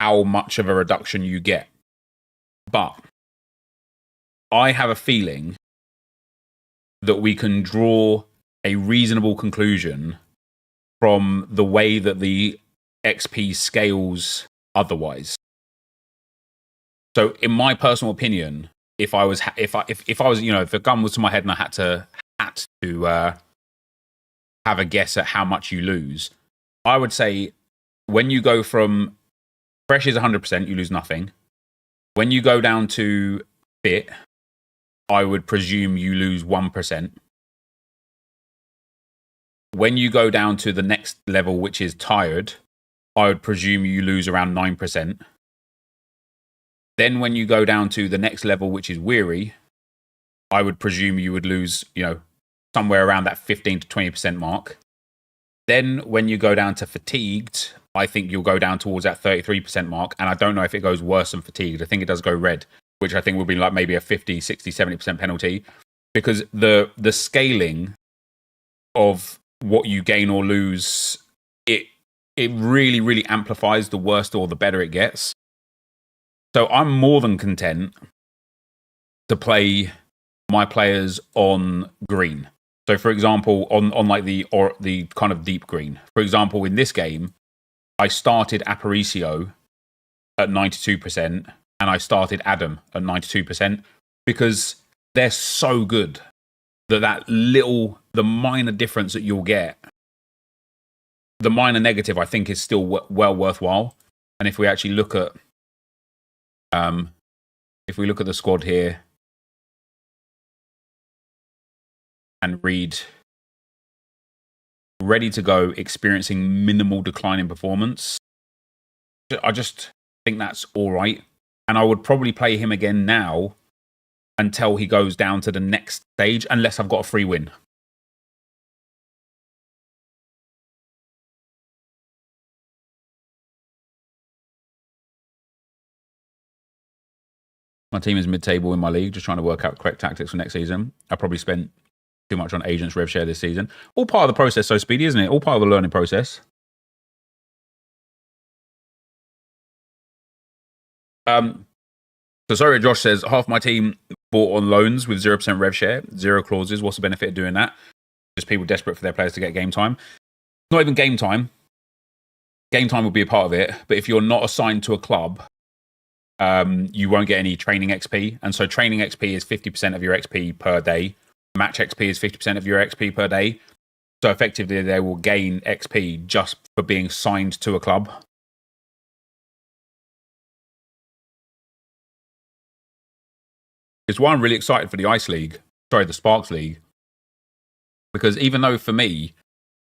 how much of a reduction you get, but I have a feeling that we can draw a reasonable conclusion from the way that the XP scales otherwise. So, in my personal opinion, if I was, if the gun was to my head and I had to have a guess at how much you lose, I would say when you go from fresh is 100%, you lose nothing. When you go down to fit, I would presume you lose 1%. When you go down to the next level, which is tired, I would presume you lose around 9%. Then when you go down to the next level, which is weary, I would presume you would lose, somewhere around that 15 to 20% mark. Then when you go down to fatigued, I think you'll go down towards that 33% mark. And I don't know if it goes worse than fatigued. I think it does go red, which I think will be like maybe a 50, 60, 70% penalty. Because the scaling of what you gain or lose, it really, really amplifies the worse or the better it gets. So I'm more than content to play my players on green. So, for example, on like the kind of deep green. For example, in this game, I started Aparicio at 92%, and I started Adam at 92% because they're so good that the minor difference that you'll get, the minor negative, I think is still well worthwhile. And if we actually look at, the squad here and read ready to go, experiencing minimal decline in performance, I just think that's all right. And I would probably play him again now until he goes down to the next stage, unless I've got a free win. My team is mid-table in my league, just trying to work out correct tactics for next season. I probably spent too much on agents rev share this season. All part of the process, so Speedy, isn't it? All part of the learning process. So sorry, Josh says, half my team bought on loans with 0% rev share, 0 clauses. What's the benefit of doing that? Just people desperate for their players to get game time. Not even game time. Game time will be a part of it. But if you're not assigned to a club, you won't get any training XP. And so training XP is 50% of your XP per day. Match XP is 50% of your XP per day. So effectively, they will gain XP just for being signed to a club. It's why I'm really excited for the Ice League. Sorry, the Sparks League. Because even though for me,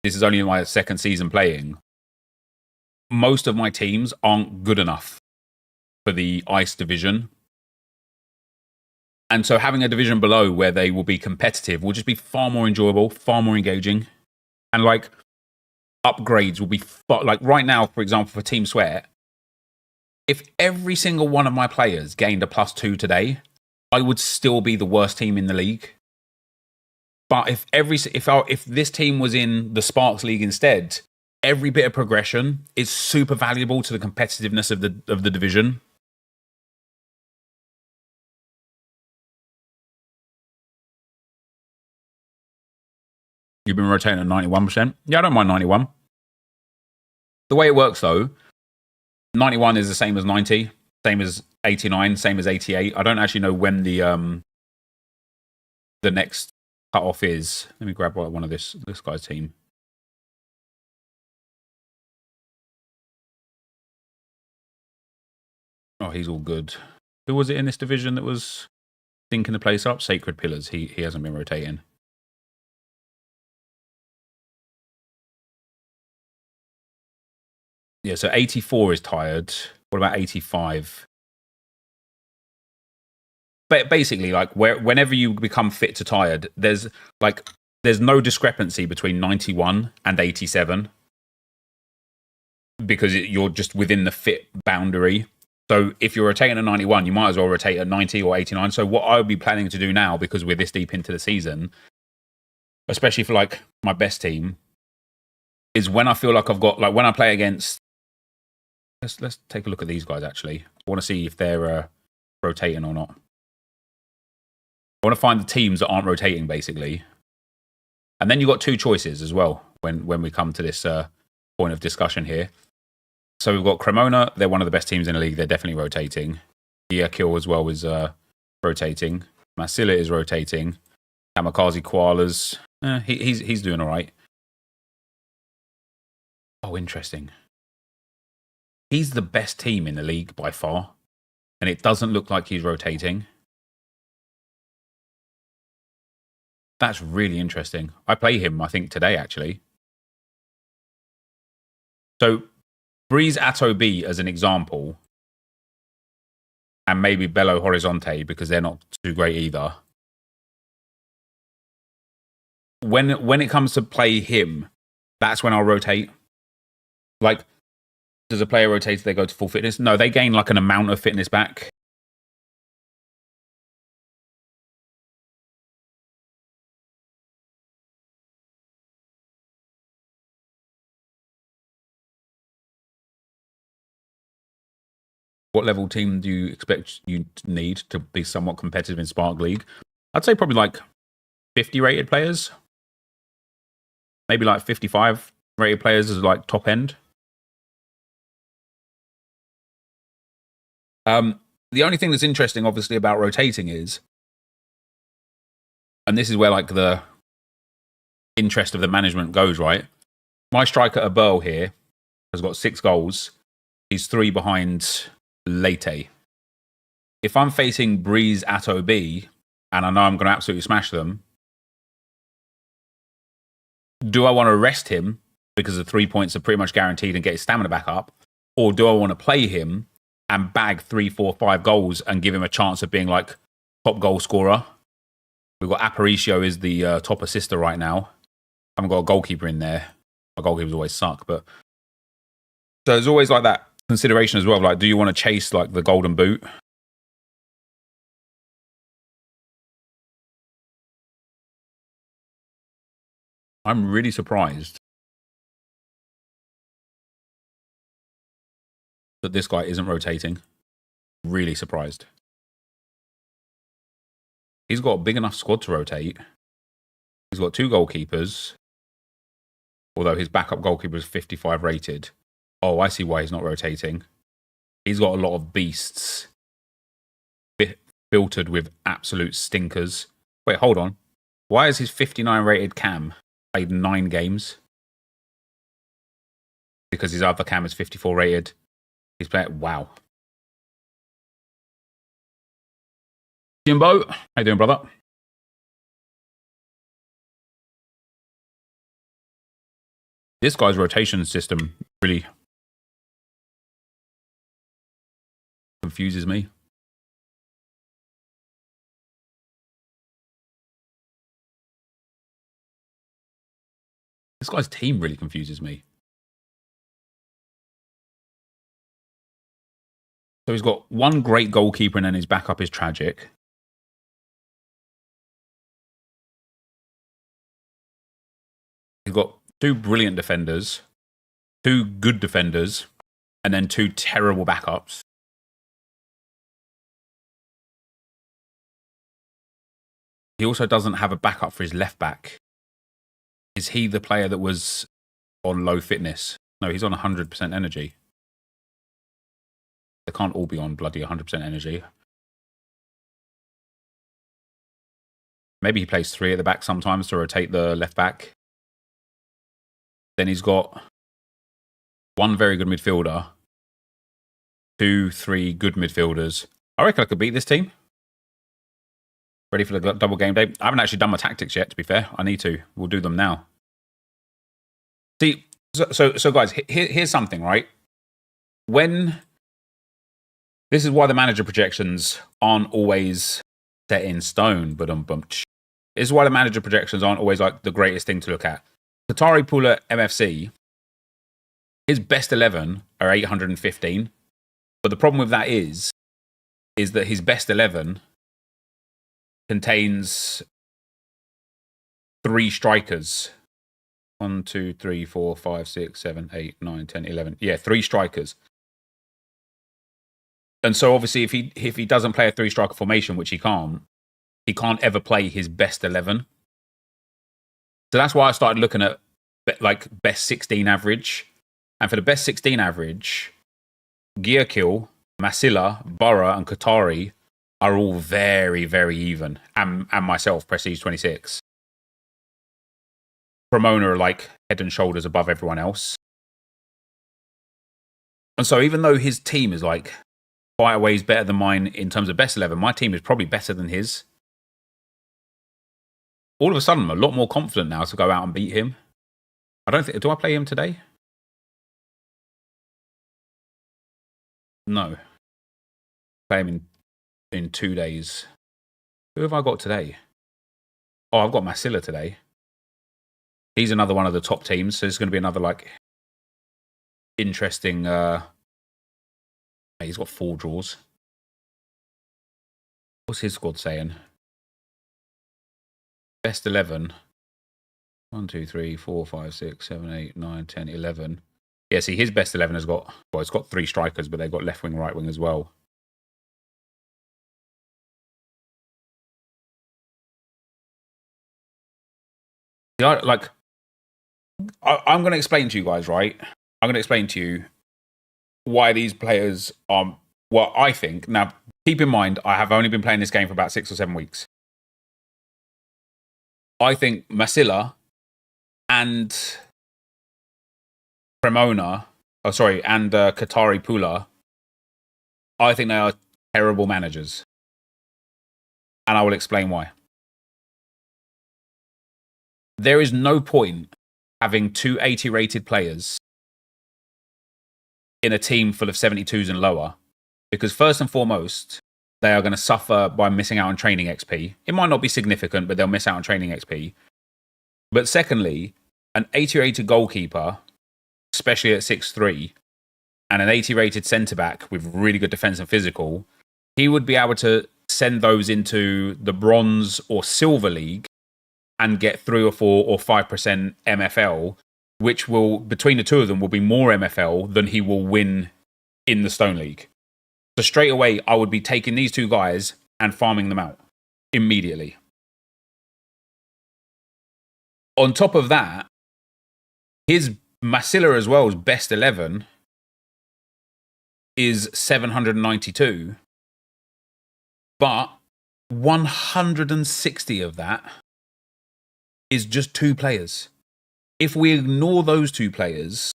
this is only my second season playing, most of my teams aren't good enough for the Ice division. And so having a division below where they will be competitive will just be far more enjoyable, far more engaging. And like upgrades will be like right now, for example, for Team Sweat, if every single one of my players gained a +2 today, I would still be the worst team in the league. But if this team was in the Sparks League instead, every bit of progression is super valuable to the competitiveness of the division. You've been rotating at 91%. Yeah, I don't mind 91. The way it works though, 91 is the same as 90, same as 89, same as 88. I don't actually know when the next cutoff is. Let me grab one of this guy's team. Oh, he's all good. Who was it in this division that was thinking the place up? Sacred Pillars. He hasn't been rotating. Yeah, so 84 is tired. What about 85? But basically, like whenever you become fit to tired, there's no discrepancy between 91 and 87 because you're just within the fit boundary. So if you're rotating at 91, you might as well rotate at 90 or 89. So what I would be planning to do now, because we're this deep into the season, especially for like my best team, is when I feel like I've got, like when I play against, let's take a look at these guys actually. I want to see if they're rotating or not. I want to find the teams that aren't rotating basically. And then you've got two choices as well when we come to this point of discussion here. So we've got Cremona. They're one of the best teams in the league. They're definitely rotating. Kill as well is rotating. Masilla is rotating. Kamikaze Koalas. He's doing all right. Oh, interesting. He's the best team in the league by far. And it doesn't look like he's rotating. That's really interesting. I play him, I think, today, actually. So, Breeze Atto B as an example, and maybe Belo Horizonte, because they're not too great either. When it comes to play him, that's when I'll rotate. Like, does a player rotate if they go to full fitness? No, they gain like an amount of fitness back. What level team do you expect you need to be somewhat competitive in Spark League? I'd say probably like 50 rated players. Maybe like 55 rated players as like top end. The only thing that's interesting, obviously, about rotating is, and this is where like the interest of the management goes, right? My striker Abel here has got 6 goals. He's 3 behind Leyte. If I'm facing Breeze Atto B and I know I'm going to absolutely smash them, do I want to rest him because the 3 points are pretty much guaranteed and get his stamina back up? Or do I want to play him and bag 3, 4, 5 goals and give him a chance of being like top goal scorer? We've got Aparicio is the top assister right now. I haven't got a goalkeeper in there. My goalkeepers always suck, but so there's always like that consideration as well. Like, do you want to chase like the golden boot? I'm really surprised that this guy isn't rotating. Really surprised. He's got a big enough squad to rotate. He's got 2 goalkeepers. Although his backup goalkeeper is 55 rated. Oh, I see why he's not rotating. He's got a lot of beasts. Filtered with absolute stinkers. Wait, hold on. Why is his 59 rated cam played 9 games? Because his other cam is 54 rated. He's playing... Wow. Jimbo, how you doing, brother? This guy's rotation system really confuses me. This guy's team really confuses me. So he's got 1 great goalkeeper and then his backup is tragic. He's got 2 brilliant defenders, 2 good defenders, and then 2 terrible backups. He also doesn't have a backup for his left back. Is he the player that was on low fitness? No, he's on 100% energy. They can't all be on bloody 100% energy. Maybe he plays 3 at the back sometimes to rotate the left back. Then he's got 1 very good midfielder, 2, 3 good midfielders. I reckon I could beat this team. Ready for the double game day? I haven't actually done my tactics yet, to be fair. I need to. We'll do them now. See, so guys, here's something, right? This is why the manager projections aren't always set in stone, but this is why the manager projections aren't always like the greatest thing to look at. Qatari Pula MFC, his best 11 are 815. But the problem with that is that his best 11 contains 3 strikers. 1, 2, 3, 4, 5, 6, 7, 8, 9, 10, 11. Yeah, 3 strikers. And so obviously if he doesn't play a 3-striker formation, which he can't ever play his best 11. So that's why I started looking at like best 16 average. And for the best 16 average, Gearkill, Masila, Borough, and Qatari are all very, very even. And myself, Prestige 26. Cremona are like head and shoulders above everyone else. And so even though his team is like quite a ways better than mine in terms of best 11, my team is probably better than his. All of a sudden, I'm a lot more confident now to go out and beat him. Do I play him today? No. Play him in 2 days. Who have I got today? Oh, I've got Masila today. He's another one of the top teams, so it's going to be another like interesting. He's got 4 draws. What's his squad saying? Best 11. 1, 2, 3, 4, 5, 6, 7, 8, 9, 10, 11. Yeah, see, his best 11 has got, well, it's got 3 strikers, but they've got left wing, right wing as well. Yeah, like, I'm going to explain to you guys, right? I'm going to explain to you why these players are what I think. Now, keep in mind, I have only been playing this game for about 6 or 7 weeks. I think Masila and Cremona, and Qatari Pula, I think they are terrible managers. And I will explain why. There is no point having 2 80-rated players in a team full of 72s and lower, because first and foremost, they are going to suffer by missing out on training XP. It might not be significant, but they'll miss out on training XP. But secondly, an 80-rated goalkeeper, especially at 6'3", and an 80-rated centre-back with really good defence and physical, he would be able to send those into the bronze or silver league and get 3 or 4 or 5% MFL, which will, between the two of them, will be more MFL than he will win in the Stone League. So straight away, I would be taking these two guys and farming them out immediately. On top of that, his Masilla as well's best 11 is 792, but 160 of that is just two players. If we ignore those two players,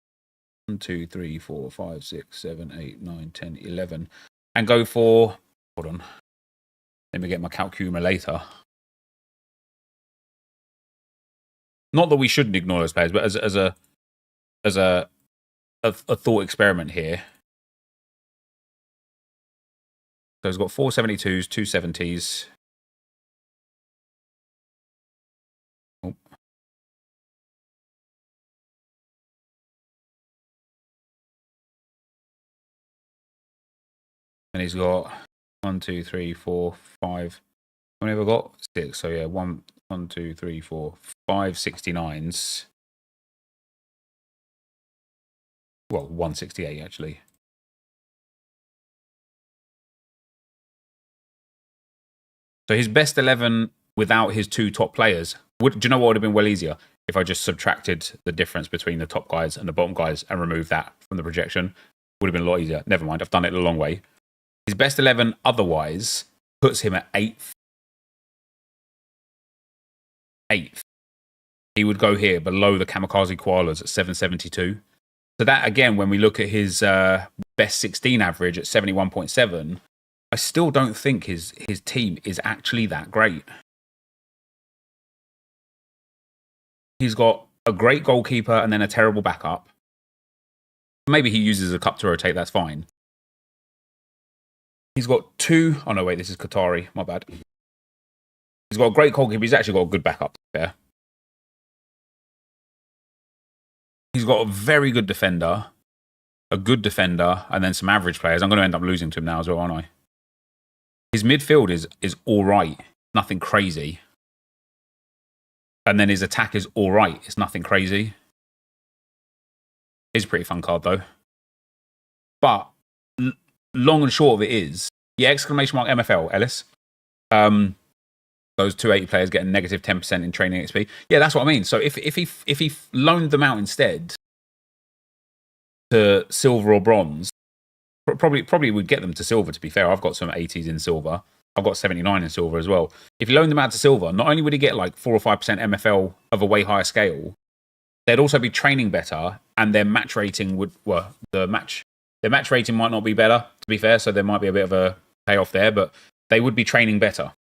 1, 2, 3, 4, 5, 6, 7, 8, 9, 10, 11, and go for, hold on, let me get my calculator. Not that we shouldn't ignore those players, but as a thought experiment here. So he's got 472s, 270s. Oh. And he's got 1, 2, 3, 4, 5. How many have I got? 6. So yeah, 1, 2, 3, 4, 5 69s. Well, 168 actually. So his best 11 without his two top players. Do you know what would have been well easier? If I just subtracted the difference between the top guys and the bottom guys and removed that from the projection. Would have been a lot easier. Never mind, I've done it the long way. His best 11 otherwise puts him at 8th. 8th. He would go here below the Kamikaze Koalas at 772. So that, again, when we look at his best 16 average at 71.7, I still don't think his team is actually that great. He's got a great goalkeeper and then a terrible backup. Maybe he uses a cup to rotate, that's fine. He's got two... Oh, no, wait, this is Qatari. My bad. He's got a great goalkeeper. He's actually got a good backup there. He's got a very good defender, and then some average players. I'm going to end up losing to him now as well, aren't I? His midfield is all right. Nothing crazy. And then his attack is all right. It's nothing crazy. It's a pretty fun card, though. But long and short of it is, yeah, exclamation mark MFL, Ellis. Those 280 players get a negative 10% in training XP. Yeah, that's what I mean. So if he loaned them out instead to silver or bronze, probably would get them to silver, to be fair. I've got some 80s in silver. I've got 79 in silver as well. If you loan them out to silver, not only would he get like 4 or 5% MFL of a way higher scale, they'd also be training better, and their match rating would, well, their match rating might not be better, to be fair, so there might be a bit of a payoff there, but they would be training better.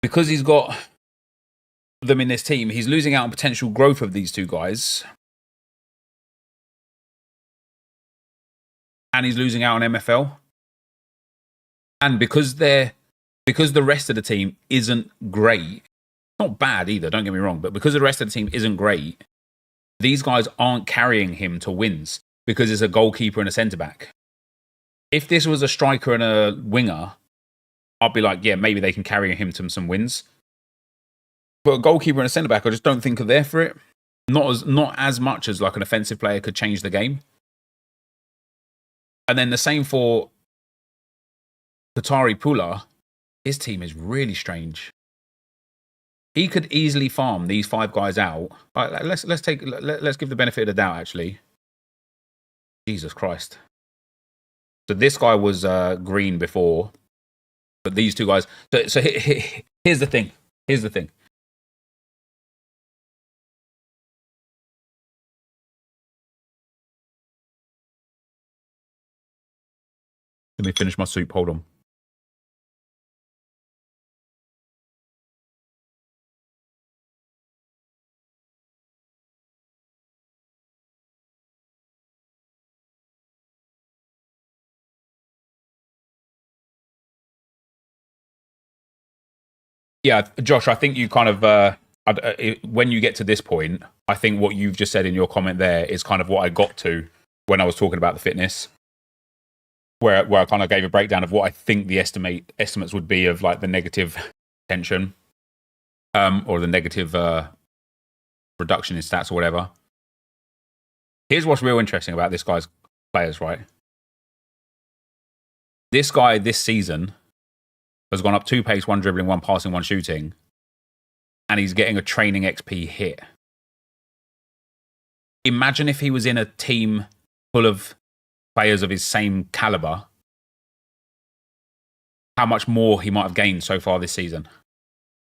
Because he's got them in this team, he's losing out on potential growth of these two guys. And he's losing out on MFL. And because the rest of the team isn't great, not bad either, don't get me wrong, but because the rest of the team isn't great, these guys aren't carrying him to wins because it's a goalkeeper and a centre-back. If this was a striker and a winger, I'd be like, yeah, maybe they can carry him to some wins. But a goalkeeper and a centre-back, I just don't think are there for it. Not as much as like an offensive player could change the game. And then the same for Qatari Pula. His team is really strange. He could easily farm these 5 guys out. Right, let's give the benefit of the doubt, actually. Jesus Christ. So this guy was green before. But these two guys... So here's the thing. Here's the thing. Let me finish my soup. Hold on. Yeah, Josh, I think you kind of... when you get to this point, I think what you've just said in your comment there is kind of what I got to when I was talking about the fitness. Where I kind of gave a breakdown of what I think the estimates would be of like the negative tension, or the negative reduction in stats or whatever. Here's what's real interesting about this guy's players, right? This guy this season has gone up 2 pace, 1 dribbling, 1 passing, 1 shooting, and he's getting a training XP hit. Imagine if he was in a team full of players of his same caliber, how much more he might have gained so far this season.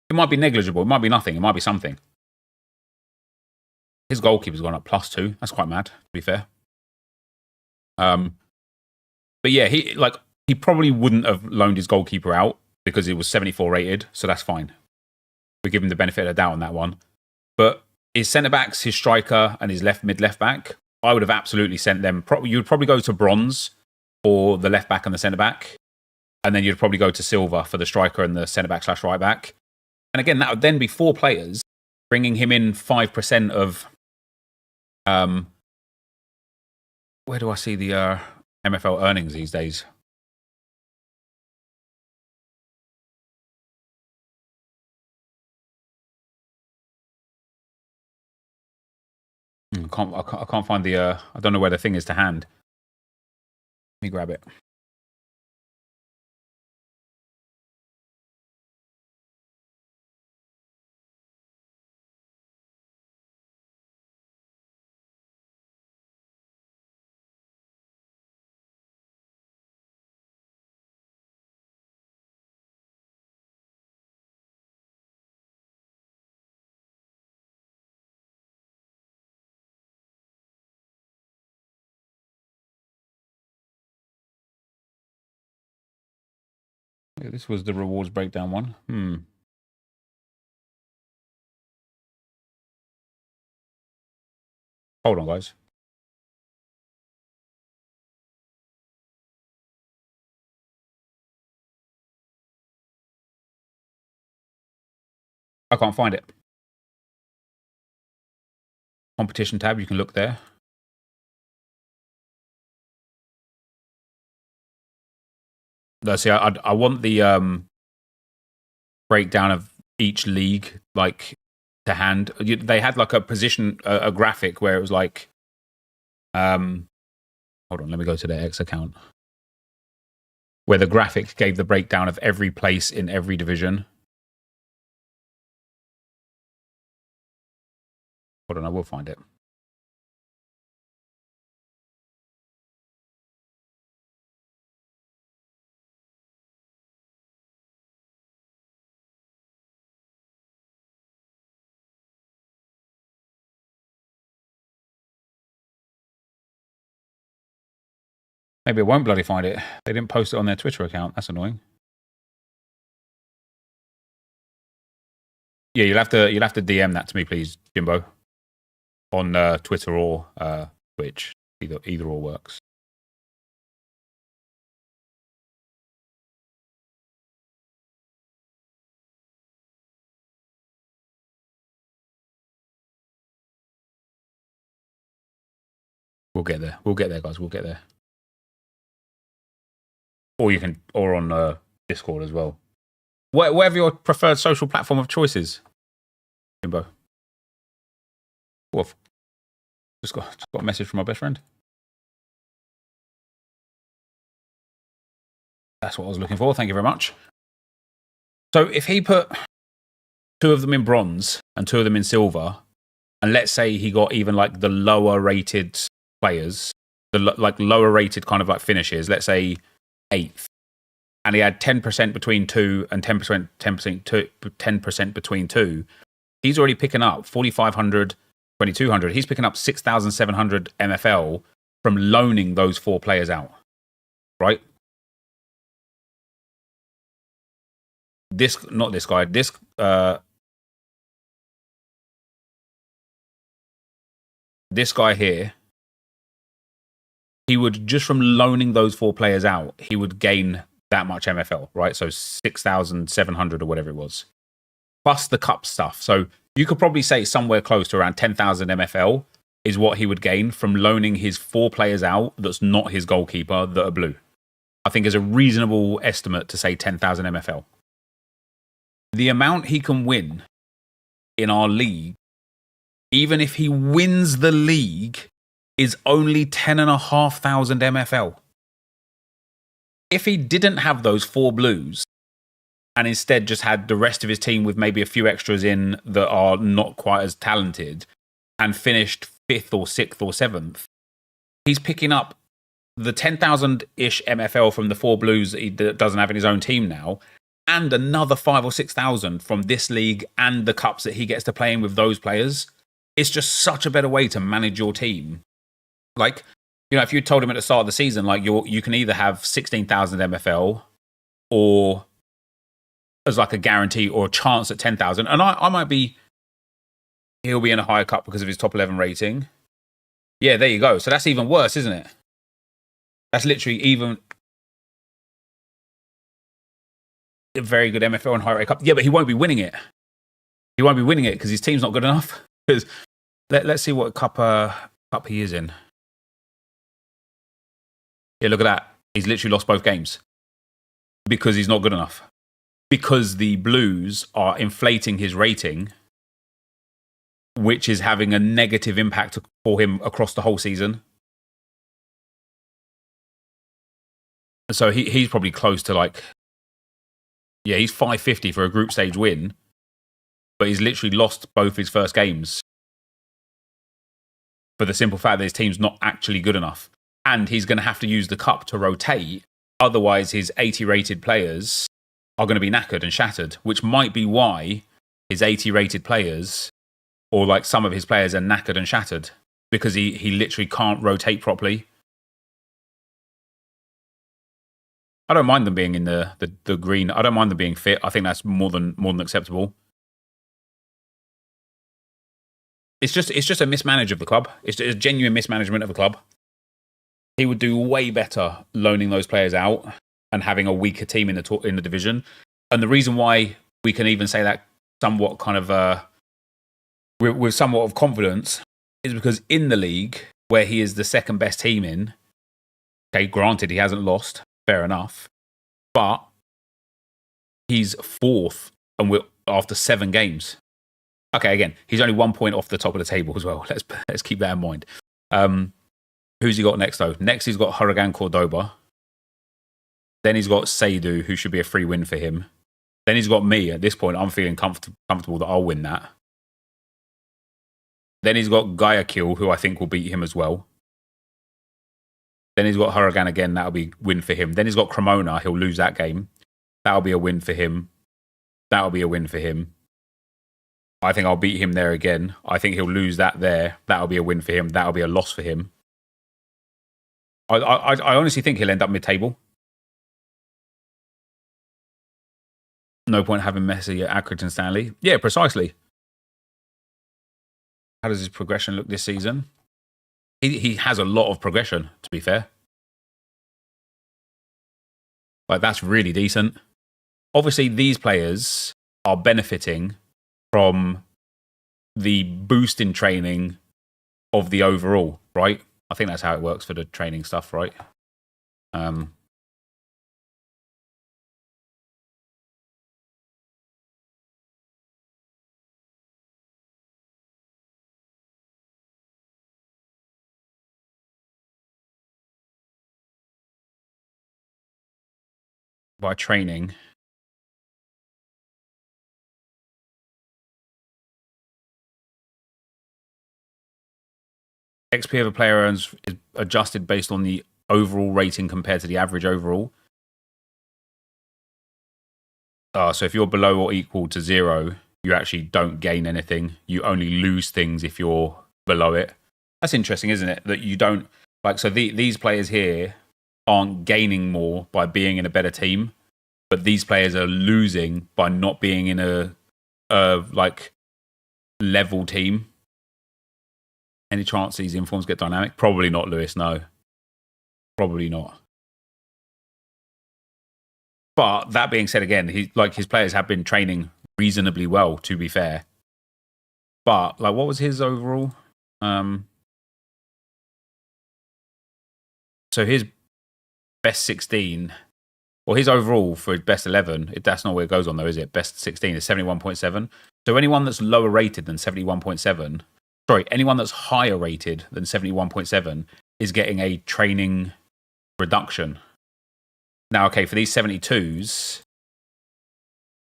It might be negligible. It might be nothing. It might be something. His goalkeeper's gone up +2. That's quite mad, to be fair. But yeah, he probably wouldn't have loaned his goalkeeper out because it was 74 rated, so that's fine. We give him the benefit of the doubt on that one. But his centre-backs, his striker, and his left-mid-left-back, I would have absolutely sent them. You would probably go to bronze for the left-back and the centre-back, and then you'd probably go to silver for the striker and the centre-back/right-back. And again, that would then be 4 players, bringing him in 5% of... where do I see the MFL earnings these days? I can't find the... I don't know where the thing is to hand. Let me grab it. Yeah, this was the rewards breakdown one. Hold on, guys. I can't find it. Competition tab, you can look there. No, see, I want the breakdown of each league, like, to hand. They had like a position, a graphic where it was like, hold on, let me go to their X account, where the graphic gave the breakdown of every place in every division. Hold on, I will find it. Maybe I won't bloody find it. They didn't post it on their Twitter account. That's annoying. Yeah, you'll have to DM that to me, please, Jimbo, on Twitter or Twitch. Either or works. We'll get there. We'll get there, guys. We'll get there. Or you can, or on Discord as well. Whatever your preferred social platform of choice is, Jimbo. Well, just got a message from my best friend. That's what I was looking for. Thank you very much. So if he put 2 of them in bronze and 2 of them in silver, and let's say he got even like the lower rated players, the like lower rated kind of like finishes, let's say 8th, and he had 10% between 2 and 10% between 2, he's already picking up 4,500, 2,200. He's picking up 6,700 MFL from loaning those 4 players out, right? This guy here, he would, just from loaning those 4 players out, he would gain that much MFL, right? So 6,700 or whatever it was, plus the cup stuff. So you could probably say somewhere close to around 10,000 MFL is what he would gain from loaning his 4 players out that's not his goalkeeper that are blue. I think is a reasonable estimate to say 10,000 MFL. The amount he can win in our league, even if he wins the league, is only 10,500 MFL. if he didn't have those 4 blues and instead just had the rest of his team with maybe a few extras in that are not quite as talented and finished 5th or 6th or 7th, he's picking up the 10,000-ish MFL from the 4 blues that he doesn't have in his own team now, and another 5,000 or 6,000 from this league and the cups that he gets to play in with those players. It's just such a better way to manage your team. Like, you know, if you told him at the start of the season, like, you can either have 16,000 MFL or as like a guarantee or a chance at 10,000, and I might be, he'll be in a higher cup because of his top 11 rating. Yeah, there you go. So that's even worse, isn't it? That's literally even a very good MFL and high rate cup. Yeah, but he won't be winning it. He won't be winning it because his team's not good enough. Because let's see what cup he is in. Yeah, look at that. He's literally lost both games because he's not good enough. Because the Blues are inflating his rating, which is having a negative impact for him across the whole season. So he's probably close to like, yeah, he's 550 for a group stage win, but he's literally lost both his first games for the simple fact that his team's not actually good enough. And he's going to have to use the cup to rotate. Otherwise, his 80 rated players are going to be knackered and shattered, which might be why his 80 rated players, or like some of his players, are knackered and shattered, because he literally can't rotate properly. I don't mind them being in the green. I don't mind them being fit. I think that's more than acceptable. It's just a mismanage of the club. It's a genuine mismanagement of the club. He would do way better loaning those players out and having a weaker team in the division. And the reason why we can even say that somewhat kind of with somewhat of confidence is because in the league where he is the second best team in, okay, granted he hasn't lost, fair enough, but he's 4th and we're after 7 games. Okay, again, he's only 1 point off the top of the table as well. Let's keep that in mind. Who's he got next though? Next he's got Huracan Cordoba. Then he's got Seydu, who should be a free win for him. Then he's got me. At this point, I'm feeling comfortable that I'll win that. Then he's got Guayaquil, who I think will beat him as well. Then he's got Huracan again. That'll be a win for him. Then he's got Cremona. He'll lose that game. That'll be a win for him. That'll be a win for him. I think I'll beat him there again. I think he'll lose that there. That'll be a win for him. That'll be a loss for him. I honestly think he'll end up mid-table. No point having Messi at Accrington Stanley. Yeah, precisely. How does his progression look this season? He has a lot of progression, to be fair. Like, that's really decent. Obviously, these players are benefiting from the boost in training of the overall, right? I think that's how it works for the training stuff, right? By training. XP of a player earns is adjusted based on the overall rating compared to the average overall. So if you're below or equal to 0, you actually don't gain anything. You only lose things if you're below it. That's interesting, isn't it? That you don't, like, so these players here aren't gaining more by being in a better team, but these players are losing by not being in a like level team. Any chance these informs get dynamic? Probably not, Lewis. No, probably not. But that being said, again, his players have been training reasonably well, to be fair. But like, what was his overall? So his best 16, or his overall for his best 11, that's not where it goes on though, is it? Best 16 is 71.7. So anyone that's lower rated than 71.7, sorry, anyone that's higher rated than 71.7 is getting a training reduction. Now, okay, for these 72s,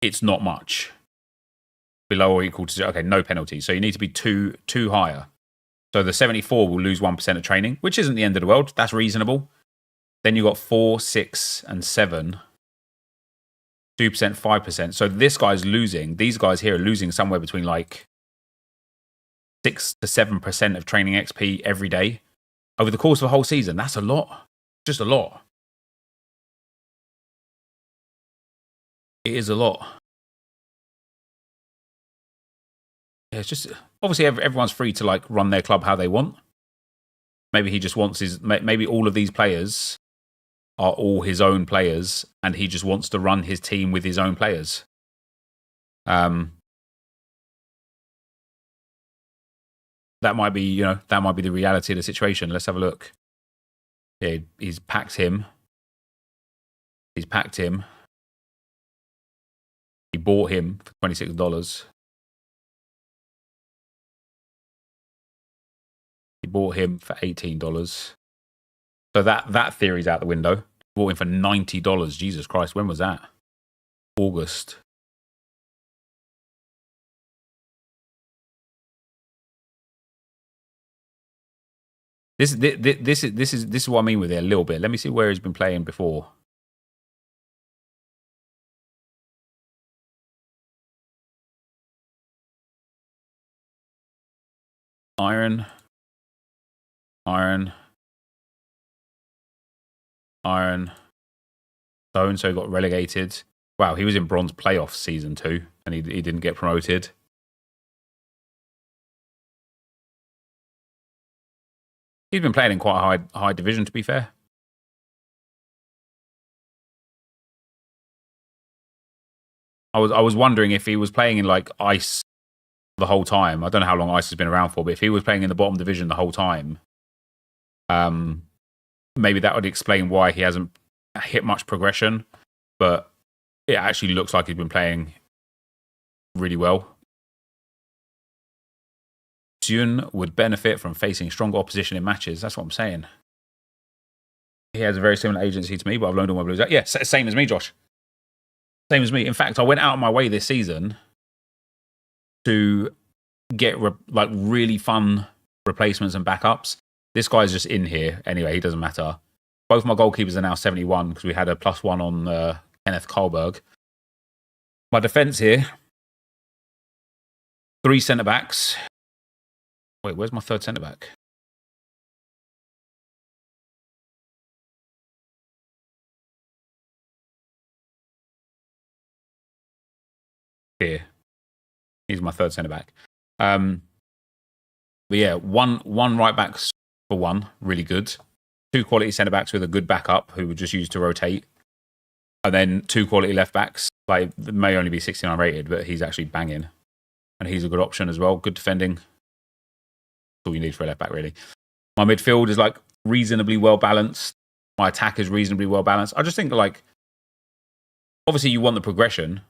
it's not much. Below or equal to 0. Okay, no penalties. So you need to be two higher. So the 74 will lose 1% of training, which isn't the end of the world. That's reasonable. Then you got 4, 6, and 7. 2%, 5%. So this guy's losing. These guys here are losing somewhere between like 6 to 7% of training XP every day over the course of a whole season. That's a lot. Just a lot. It is a lot. Yeah, it's just obviously everyone's free to like run their club how they want. Maybe he just wants maybe all of these players are all his own players, and he just wants to run his team with his own players. That might be, that might be the reality of the situation. Let's have a look. Yeah, he's packed him. He bought him for $26. He bought him for $18. So that theory's out the window. Bought him for $90. Jesus Christ, when was that? August. This is what I mean with it a little bit. Let me see where he's been playing before. Iron. Stone, so he got relegated. Wow, he was in bronze playoffs season 2, and he didn't get promoted. He's been playing in quite a high division, to be fair. I was wondering if he was playing in like ice the whole time. I don't know how long ice has been around for, but if he was playing in the bottom division the whole time, maybe that would explain why he hasn't hit much progression. But it actually looks like he's been playing really well. Jun would benefit from facing stronger opposition in matches. That's what I'm saying. He has a very similar agency to me, but I've loaned all my blues out. Yeah, same as me, Josh. Same as me. In fact, I went out of my way this season to get like really fun replacements and backups. This guy's just in here. Anyway, he doesn't matter. Both my goalkeepers are now 71 because we had a +1 on Kenneth Karlberg. My defence here, 3 centre-backs. Wait, where's my third centre-back? Here. He's my third centre-back. But yeah, one right-back for 1, really good. 2 quality centre-backs with a good backup who would just use to rotate. And then 2 quality left-backs. Like, may only be 69 rated, but he's actually banging. And he's a good option as well. Good defending. That's all you need for a left-back, really. My midfield is, like, reasonably well-balanced. My attack is reasonably well-balanced. I just think, like, obviously you want the progression.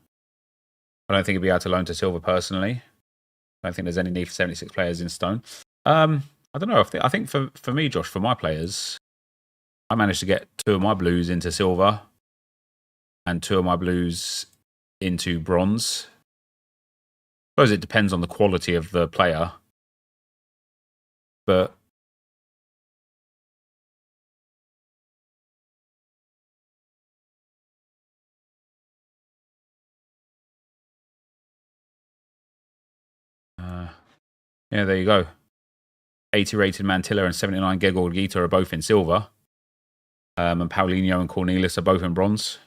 I don't think it'd be able to loan to Silver personally. I don't think there's any need for 76 players in Stone. I don't know. I think for me, Josh, for my players, I managed to get 2 of my blues into Silver and 2 of my blues into Bronze. I suppose it depends on the quality of the player. But yeah, there you go. 80 rated Mantilla and 79 Gegor Gita are both in Silver. And Paulinho and Cornelius are both in Bronze.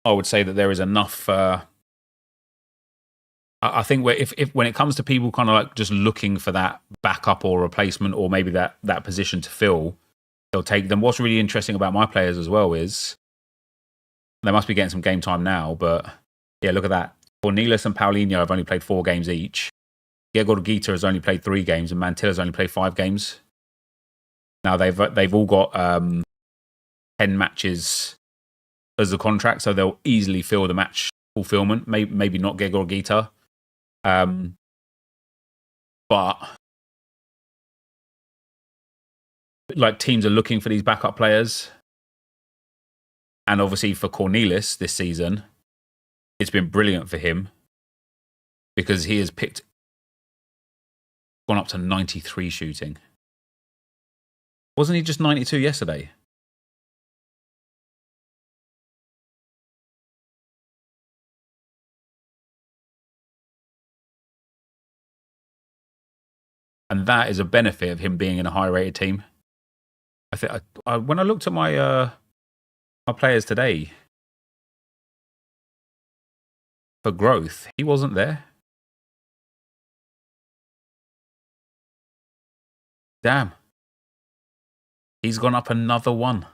I would say that there is enough. I think if when it comes to people kind of like just looking for that backup or replacement or maybe that position to fill, they'll take them. What's really interesting about my players as well is they must be getting some game time now. But yeah, look at that. Cornelius and Paulinho have only played 4 games each. Gegor Gita has only played 3 games, and Mantilla's only played 5 games. Now they've all got 10 matches as a contract, so they'll easily fill the match fulfillment. Maybe not Gegor Gita, but like teams are looking for these backup players. And obviously for Cornelis this season, it's been brilliant for him because he has gone up to 93 shooting. Wasn't he just 92 yesterday? And that is a benefit of him being in a high-rated team. I think when I looked at my my players today for growth, he wasn't there. Damn. He's gone up another one.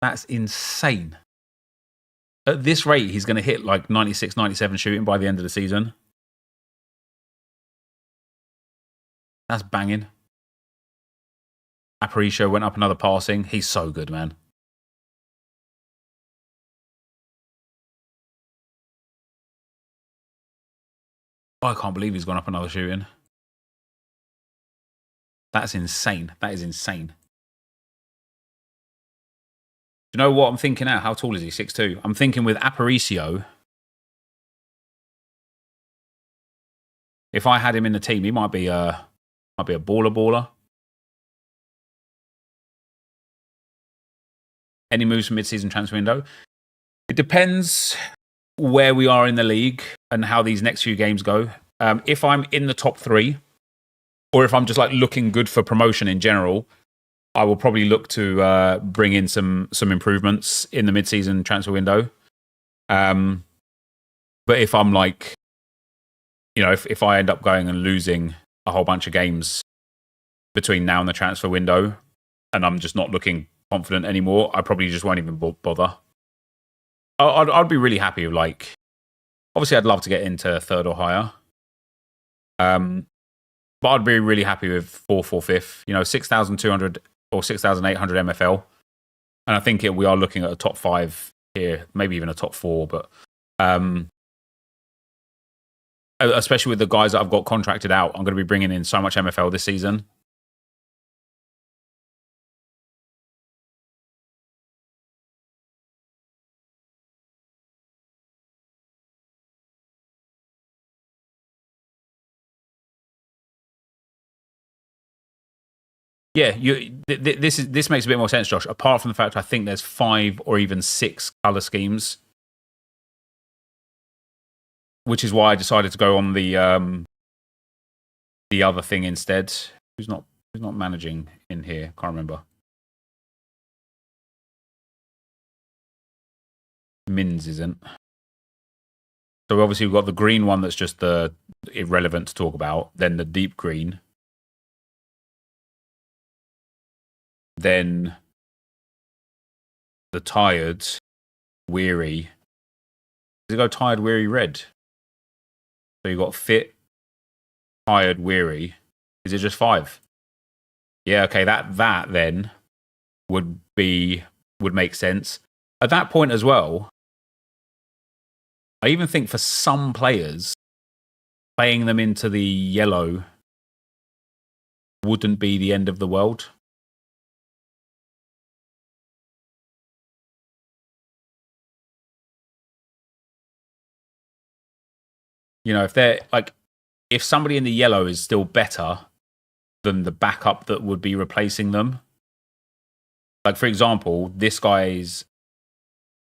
That's insane. At this rate, he's going to hit like 96, 97 shooting by the end of the season. That's banging. Aparicio went up another passing. He's so good, man. Oh, I can't believe he's gone up another shooting. That's insane. That is insane. Do you know what I'm thinking now? How tall is he? 6'2". I'm thinking with Aparicio, if I had him in the team, he might be a baller. Any moves from mid-season transfer window? It depends where we are in the league and how these next few games go. If I'm in the top 3, or if I'm just like looking good for promotion in general, I will probably look to bring in some improvements in the mid-season transfer window. But if I'm like, if I end up going and losing a whole bunch of games between now and the transfer window, and I'm just not looking confident anymore, I probably just won't even bother. I'd be really happy with, like, obviously I'd love to get into 3rd or higher. But I'd be really happy with 4th or 5th, 6,200 or 6,800 MFL. And I think we are looking at a top 5 here, maybe even a top 4, but especially with the guys that I've got contracted out, I'm going to be bringing in so much MFL this season. Yeah, this makes a bit more sense, Josh. Apart from the fact I think there's 5 or even 6 color schemes, which is why I decided to go on the other thing instead. Who's not managing in here? Can't remember. Mins isn't. So obviously we've got the green one that's just the irrelevant to talk about. Then the deep green. Then the tired, weary. Does it go tired, weary, red? So you've got fit, tired, weary. Is it just 5? Yeah, okay, that then would make sense. At that point as well, I even think for some players, playing them into the yellow wouldn't be the end of the world. If somebody in the yellow is still better than the backup that would be replacing them. Like, for example, this guy's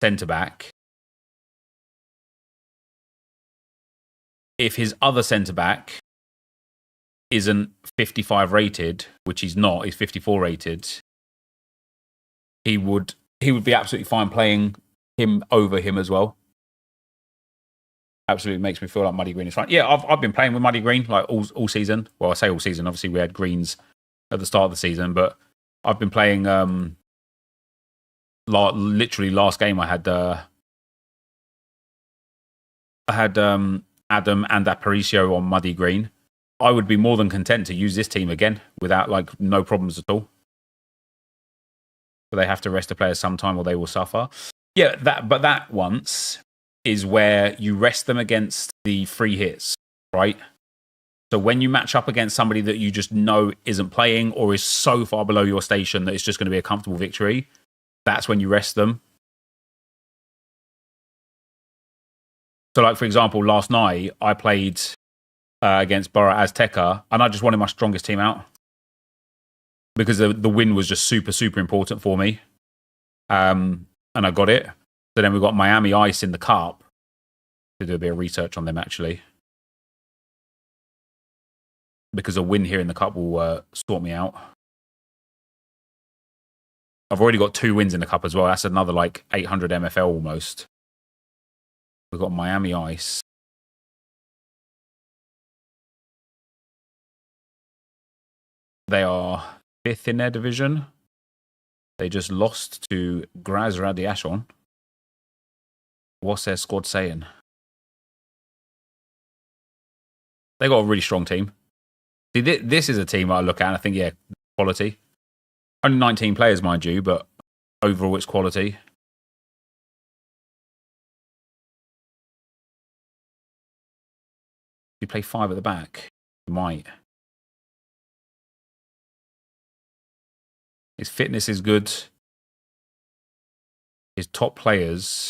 centre-back. If his other centre-back isn't 55 rated, which he's not, he's 54 rated, he would be absolutely fine playing him over him as well. Absolutely makes me feel like Muddy Green is fine. Yeah, I've been playing with Muddy Green like all season. Well, I say all season. Obviously, we had greens at the start of the season, but I've been playing. Literally, last game I had Adam and Aparicio on Muddy Green. I would be more than content to use this team again without no problems at all. But they have to rest the players sometime, or they will suffer. Yeah, that once is where you rest them against the free hits, right? So when you match up against somebody that you just know isn't playing or is so far below your station that it's just going to be a comfortable victory, that's when you rest them. So, like, for example, last night I played against Borough Azteca, and I just wanted my strongest team out because the win was just super, super important for me. And I got it. So then we got Miami Ice in the cup. To do a bit of research on them, actually. Because a win here in the cup will sort me out. I've already got 2 wins in the cup as well. That's another like 800 MFL almost. We've got Miami Ice. They are 5th in their division. They just lost to Graz Radiation. What's their squad saying? They got a really strong team. See, this is a team I look at and I think, yeah, quality. Only 19 players, mind you, but overall it's quality. You play 5 at the back, you might. His fitness is good. His top players.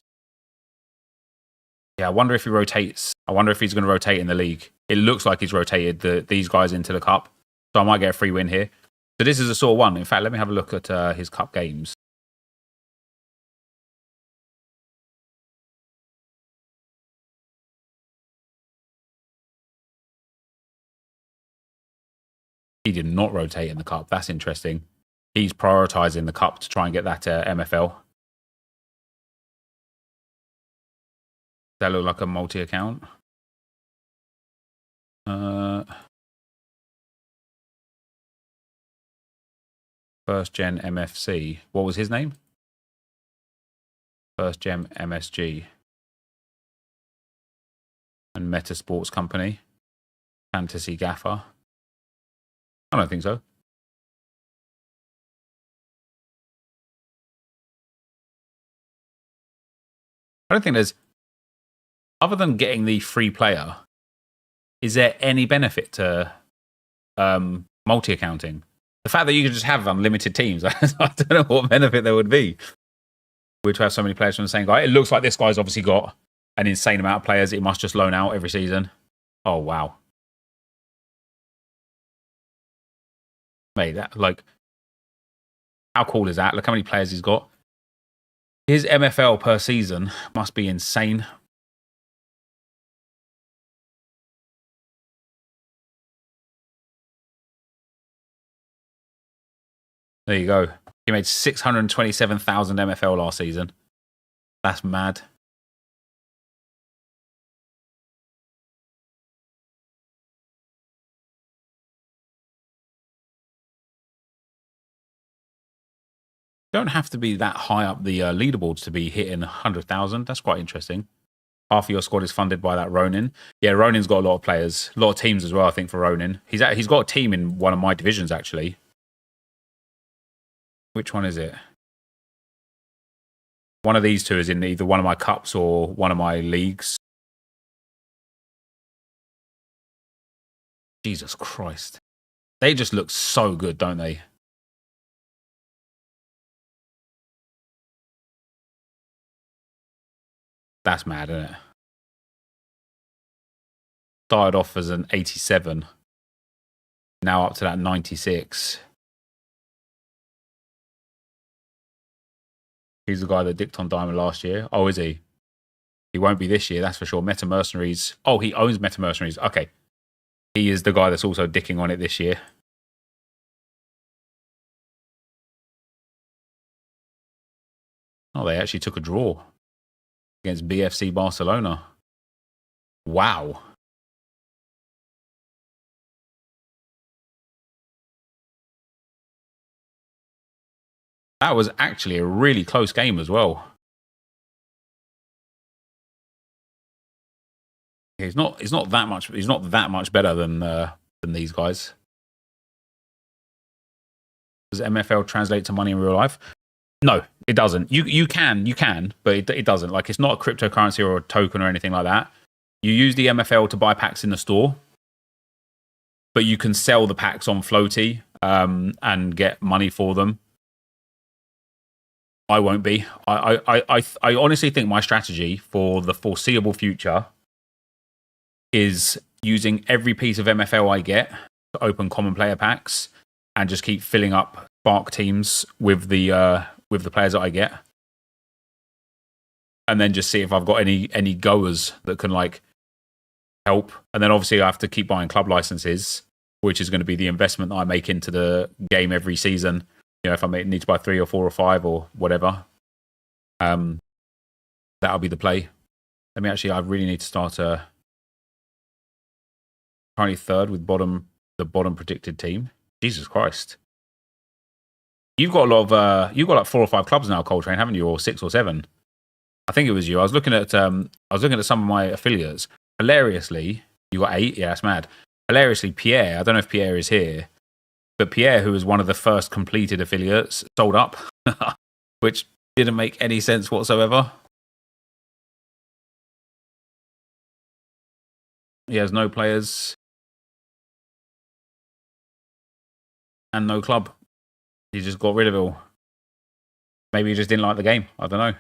Yeah, I wonder if he rotates. I wonder if he's going to rotate in the league. It looks like he's rotated these guys into the cup. So I might get a free win here. So this is a sort of one. In fact, let me have a look at his cup games. He did not rotate in the cup. That's interesting. He's prioritising the cup to try and get that MFL. That look like a multi-account. First Gen MFC. What was his name? First Gen MSG. And Meta Sports Company. Fantasy Gaffer. I don't think so. I don't think there's, other than getting the free player, is there any benefit to multi-accounting? The fact that you can just have unlimited teams, I don't know what benefit there would be. Which have so many players from the same guy. It looks like this guy's obviously got an insane amount of players. It must just loan out every season. Oh, wow. Mate, that, like, how cool is that? Look how many players he's got. His MFL per season must be insane. There you go. He made 627,000 MFL last season. That's mad. Don't have to be that high up the leaderboards to be hitting 100,000. That's quite interesting. Half of your squad is funded by that Ronin. Yeah, Ronin's got a lot of players, a lot of teams as well, I think, for Ronin. He's got a team in one of my divisions, actually. Which one is it? One of these two is in either one of my cups or one of my leagues. Jesus Christ. They just look so good, don't they? That's mad, isn't it? Started off as an 87. Now up to that 96. He's the guy that dicked on Diamond last year. Oh, is he? He won't be this year, that's for sure. Meta Mercenaries. Oh, he owns Meta Mercenaries. Okay. He is the guy that's also dicking on it this year. Oh, they actually took a draw against BFC Barcelona. Wow. That was actually a really close game as well. He's not that much better than these guys. Does MFL translate to money in real life? No, it doesn't. You can, but it doesn't. Like, it's not a cryptocurrency or a token or anything like that. You use the MFL to buy packs in the store, but you can sell the packs on Floaty and get money for them. I won't be. I honestly think my strategy for the foreseeable future is using every piece of MFL I get to open common player packs and just keep filling up Spark teams with the players that I get, and then just see if I've got any goers that can like help. And then obviously I have to keep buying club licenses, which is going to be the investment that I make into the game every season. You know, if I need to buy 3 or 4 or 5 or whatever, that'll be the play. I really need to start currently third with the bottom predicted team. Jesus Christ. You've got a lot of you've got like 4 or 5 clubs now, Coltrane, haven't you? Or 6 or 7. I think it was you. I was looking at some of my affiliates. Hilariously, you got 8. Yeah, that's mad. Hilariously, Pierre. I don't know if Pierre is here, but Pierre, who was one of the first completed affiliates, sold up, which didn't make any sense whatsoever. He has no players and no club. He just got rid of it all. Maybe he just didn't like the game. I don't know.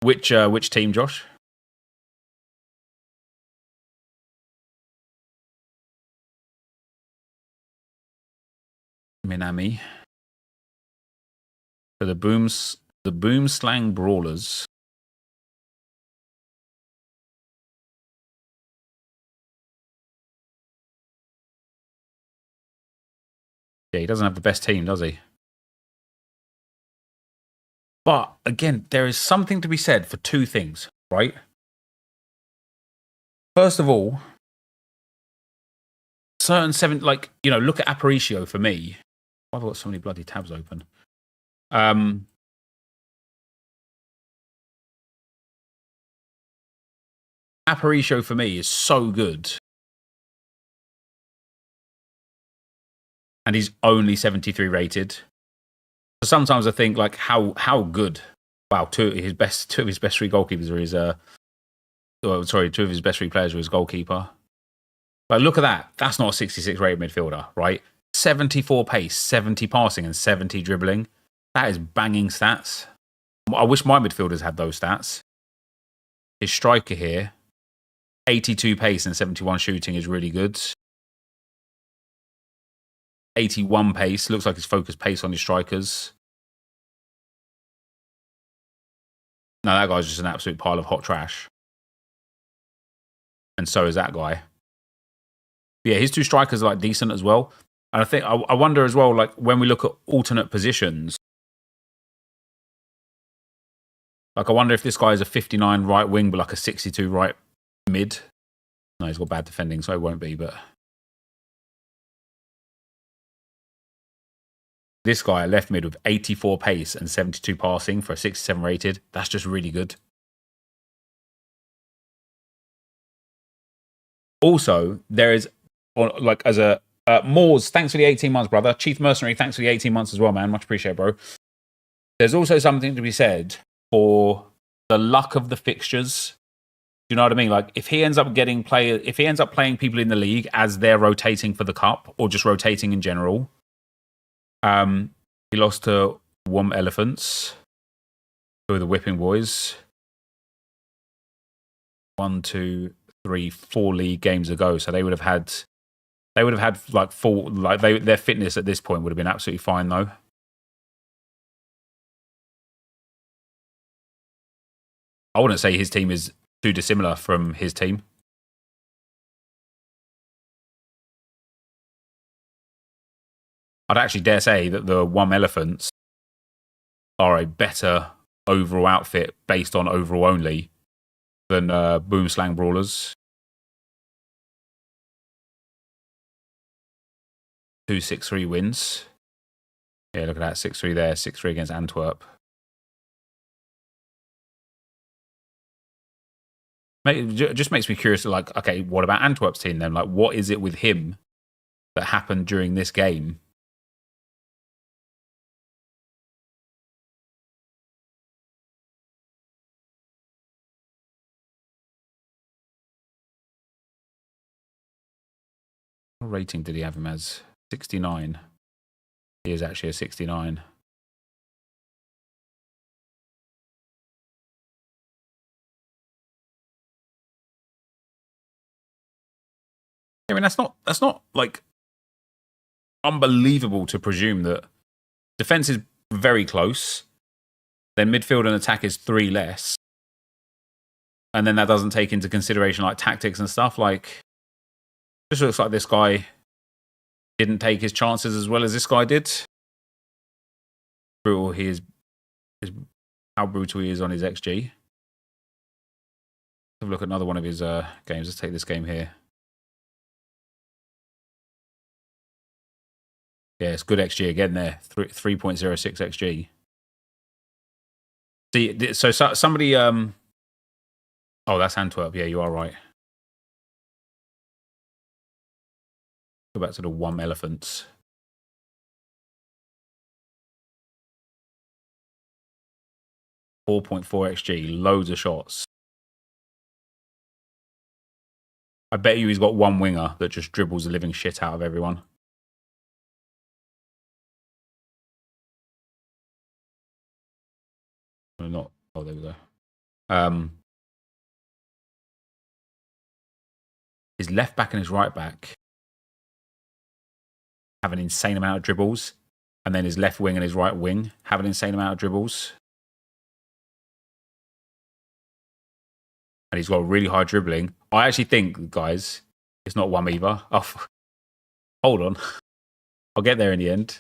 Which team, Josh? Minami. So the Boom Slang Brawlers. Yeah, he doesn't have the best team, does he? But again, there is something to be said for 2 things, right? First of all, certain 7, like, you know, look at Aparicio for me. I've got so many bloody tabs open. Aparicio for me is so good. And he's only 73 rated. So sometimes I think like how good. Wow, two of his best 3 goalkeepers are his 2 of his best 3 players are his goalkeeper. Like, look at that. That's not a 66 rated midfielder, right? 74 pace, 70 passing, and 70 dribbling. That is banging stats. I wish my midfielders had those stats. His striker here, 82 pace and 71 shooting is really good. 81 pace, looks like his focus pace on his strikers. No, that guy's just an absolute pile of hot trash. And so is that guy. Yeah, his 2 strikers are like decent as well. And I think I wonder as well, like when we look at alternate positions, like I wonder if this guy is a 59 right wing but like a 62 right mid. No, he's got bad defending, so it won't be, but this guy left mid with 84 pace and 72 passing for a 67 rated. That's just really good. Also, there is, like, as a Moors, thanks for the 18 months, brother. Chief Mercenary, thanks for the 18 months as well, man. Much appreciated, bro. There's also something to be said for the luck of the fixtures. Do you know what I mean? Like, if he ends up playing people in the league as they're rotating for the cup or just rotating in general. He lost to Wom Elephants, who are the Whipping Boys. 1, 2, 3, 4 league games ago, so they would have had like full, like their fitness at this point would have been absolutely fine though. I wouldn't say his team is too dissimilar from his team. I'd actually dare say that the Wom Elephants are a better overall outfit based on overall only than Boom Slang Brawlers. 2-6-3 wins. Yeah, look at that. 6-3 there. 6-3 against Antwerp. It just makes me curious, like, okay, what about Antwerp's team then? Like, what is it with him that happened during this game? What rating did he have him as? 69. He is actually a 69. I mean, that's not like unbelievable to presume that defense is very close, then midfield and attack is 3 less, and then that doesn't take into consideration like tactics and stuff. Like, just looks like this guy didn't take his chances as well as this guy did. Brutal he is how brutal he is on his XG. Have a look at another one of his games. Let's take this game here. Yeah, it's good XG again there. 3.06 XG. See, so somebody... oh, that's Antwerp. Yeah, you are right. Go back to the WUM Elephants. .4 XG. Loads of shots. I bet you he's got one winger that just dribbles the living shit out of everyone. Not. Oh, there we go. His left back and his right back have an insane amount of dribbles, and then his left wing and his right wing have an insane amount of dribbles. And he's got really high dribbling. I actually think, guys, it's not WUM either. Oh, hold on. I'll get there in the end.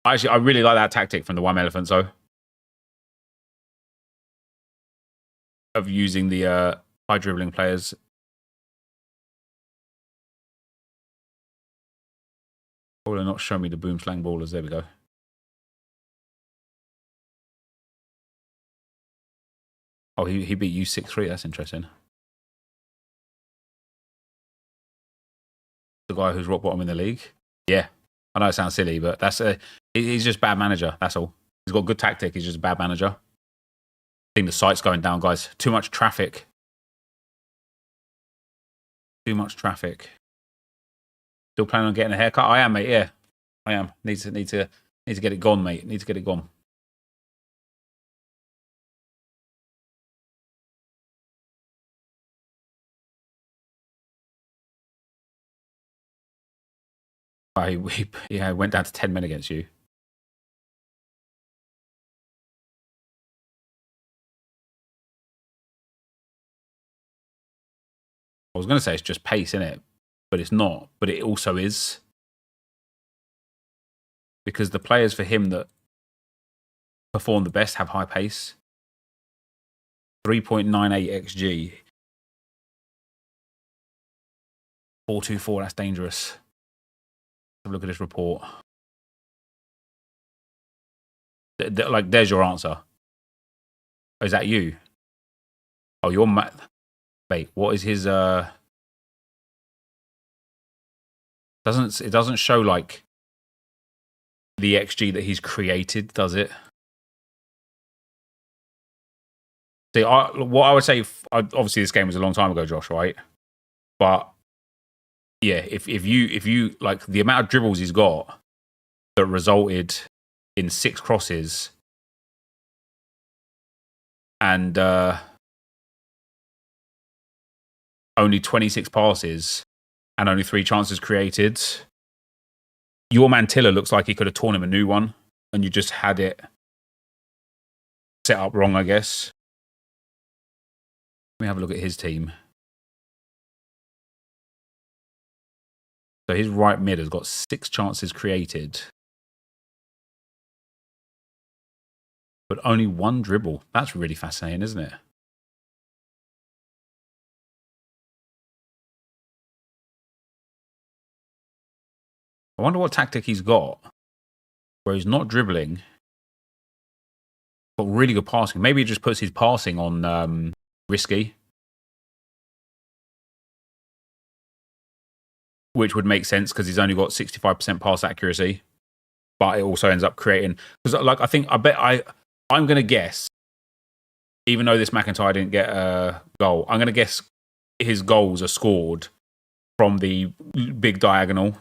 Actually, I really like that tactic from the WUM Elephants, though. Of using the high dribbling players. Oh, they're not showing me the boom slang ballers. There we go. Oh, he beat you 6-3. That's interesting. The guy who's rock bottom in the league. Yeah, I know it sounds silly, but he's just bad manager. That's all. He's got good tactic. He's just a bad manager. I think the site's going down, guys. Too much traffic. Too much traffic. Still planning on getting a haircut? I am, mate. Yeah, I am. Need to get it gone, mate. Need to get it gone. He went down to 10 men against you. I was going to say it's just pace, innit? But it's not. But it also is. Because the players for him that perform the best have high pace. 3.98 XG. 424, that's dangerous. Have a look at this report. Like, there's your answer. Oh, is that you? Oh, you're mad. Wait, what is his it doesn't show like the XG that he's created, does it? See, what I would say, obviously this game was a long time ago, Josh, right? But yeah, if you like the amount of dribbles he's got that resulted in 6 crosses and only 26 passes and only 3 chances created, your Mantilla looks like he could have torn him a new one, and you just had it set up wrong, I guess. Let me have a look at his team. So his right mid has got 6 chances created, but only 1 dribble. That's really fascinating, isn't it? I wonder what tactic he's got where he's not dribbling, but really good passing. Maybe he just puts his passing on risky, which would make sense because he's only got 65% pass accuracy, but it also ends up creating. Because like I'm going to guess, even though this McIntyre didn't get a goal, I'm going to guess his goals are scored from the big diagonal.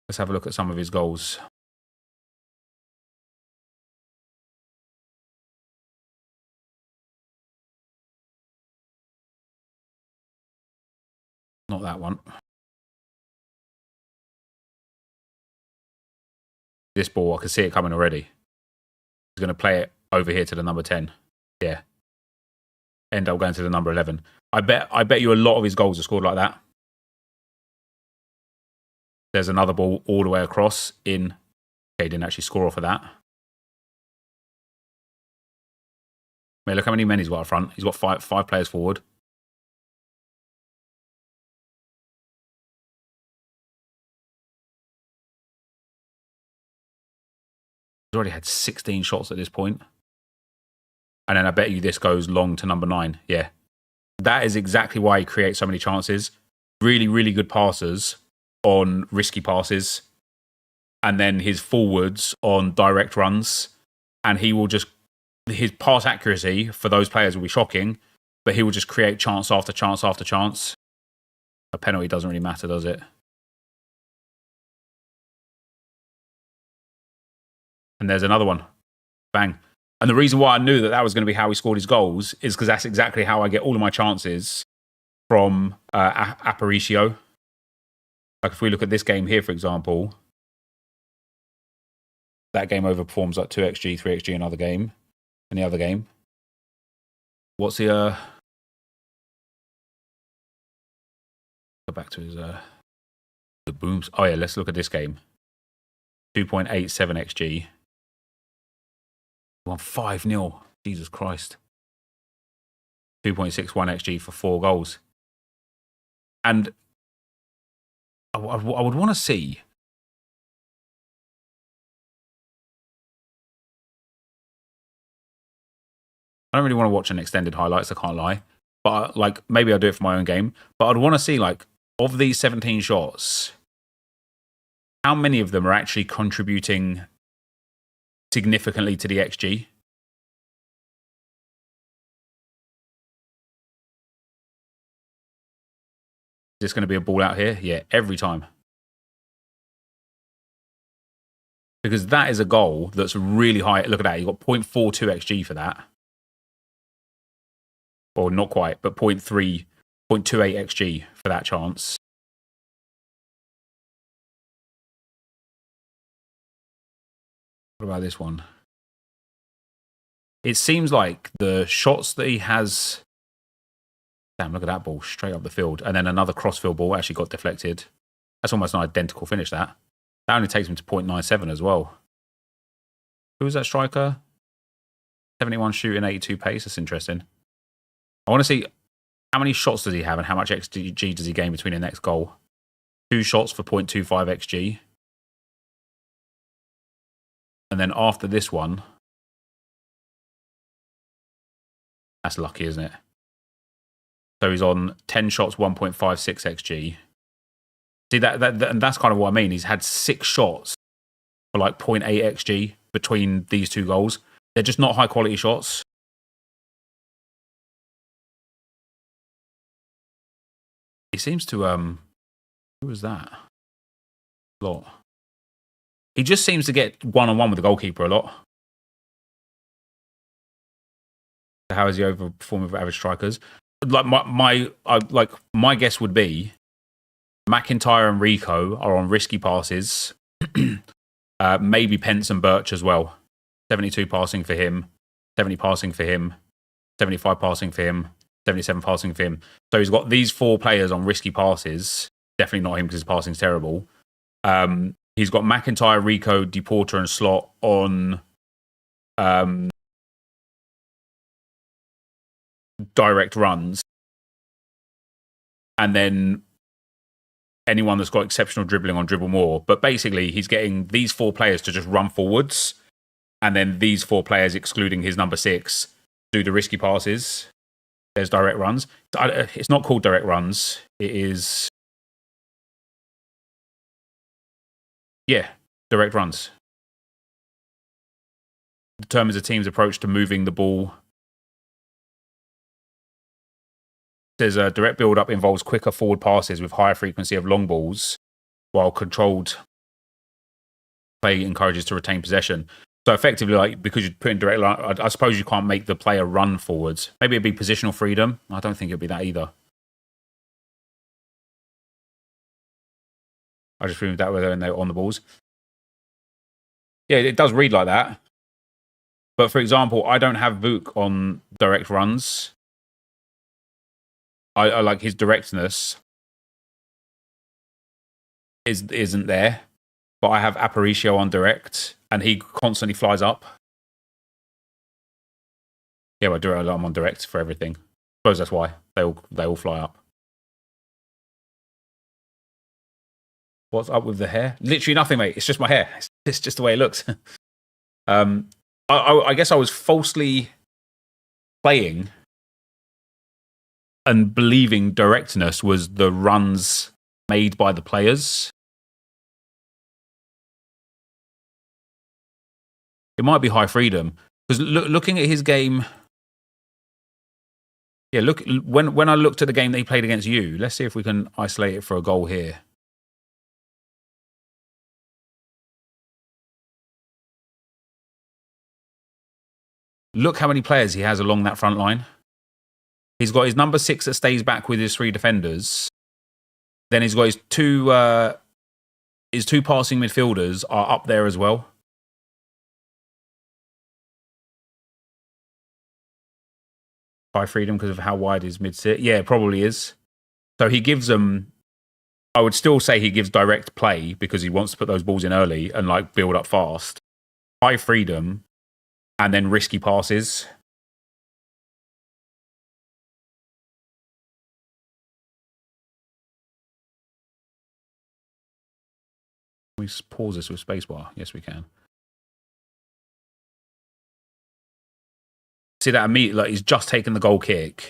Let's have a look at some of his goals. Not that one. This ball, I can see it coming already. He's going to play it over here to the number 10. Yeah. End up going to the number 11. I bet you a lot of his goals are scored like that. There's another ball all the way across in. Okay, he didn't actually score off of that. Mate, look how many men he's got up front. He's got five players forward. He's already had 16 shots at this point. And then I bet you this goes long to number 9. Yeah. That is exactly why he creates so many chances. Really, really good passers on risky passes. And then his forwards on direct runs. And he will just... His pass accuracy for those players will be shocking. But he will just create chance after chance after chance. A penalty doesn't really matter, does it? And there's another one. Bang. And the reason why I knew that that was going to be how he scored his goals is because that's exactly how I get all of my chances from Aparicio. Like if we look at this game here, for example, that game overperforms like 2xg, 3xg another game. In the other game. What's the... Go back to his... the booms. Oh yeah, let's look at this game. 2.87 xg. Won 5-0. Jesus Christ. 2.61 xg for 4 goals. And I would want to see... I don't really want to watch an extended highlights, I can't lie. But like maybe I'll do it for my own game. But I'd want to see like of these 17 shots, how many of them are actually contributing significantly to the XG? Is this going to be a ball out here? Yeah, every time. Because that is a goal that's really high. Look at that. You got 0.42 XG for that. Or not quite, but 0.28 XG for that chance. What about this one? It seems like the shots that he has... Damn, look at that ball, straight up the field. And then another crossfield ball actually got deflected. That's almost an identical finish, that. That only takes him to 0.97 as well. Who was that striker? 71 shooting, 82 pace. That's interesting. I want to see how many shots does he have and how much XG does he gain between the next goal. 2 shots for 0.25 XG. And then after this one, that's lucky, isn't it? So he's on 10 shots, 1.56 XG. See, and that's kind of what I mean. He's had 6 shots for like 0.8 XG between these 2 goals. They're just not high quality shots. He seems to, who was that? A lot. He just seems to get one-on-one with the goalkeeper a lot. How is he overperforming with average strikers? Like my guess would be McIntyre and Rico are on risky passes. Maybe Pence and Birch as well. 72 passing for him, 70 passing for him, 75 passing for him, 77 passing for him. So he's got these 4 players on risky passes. Definitely not him because his passing's terrible. He's got McIntyre, Rico, DePorter and Slot on direct runs. And then anyone that's got exceptional dribbling on dribble more. But basically, he's getting these 4 players to just run forwards. And then these 4 players, excluding his number 6, do the risky passes. There's direct runs. It's not called direct runs. It is... Yeah, direct runs. Determines a team's approach to moving the ball. There's a direct build-up involves quicker forward passes with higher frequency of long balls, while controlled play encourages to retain possession. So effectively, like because you put in direct line, I suppose you can't make the player run forwards. Maybe it'd be positional freedom. I don't think it'd be that either. I just removed that when they're on the balls. Yeah, it does read like that. But for example, I don't have Vuk on direct runs. I like his directness isn't there. But I have Aparicio on direct, and he constantly flies up. Yeah, well, I'm on direct for everything. I suppose that's why they all fly up. What's up with the hair? Literally nothing, mate. It's just my hair. It's just the way it looks. I guess I was falsely playing and believing directness was the runs made by the players. It might be high freedom because looking at his game. Yeah, look, when I looked at the game that he played against you, let's see if we can isolate it for a goal here. Look how many players he has along that front line. He's got his number 6 that stays back with his 3 defenders. Then he's got his two passing midfielders are up there as well. High freedom because of how wide his mid sit. Yeah, it probably is. So he gives them. I would still say he gives direct play because he wants to put those balls in early and like build up fast. High freedom, and then risky passes. Can we pause this with spacebar? Yes, we can. See that immediately, like he's just taken the goal kick.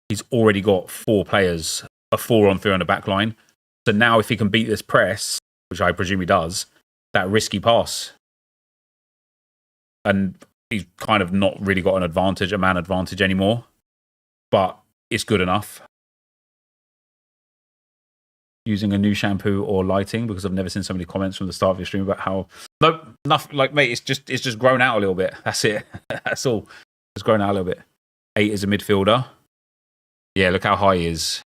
He's already got 4 players, a 4-on-3 on the back line. So now if he can beat this press, which I presume he does, that risky pass. And he's kind of not really got a man advantage anymore. But it's good enough. Using a new shampoo or lighting, because I've never seen so many comments from the start of your stream about how... Nope, nothing, like, mate, it's just grown out a little bit. That's it. That's all. It's grown out a little bit. 8 is a midfielder. Yeah, look how high he is.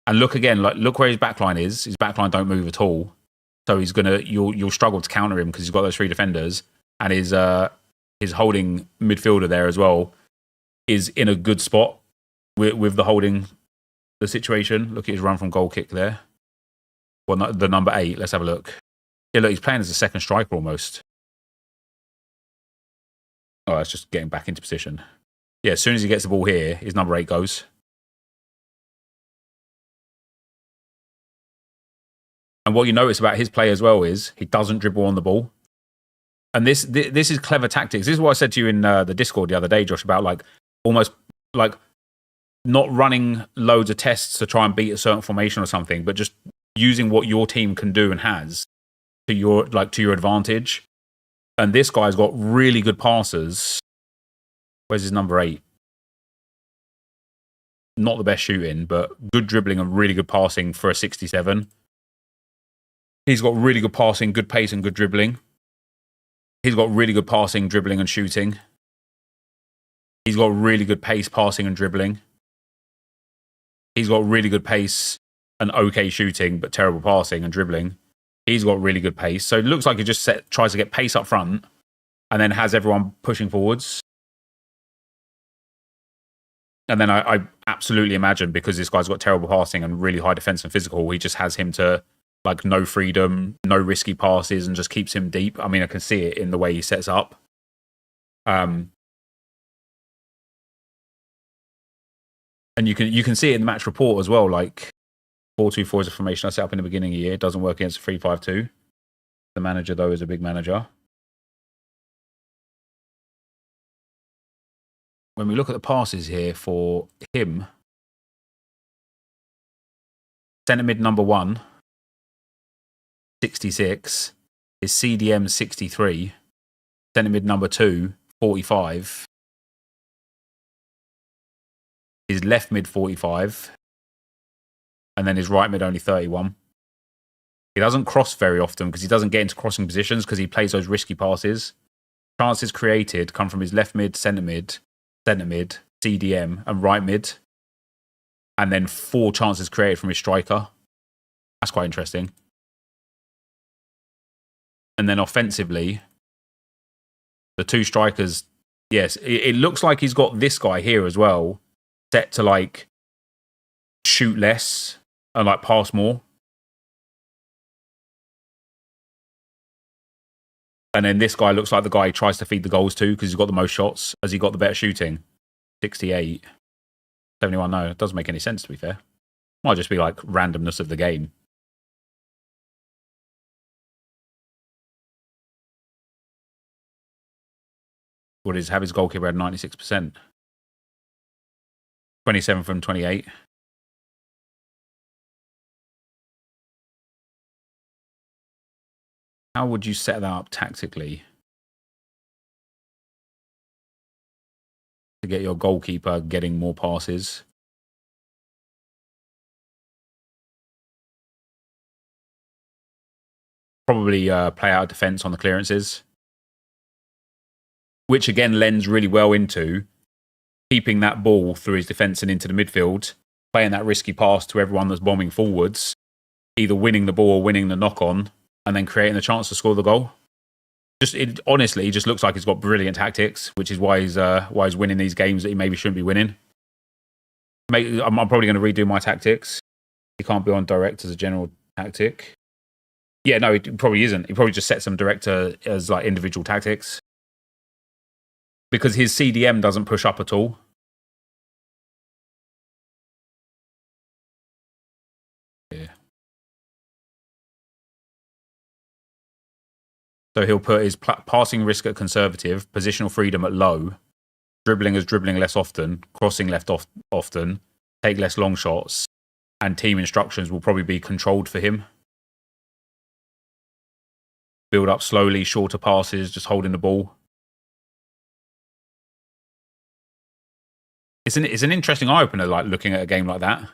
And look again, like look where his backline is. His backline don't move at all. So he's gonna you'll struggle to counter him because he's got those 3 defenders, and his holding midfielder there as well is in a good spot with the holding the situation. Look at his run from goal kick there. Well, the number 8. Let's have a look. Yeah, look, he's playing as a second striker almost. Oh, it's just getting back into position. Yeah, as soon as he gets the ball here, his number 8 goes. And what you notice about his play as well is he doesn't dribble on the ball. And this is clever tactics. This is what I said to you in the Discord the other day, Josh, about like almost like not running loads of tests to try and beat a certain formation or something, but just using what your team can do and has to your advantage. And this guy's got really good passes. Where's his number 8? Not the best shooting, but good dribbling and really good passing for a 67. He's got really good passing, good pace, and good dribbling. He's got really good passing, dribbling, and shooting. He's got really good pace, passing, and dribbling. He's got really good pace and okay shooting, but terrible passing and dribbling. He's got really good pace. So it looks like he just tries to get pace up front and then has everyone pushing forwards. And then I absolutely imagine, because this guy's got terrible passing and really high defense and physical, he just has him to like no freedom, no risky passes, and just keeps him deep. I mean, I can see it in the way he sets up. And you can see it in the match report as well. Like 4-2-4 is a formation I set up in the beginning of the year. It doesn't work against 3-5-2. The manager, though, is a big manager. When we look at the passes here for him, centre mid number 1, 66. His CDM 63. Centre mid number 2, 45. His left mid 45. And then his right mid only 31. He doesn't cross very often because he doesn't get into crossing positions because he plays those risky passes. Chances created come from his left mid, centre mid, CDM, and right mid. And then 4 chances created from his striker. That's quite interesting. And then offensively, the two strikers, yes, it looks like he's got this guy here as well, set to like shoot less and like pass more. And then this guy looks like the guy he tries to feed the goals to because he's got the most shots. Has he got the better shooting? 68. 71, no, it doesn't make any sense to be fair. Might just be like randomness of the game. What is have his goalkeeper at 96%? 27 from 28. How would you set that up tactically to get your goalkeeper getting more passes? Probably play out defense on the clearances, which again lends really well into keeping that ball through his defence and into the midfield, playing that risky pass to everyone that's bombing forwards, either winning the ball or winning the knock-on, and then creating a chance to score the goal. It honestly just looks like he's got brilliant tactics, which is why he's winning these games that he maybe shouldn't be winning. I'm probably going to redo my tactics. He can't be on direct as a general tactic. Yeah, no, it probably isn't. He probably just sets them direct as like individual tactics. Because his CDM doesn't push up at all. Yeah. So he'll put his passing risk at conservative, positional freedom at low, dribbling as dribbling less often, crossing left often, take less long shots, and team instructions will probably be controlled for him. Build up slowly, shorter passes, just holding the ball. It's an interesting eye opener, like looking at a game like that,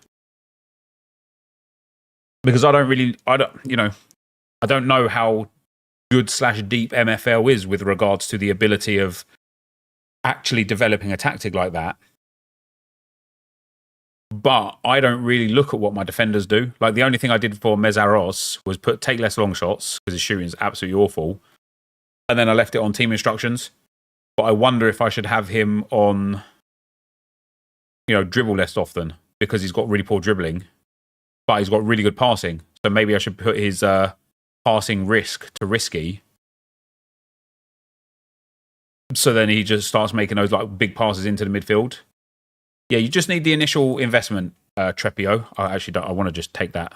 because I don't know how good / deep MFL is with regards to the ability of actually developing a tactic like that. But I don't really look at what my defenders do. Like the only thing I did for Mezaros was take less long shots because his shooting is absolutely awful, and then I left it on team instructions. But I wonder if I should have him on, dribble less often because he's got really poor dribbling, but he's got really good passing. So maybe I should put his passing risk to risky. So then he just starts making those like big passes into the midfield. Yeah, you just need the initial investment, Trepio. I actually don't. I want to just take that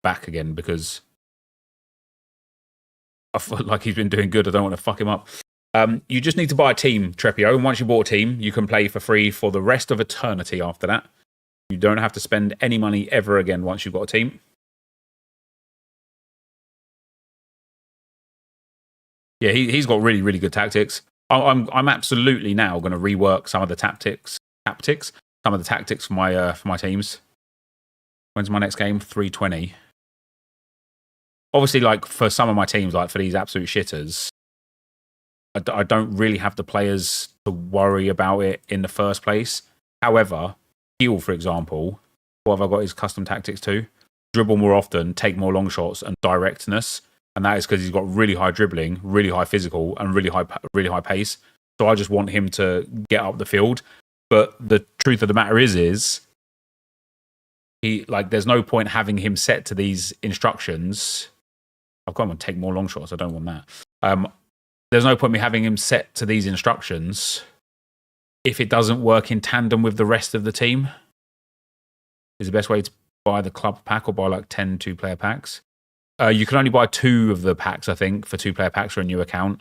back again because I feel like he's been doing good. I don't want to fuck him up. You just need to buy a team, Trepio. And once you bought a team, you can play for free for the rest of eternity after that. You don't have to spend any money ever again once you've got a team. Yeah, he's got really, really good tactics. I'm absolutely now going to rework some of the tactics, some of the tactics for my teams. When's my next game? 3:20. Obviously, like for some of my teams, like for these absolute shitters, I don't really have the players to worry about it in the first place. However, Heel, for example, what have I got his custom tactics to? Dribble more often, take more long shots, and directness. And that is because he's got really high dribbling, really high physical, and really high pace. So I just want him to get up the field. But the truth of the matter is there's no point having him set to these instructions. I've got him to take more long shots. I don't want that. There's no point me having him set to these instructions if it doesn't work in tandem with the rest of the team. Is the best way to buy the club pack or buy like 10 2-player packs. You can only buy 2 of the packs, I think, for 2-player packs for a new account.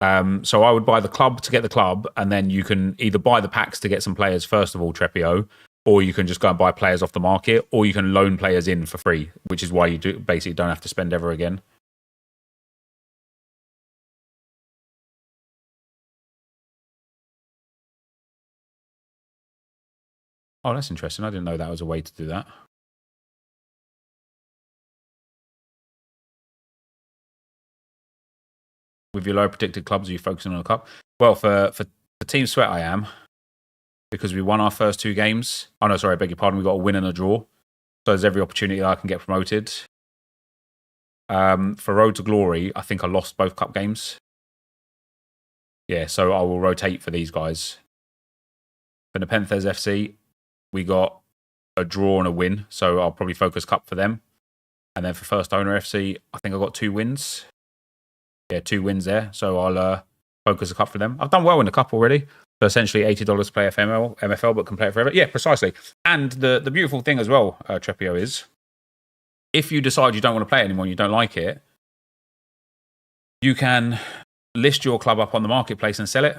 So I would buy the club to get the club, and then you can either buy the packs to get some players first of all, Trepio, or you can just go and buy players off the market, or you can loan players in for free, which is why you basically don't have to spend ever again. Oh, that's interesting. I didn't know that was a way to do that. With your low predicted clubs, are you focusing on a cup? Well, for Team Sweat, I am. Because we won our first 2 games. Oh, no, sorry, I beg your pardon. We got a win and a draw. there's every opportunity that I can get promoted. For Road to Glory, I think I lost both cup games. Yeah, so I will rotate for these guys. For NepentheZ FC, we got a draw and a win, so I'll probably focus cup for them. And then for First Owner FC, I think I got 2 wins. Yeah, 2 wins there, so I'll focus a cup for them. I've done well in the cup already. So essentially $80 to play MFL, but can play it forever. Yeah, precisely. And the beautiful thing as well, Trepio, is if you decide you don't want to play it anymore and you don't like it, you can list your club up on the marketplace and sell it.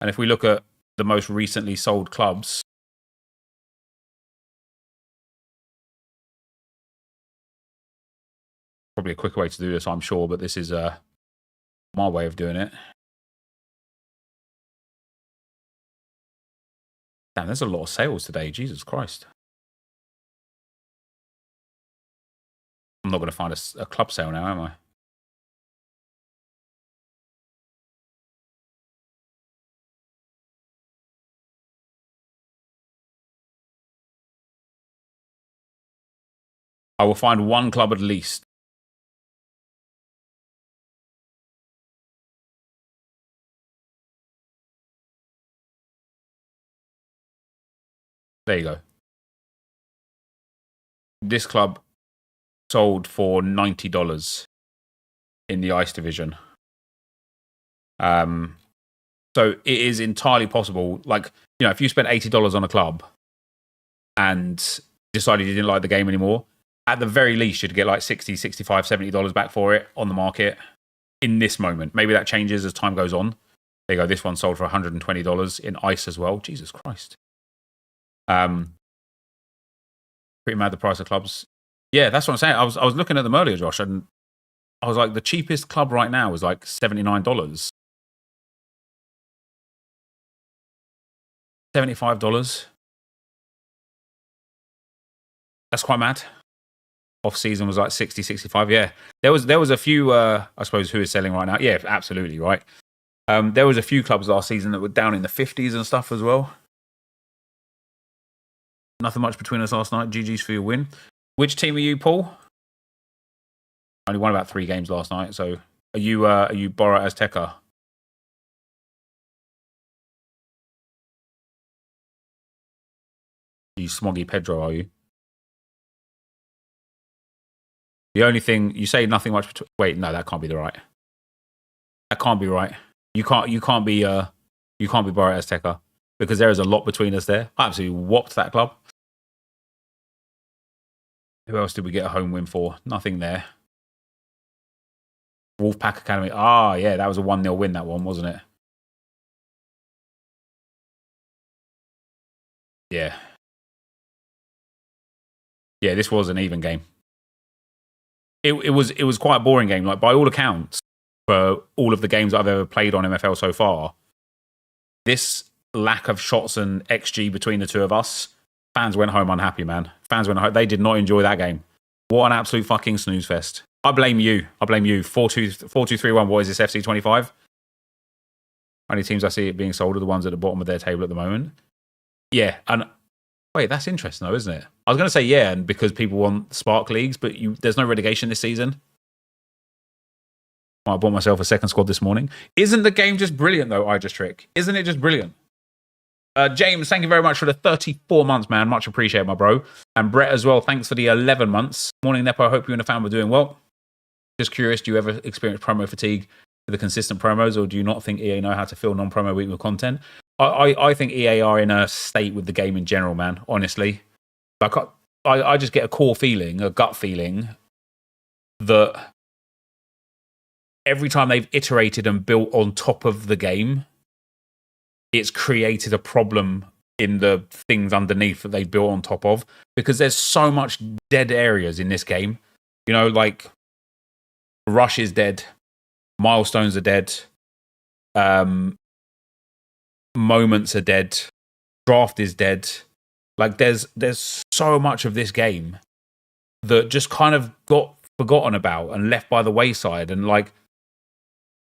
And if we look at the most recently sold clubs, probably a quicker way to do this, I'm sure, but this is my way of doing it. Damn, there's a lot of sales today. Jesus Christ. I'm not going to find a club sale now, am I? I will find one club at least. There you go. This club sold for $90 in the Ice division. So it is entirely possible. Like, you know, if you spent $80 on a club and decided you didn't like the game anymore, at the very least, you'd get like $60, $65, $70 back for it on the market in this moment. Maybe that changes as time goes on. There you go. This one sold for $120 in Ice as well. Jesus Christ. Pretty mad the price of clubs. Yeah, that's what I'm saying. I was looking at them earlier, Josh, and I was like, the cheapest club right now is like $79. $75. That's quite mad. Off season was like 60, 65. Yeah, there was a few. I suppose who is selling right now? Yeah, absolutely right. There was a few clubs last season that were down in the 50s and stuff as well. Nothing much between us last night. GG's for your win. Which team are you, Paul? Only won about 3 games last night. So are you Bora Azteca? You Smoggy Pedro, are you? The only thing you say, nothing much. Wait, no, that can't be the right. That can't be right. You can't be Bora Azteca because there is a lot between us there. I absolutely whopped that club. Who else did we get a home win for? Nothing there. Wolfpack Academy. Ah, yeah, that was a 1-0 win, that one, wasn't it? Yeah. Yeah, this was an even game. It was quite a boring game. Like, by all accounts, for all of the games I've ever played on MFL so far, this lack of shots and XG between the two of us, fans went home unhappy, man. Fans went home. They did not enjoy that game. What an absolute fucking snooze fest. I blame you. 4-2-3-1. What is this, FC 25? Only teams I see it being sold are the ones at the bottom of their table at the moment. Yeah, and wait, that's interesting though, isn't it? I was going to say yeah, and because people want Spark Leagues, but there's no relegation this season. I bought myself a second squad this morning. Isn't the game just brilliant though, Trick? Isn't it just brilliant? James, thank you very much for the 34 months, man. Much appreciated, my bro. And Brett as well, thanks for the 11 months. Morning, Nepo. I hope you and the fam are doing well. Just curious, do you ever experience promo fatigue for the consistent promos, or do you not think EA know how to fill non-promo week with content? I think EA are in a state with the game in general, man, honestly. Like, I just get a core feeling, a gut feeling, that every time they've iterated and built on top of the game, it's created a problem in the things underneath that they built on top of, because there's so much dead areas in this game. You know, like Rush is dead, milestones are dead, moments are dead, draft is dead. Like there's so much of this game that just kind of got forgotten about and left by the wayside, and like,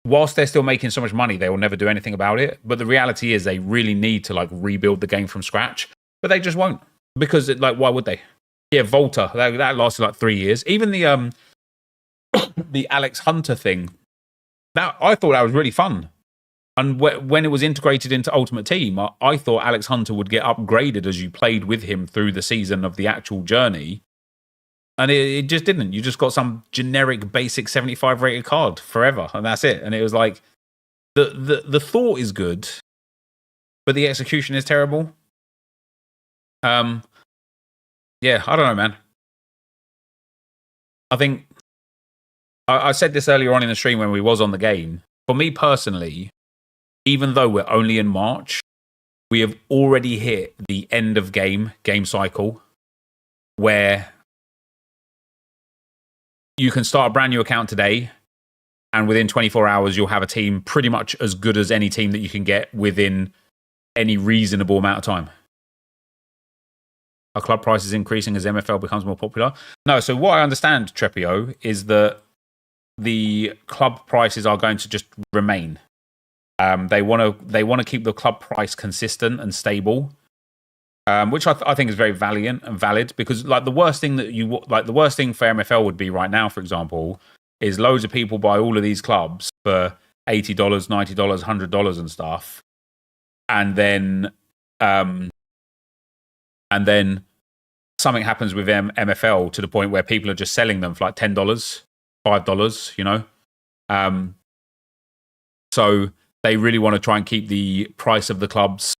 whilst they're still making so much money, they will never do anything about it. But the reality is they really need to like rebuild the game from scratch, but they just won't, because why would they? Yeah, Volta. That lasted like 3 years. Even the the Alex Hunter thing, that I thought that was really fun. And when it was integrated into Ultimate Team, I thought Alex Hunter would get upgraded as you played with him through the season of the actual journey. And it just didn't. You just got some generic basic 75 rated card forever, and that's it. And it was like the thought is good, but the execution is terrible. Yeah, I don't know, man. I think I said this earlier on in the stream when we was on the game. For me personally, even though we're only in March, we have already hit the end of game cycle where you can start a brand new account today, and within 24 hours, you'll have a team pretty much as good as any team that you can get within any reasonable amount of time. Are club prices increasing as MFL becomes more popular? No, so what I understand, Trepio, is that the club prices are going to just remain. They want to keep the club price consistent and stable, which I think is very valiant and valid, because like the worst thing for MFL would be right now, for example, is loads of people buy all of these clubs for $80, $90, $100 and stuff, and then something happens with MFL to the point where people are just selling them for like $10, $5, you know. So they really want to try and keep the price of the clubs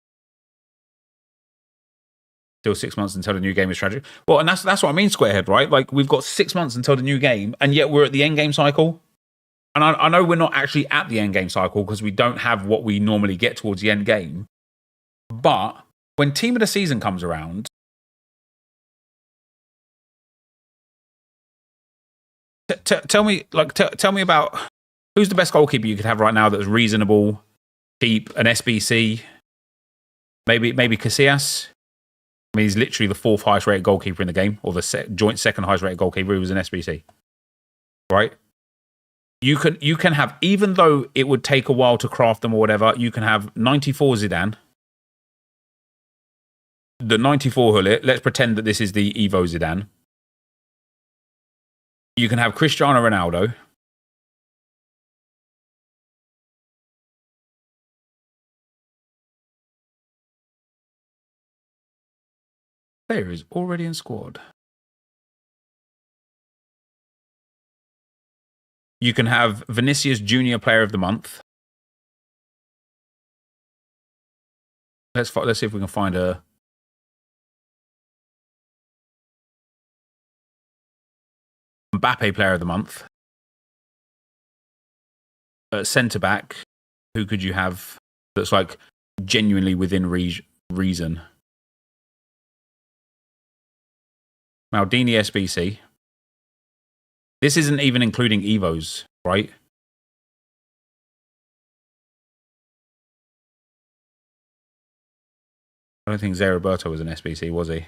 still 6 months until the new game is tragic. Well, and that's what I mean, Squarehead, right? Like, we've got 6 months until the new game, and yet we're at the end game cycle. And I know we're not actually at the end game cycle because we don't have what we normally get towards the end game. But when Team of the Season comes around, tell me about who's the best goalkeeper you could have right now that's reasonable, cheap, an SBC, maybe Casillas. I mean, he's literally the 4th highest rated goalkeeper in the game, or the joint 2nd highest rated goalkeeper who was an SBC. Right? You can have, even though it would take a while to craft them or whatever, you can have 94 Zidane, the 94 Hullet. Let's pretend that this is the Evo Zidane. You can have Cristiano Ronaldo. Player is already in squad. You can have Vinicius Junior Player of the Month. Let's see if we can find a Mbappe Player of the Month. Centre back. Who could you have that's like genuinely within reason? Maldini SBC. This isn't even including Evos, right? I don't think Zé Roberto was an SBC, was he?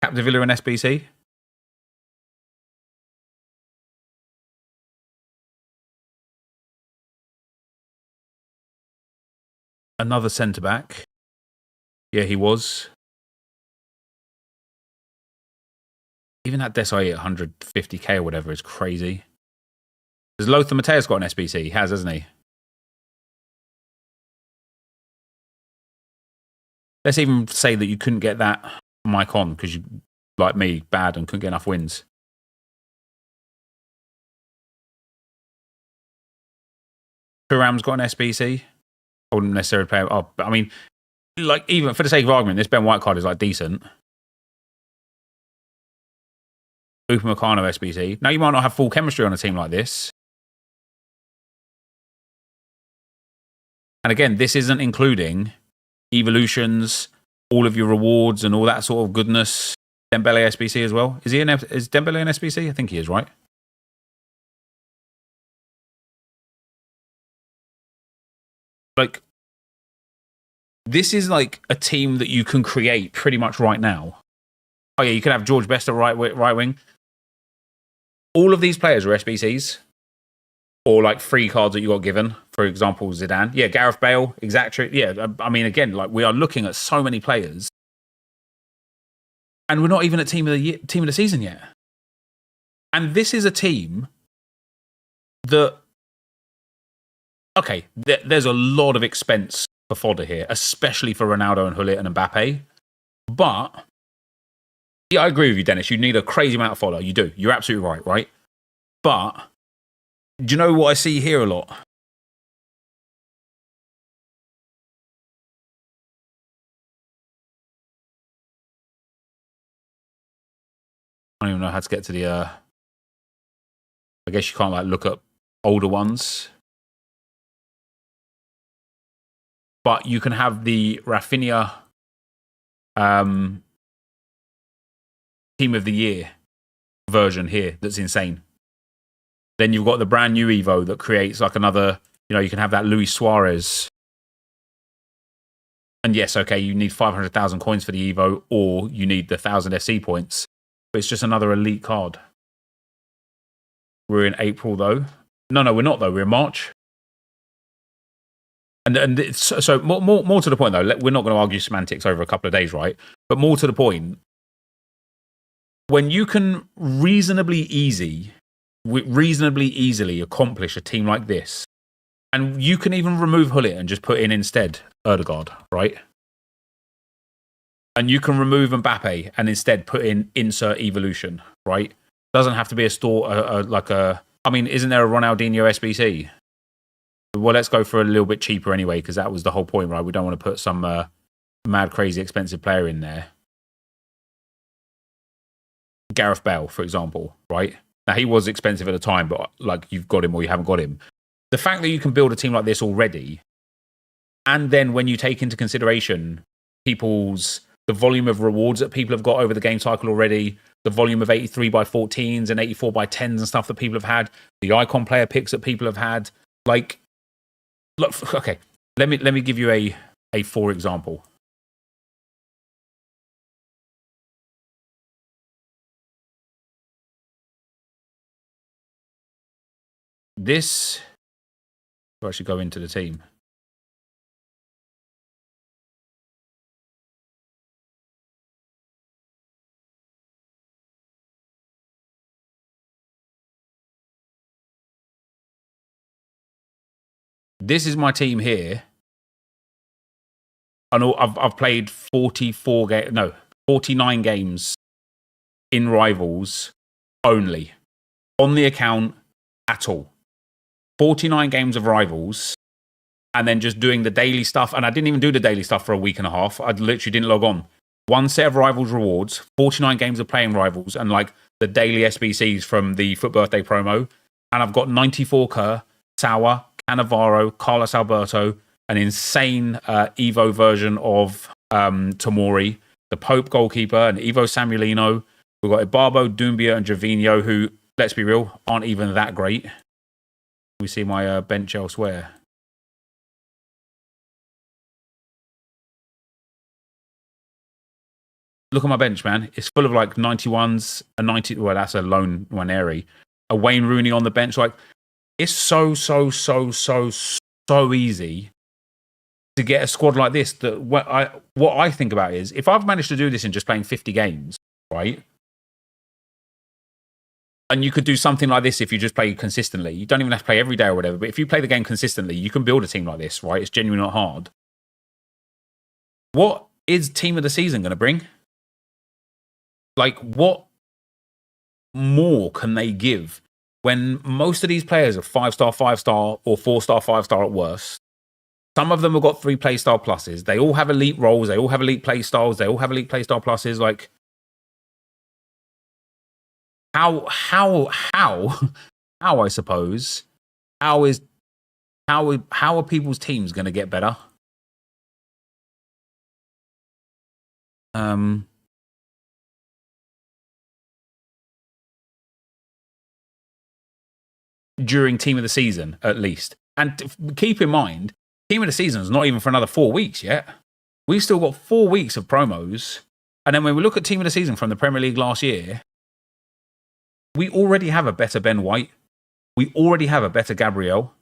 Capdevila an SBC? Another centre-back. Yeah, he was. Even that Desai at 150k or whatever is crazy. Has Lothar Matthäus got an SBC? He has, hasn't he? Let's even say that you couldn't get that mic on because you, like me, bad and couldn't get enough wins. Thuram's got an SBC. I wouldn't necessarily play. Oh, but I mean, like, even for the sake of argument, this Ben White card is like decent. Upamecano SBC. Now, you might not have full chemistry on a team like this. And again, this isn't including evolutions, all of your rewards and all that sort of goodness. Dembele SBC as well. Is Dembele an SBC? I think he is, right? Like, this is like a team that you can create pretty much right now. Oh yeah, you could have George Best at right wing. All of these players are SBCs, or like free cards that you got given. For example, Zidane. Yeah, Gareth Bale, exactly. Yeah, I mean, again, like, we are looking at so many players And we're not even at team of the season yet. And this is a team that, okay, there's a lot of expense for fodder here, especially for Ronaldo and Hullet and Mbappe. But, yeah, I agree with you, Dennis. You need a crazy amount of fodder. You do. You're absolutely right, right? But, do you know what I see here a lot? I don't even know how to get to the... I guess you can't like look up older ones. But you can have the Rafinha Team of the Year version here that's insane. Then you've got the brand new Evo that creates like another, you know, you can have that Luis Suarez. And yes, okay, you need 500,000 coins for the Evo, or you need the 1,000 SC points. But it's just another elite card. We're in April, though. No, we're not, though. We're in March. And so more to the point, though. We're not going to argue semantics over a couple of days, right? But more to the point, when you can reasonably easily accomplish a team like this, and you can even remove Hullet and just put in instead Erdegaard, right? And you can remove Mbappe and instead put in insert evolution, right? Doesn't have to be a store I mean, isn't there a Ronaldinho SBC? Well, let's go for a little bit cheaper anyway, because that was the whole point, right? We don't want to put some mad, crazy, expensive player in there. Gareth Bale, for example, right? Now, he was expensive at the time, but like you've got him or you haven't got him. The fact that you can build a team like this already, and then when you take into consideration the volume of rewards that people have got over the game cycle already, the volume of 83 by 14s and 84 by 10s and stuff that people have had, the icon player picks that people have had, like, look, okay, let me give you a for example. This, I should go into the team. This is my team here. I know I've played 49 games in Rivals only on the account at all. 49 games of Rivals, and then just doing the daily stuff. And I didn't even do the daily stuff for a week and a half. I literally didn't log on. One set of Rivals rewards, 49 games of playing Rivals, and like the daily SBCs from the Foot Birthday promo. And I've got 94 Kerr, Sauer, Cannavaro, Carlos Alberto, an insane Evo version of Tomori, the Pope goalkeeper, and Evo Samuelino. We've got Ibarbo, Doumbia, and Gervinho, who, let's be real, aren't even that great. We see my bench elsewhere. Look at my bench, man. It's full of like 91s, a 90. Well, that's a lone Waneri. A Wayne Rooney on the bench. Like, it's so easy to get a squad like this. That what I think about is, if I've managed to do this in just playing 50 games, right? And you could do something like this if you just play consistently. You don't even have to play every day or whatever. But if you play the game consistently, you can build a team like this, right? It's genuinely not hard. What is team of the season going to bring? Like, what more can they give when most of these players are 5-star, 5-star, or 4-star, 5-star at worst? Some of them have got 3 playstyle pluses. They all have elite roles. They all have elite playstyles. They all have elite playstyle pluses. Like, how I suppose, how are people's teams going to get better? During team of the season, at least. And keep in mind, team of the season is not even for another 4 weeks yet. We've still got 4 weeks of promos. And then when we look at team of the season from the Premier League last year, we already have a better Ben White. We already have a better Gabriel.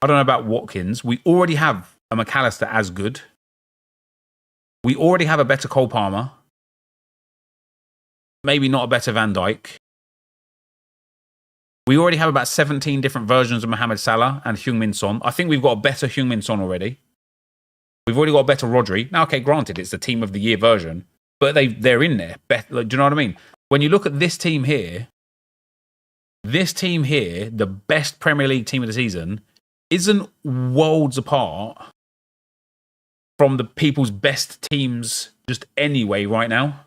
I don't know about Watkins. We already have a McAllister as good. We already have a better Cole Palmer. maybe not a better Van Dijk. We already have about 17 different versions of Mohamed Salah and Heung-min Son. I think we've got a better Heung-min Son already. We've already got a better Rodri. Now, okay, granted, it's the Team of the Year version, but they're in there. Like, do you know what I mean? When you look at this team here, the best Premier League team of the season, isn't worlds apart from the people's best teams just anyway right now.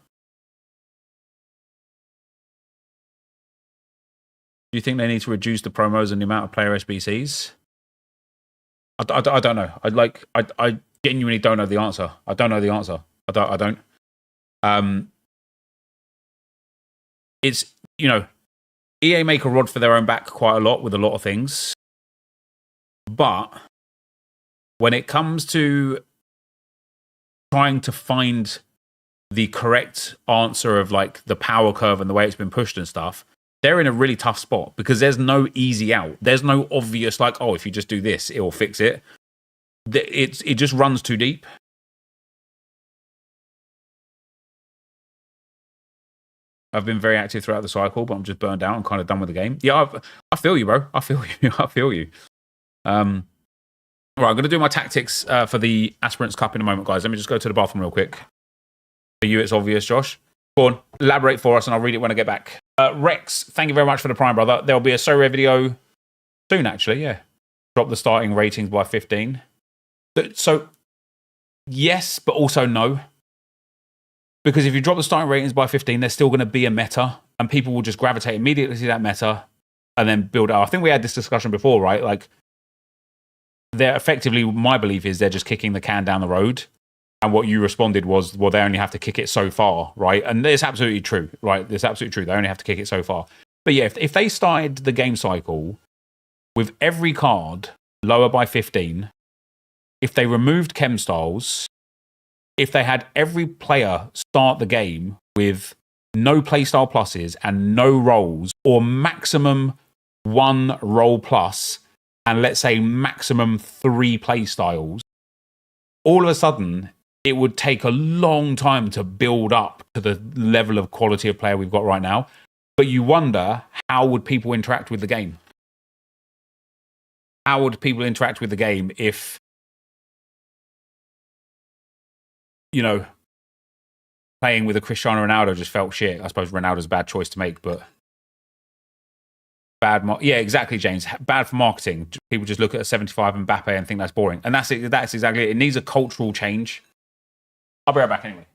Do you think they need to reduce the promos and the amount of player SBCs? I don't know. I genuinely don't know the answer. I don't know the answer. I don't. It's, you know, EA make a rod for their own back quite a lot with a lot of things. But when it comes to trying to find the correct answer of like the power curve and the way it's been pushed and stuff, they're in a really tough spot because there's no easy out. There's no obvious like, oh, if you just do this, it will fix it. It just runs too deep. I've been very active throughout the cycle, but I'm just burned out. I'm kind of done with the game. Yeah, I feel you, bro. I feel you. I feel you. Right, I'm going to do my tactics for the Aspirants Cup in a moment, guys. Let me just go to the bathroom real quick. For you, it's obvious, Josh. Go on, elaborate for us, and I'll read it when I get back. Rex, thank you very much for the Prime, brother. There'll be a so rare video soon, actually, yeah. Drop the starting ratings by 15. So, yes, but also no. Because if you drop the starting ratings by 15, there's still going to be a meta, and people will just gravitate immediately to that meta and then build it up. I think we had this discussion before, right? Like, they're effectively, my belief is they're just kicking the can down the road. And what you responded was, well, they only have to kick it so far, right? And it's absolutely true, right? It's absolutely true. They only have to kick it so far. But yeah, if they started the game cycle with every card lower by 15, if they removed chem styles, if they had every player start the game with no playstyle pluses and no rolls, or maximum 1 roll plus, and let's say maximum 3 playstyles, all of a sudden, it would take a long time to build up to the level of quality of player we've got right now. But you wonder, how would people interact with the game? How would people interact with the game if, you know, playing with a Cristiano Ronaldo just felt shit? I suppose Ronaldo's a bad choice to make, but yeah, exactly, James. Bad for marketing. People just look at a 75 Mbappe and think that's boring. And that's it. That's exactly it. It needs a cultural change. I'll be right back anyway.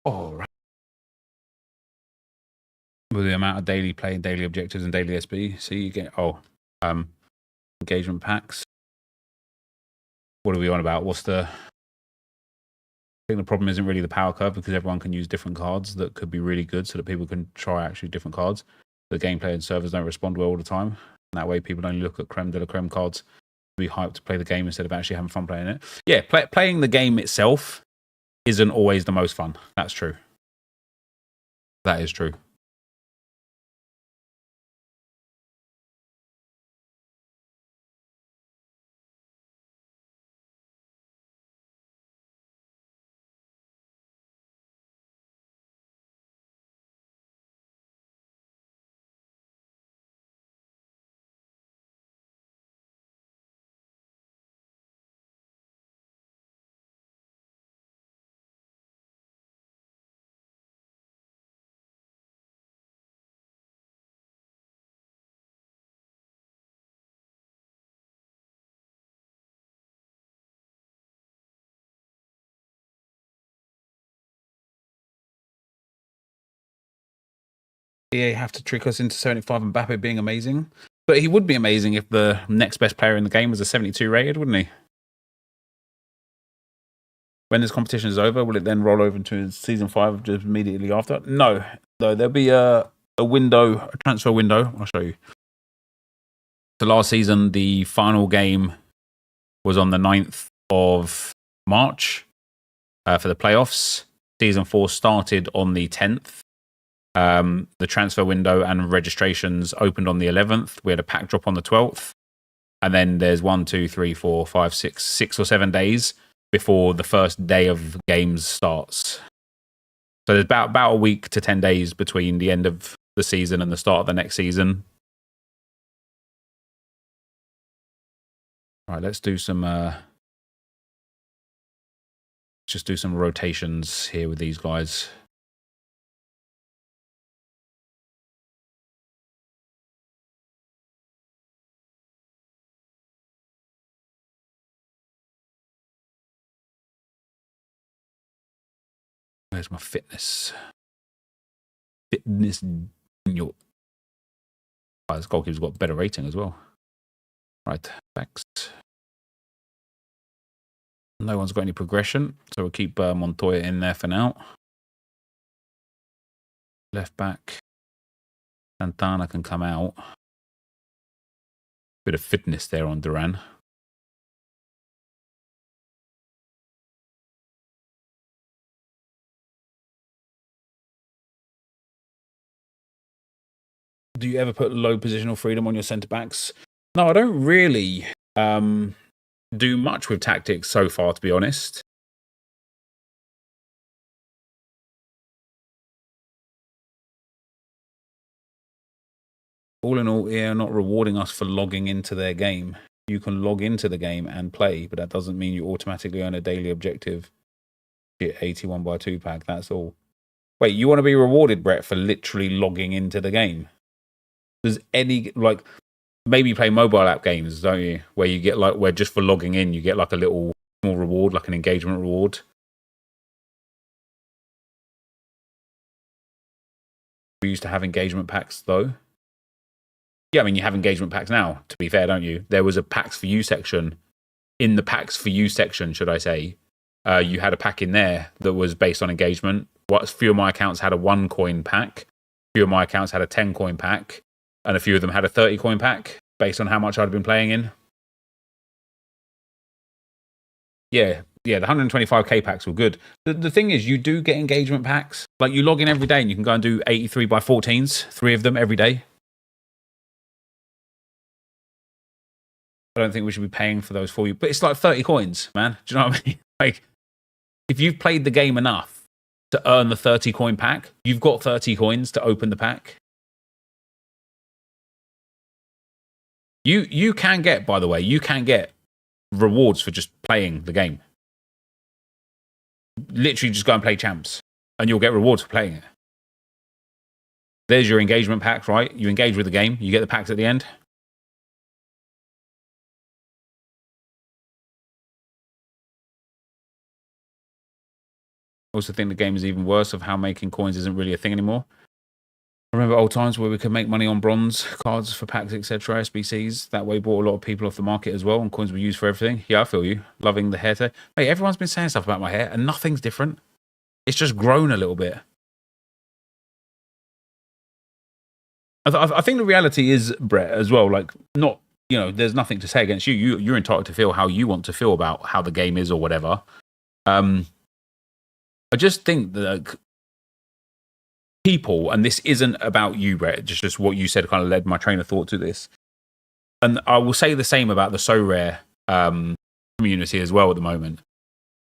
All right. With the amount of daily play, daily objectives, and daily SB, so you get engagement packs. What are we on about? What's the? I think the problem isn't really the power curve because everyone can use different cards that could be really good, so that people can try actually different cards. The gameplay and servers don't respond well all the time. And that way, people only look at creme de la creme cards to be hyped to play the game instead of actually having fun playing it. Yeah, playing the game itself isn't always the most fun. That's true. That is true. EA have to trick us into 75 and Mbappe being amazing. But he would be amazing if the next best player in the game was a 72 rated, wouldn't he? When this competition is over, will it then roll over into season 5 just immediately after? No. There'll be a window, a transfer window. I'll show you. So last season, the final game was on the 9th of March for the playoffs. Season 4 started on the 10th. The transfer window and registrations opened on the 11th. We had a pack drop on the 12th. And then there's 6 or 7 days before the first day of games starts. So there's about a week to 10 days between the end of the season and the start of the next season. All right, let's do some just do some rotations here with these guys. Where's my fitness? Fitness. This goalkeeper's got a better rating as well. Right, backs. No one's got any progression, so we'll keep Montoya in there for now. Left back. Santana can come out. Bit of fitness there on Duran. Do you ever put low positional freedom on your centre backs? No, I don't really do much with tactics so far, to be honest. All in all, EA are not rewarding us for logging into their game. You can log into the game and play, but that doesn't mean you automatically earn a daily objective. Get 81 by 2 pack, that's all. Wait, you want to be rewarded, Brett, for literally logging into the game? Does any, like, maybe you play mobile app games, don't you? Where you get, like, where just for logging in, you get, like, a little small reward, like an engagement reward. We used to have engagement packs, though. Yeah, I mean, you have engagement packs now, to be fair, don't you? There was a packs for you section. In the packs for you section, should I say, you had a pack in there that was based on engagement. A few of my accounts had a 1 coin pack. A few of my accounts had a 10 coin pack. And a few of them had a 30 coin pack based on how much I'd been playing in. Yeah, the 125k packs were good. The thing is, you do get engagement packs. Like, you log in every day and you can go and do 83 by 14s, 3 of them every day. I don't think we should be paying for those for you. But it's like 30 coins, man. Do you know what I mean? Like, if you've played the game enough to earn the 30 coin pack, you've got 30 coins to open the pack. You can get, by the way, you can get rewards for just playing the game. Literally just go and play champs and you'll get rewards for playing it. There's your engagement packs, right? You engage with the game, you get the packs at the end. Also think the game is even worse of how making coins isn't really a thing anymore. I remember old times where we could make money on bronze cards for packs, etc., SBCs. That way brought a lot of people off the market as well, and coins were used for everything. Yeah, I feel you. Loving the hair today. Mate, everyone's been saying stuff about my hair, and nothing's different. It's just grown a little bit. I think the reality is, Brett, as well, like, not, you know, there's nothing to say against you. You're entitled to feel how you want to feel about how the game is or whatever. I just think that, like, people, and this isn't about you, Brett, just what you said kind of led my train of thought to this. And I will say the same about the So Rare community as well at the moment.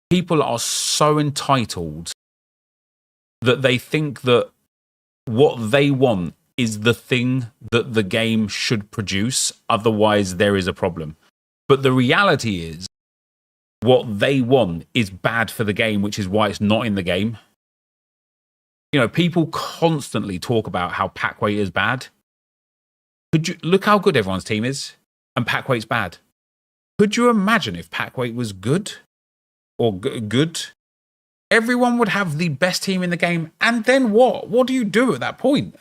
People are so entitled that they think that what they want is the thing that the game should produce. Otherwise, there is a problem. But the reality is, what they want is bad for the game, which is why it's not in the game. You know, people constantly talk about how pack weight is bad. Could you look how good everyone's team is, and pack weight's bad? Could you imagine if pack weight was good or good? Everyone would have the best team in the game, and then what? What do you do at that point?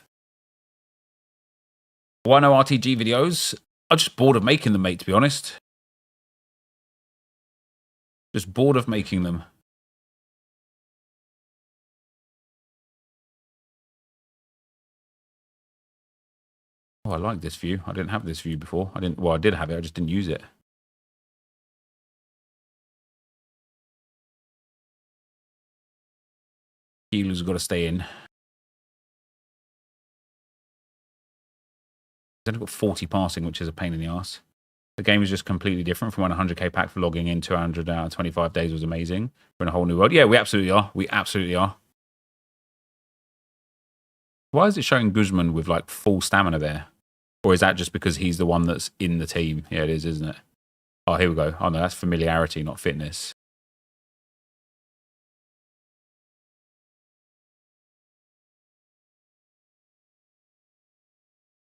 Why no RTG videos? I'm just bored of making them, mate, to be honest. Just bored of making them. Oh, I like this view. I didn't have this view before. I did have it, I just didn't use it. Healer's got to stay in. He's only got 40 passing, which is a pain in the ass. The game is just completely different from when 100k pack for logging in 200 out of 25 days was amazing. We're in a whole new world. Yeah, we absolutely are. We absolutely are. Why is it showing Guzman with like full stamina there? Or is that just because he's the one that's in the team? Yeah, it is, isn't it? Oh, here we go. Oh, no, that's familiarity, not fitness.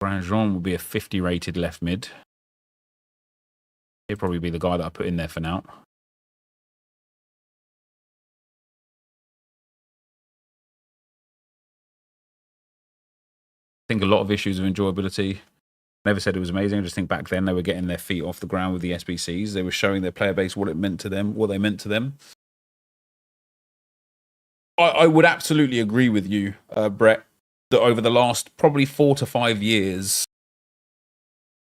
Grandjean will be a 50 rated left mid. He'll probably be the guy that I put in there for now. I think a lot of issues of enjoyability. Never said it was amazing. I just think back then they were getting their feet off the ground with the SBCs. They were showing their player base what it meant to them, what they meant to them. I would absolutely agree with you, Brett, that over the last probably 4 to 5 years,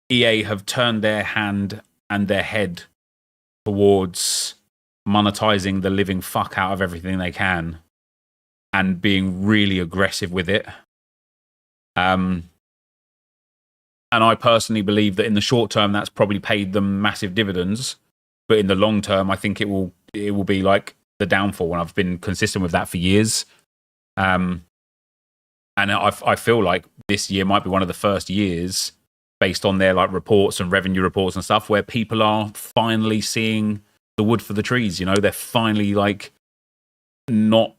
EA have turned their hand and their head towards monetizing the living fuck out of everything they can and being really aggressive with it. And I personally believe that in the short term, that's probably paid them massive dividends. But in the long term, I think it will be like the downfall. And I've been consistent with that for years. And I feel like this year might be one of the first years, based on their like reports and revenue reports and stuff, where people are finally seeing the wood for the trees. You know, they're finally like not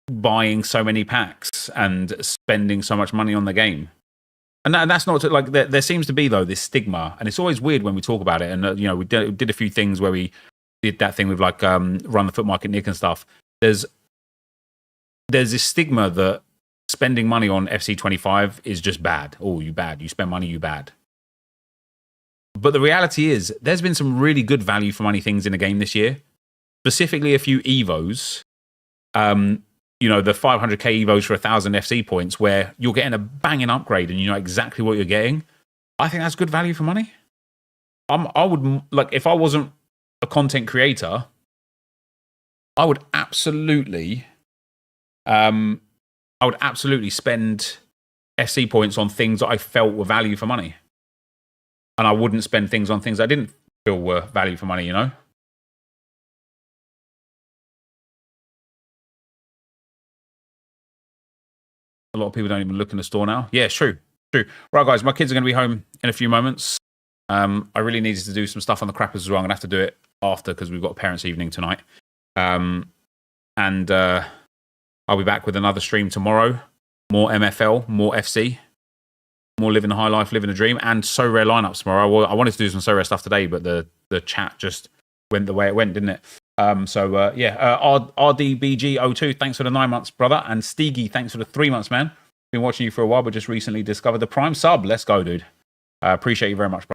buying so many packs and spending so much money on the game. And that's not to, like, there seems to be, though, this stigma, and it's always weird when we talk about it. And you know, we did a few things where we did that thing with like Run the Foot Market Nick and stuff. There's this stigma that spending money on FC25 is just bad. Oh, you bad. You spend money, you bad. But the reality is, there's been some really good value for money things in the game this year. Specifically, a few Evos. You know, the 500k Evos for 1,000 FC points, where you're getting a banging upgrade and you know exactly what you're getting. I think that's good value for money. I would, like, if I wasn't a content creator, I would absolutely spend FC points on things that I felt were value for money. And I wouldn't spend things on things I didn't feel were value for money, you know? A lot of people don't even look in the store now. Yeah, it's true. True. Right, guys, my kids are going to be home in a few moments. I really needed to do some stuff on the crappers as well. I'm going to have to do it after because we've got a parents' evening tonight. And I'll be back with another stream tomorrow. More MFL, more FC, more living the high life, living a dream, and So Rare lineups tomorrow. I wanted to do some So Rare stuff today, but the chat just went the way it went, didn't it? RDBG02, thanks for the 9 months, brother. And Steegy, thanks for the 3 months, man. Been watching you for a while, but just recently discovered the Prime sub. Let's go, dude. Appreciate you very much, bro.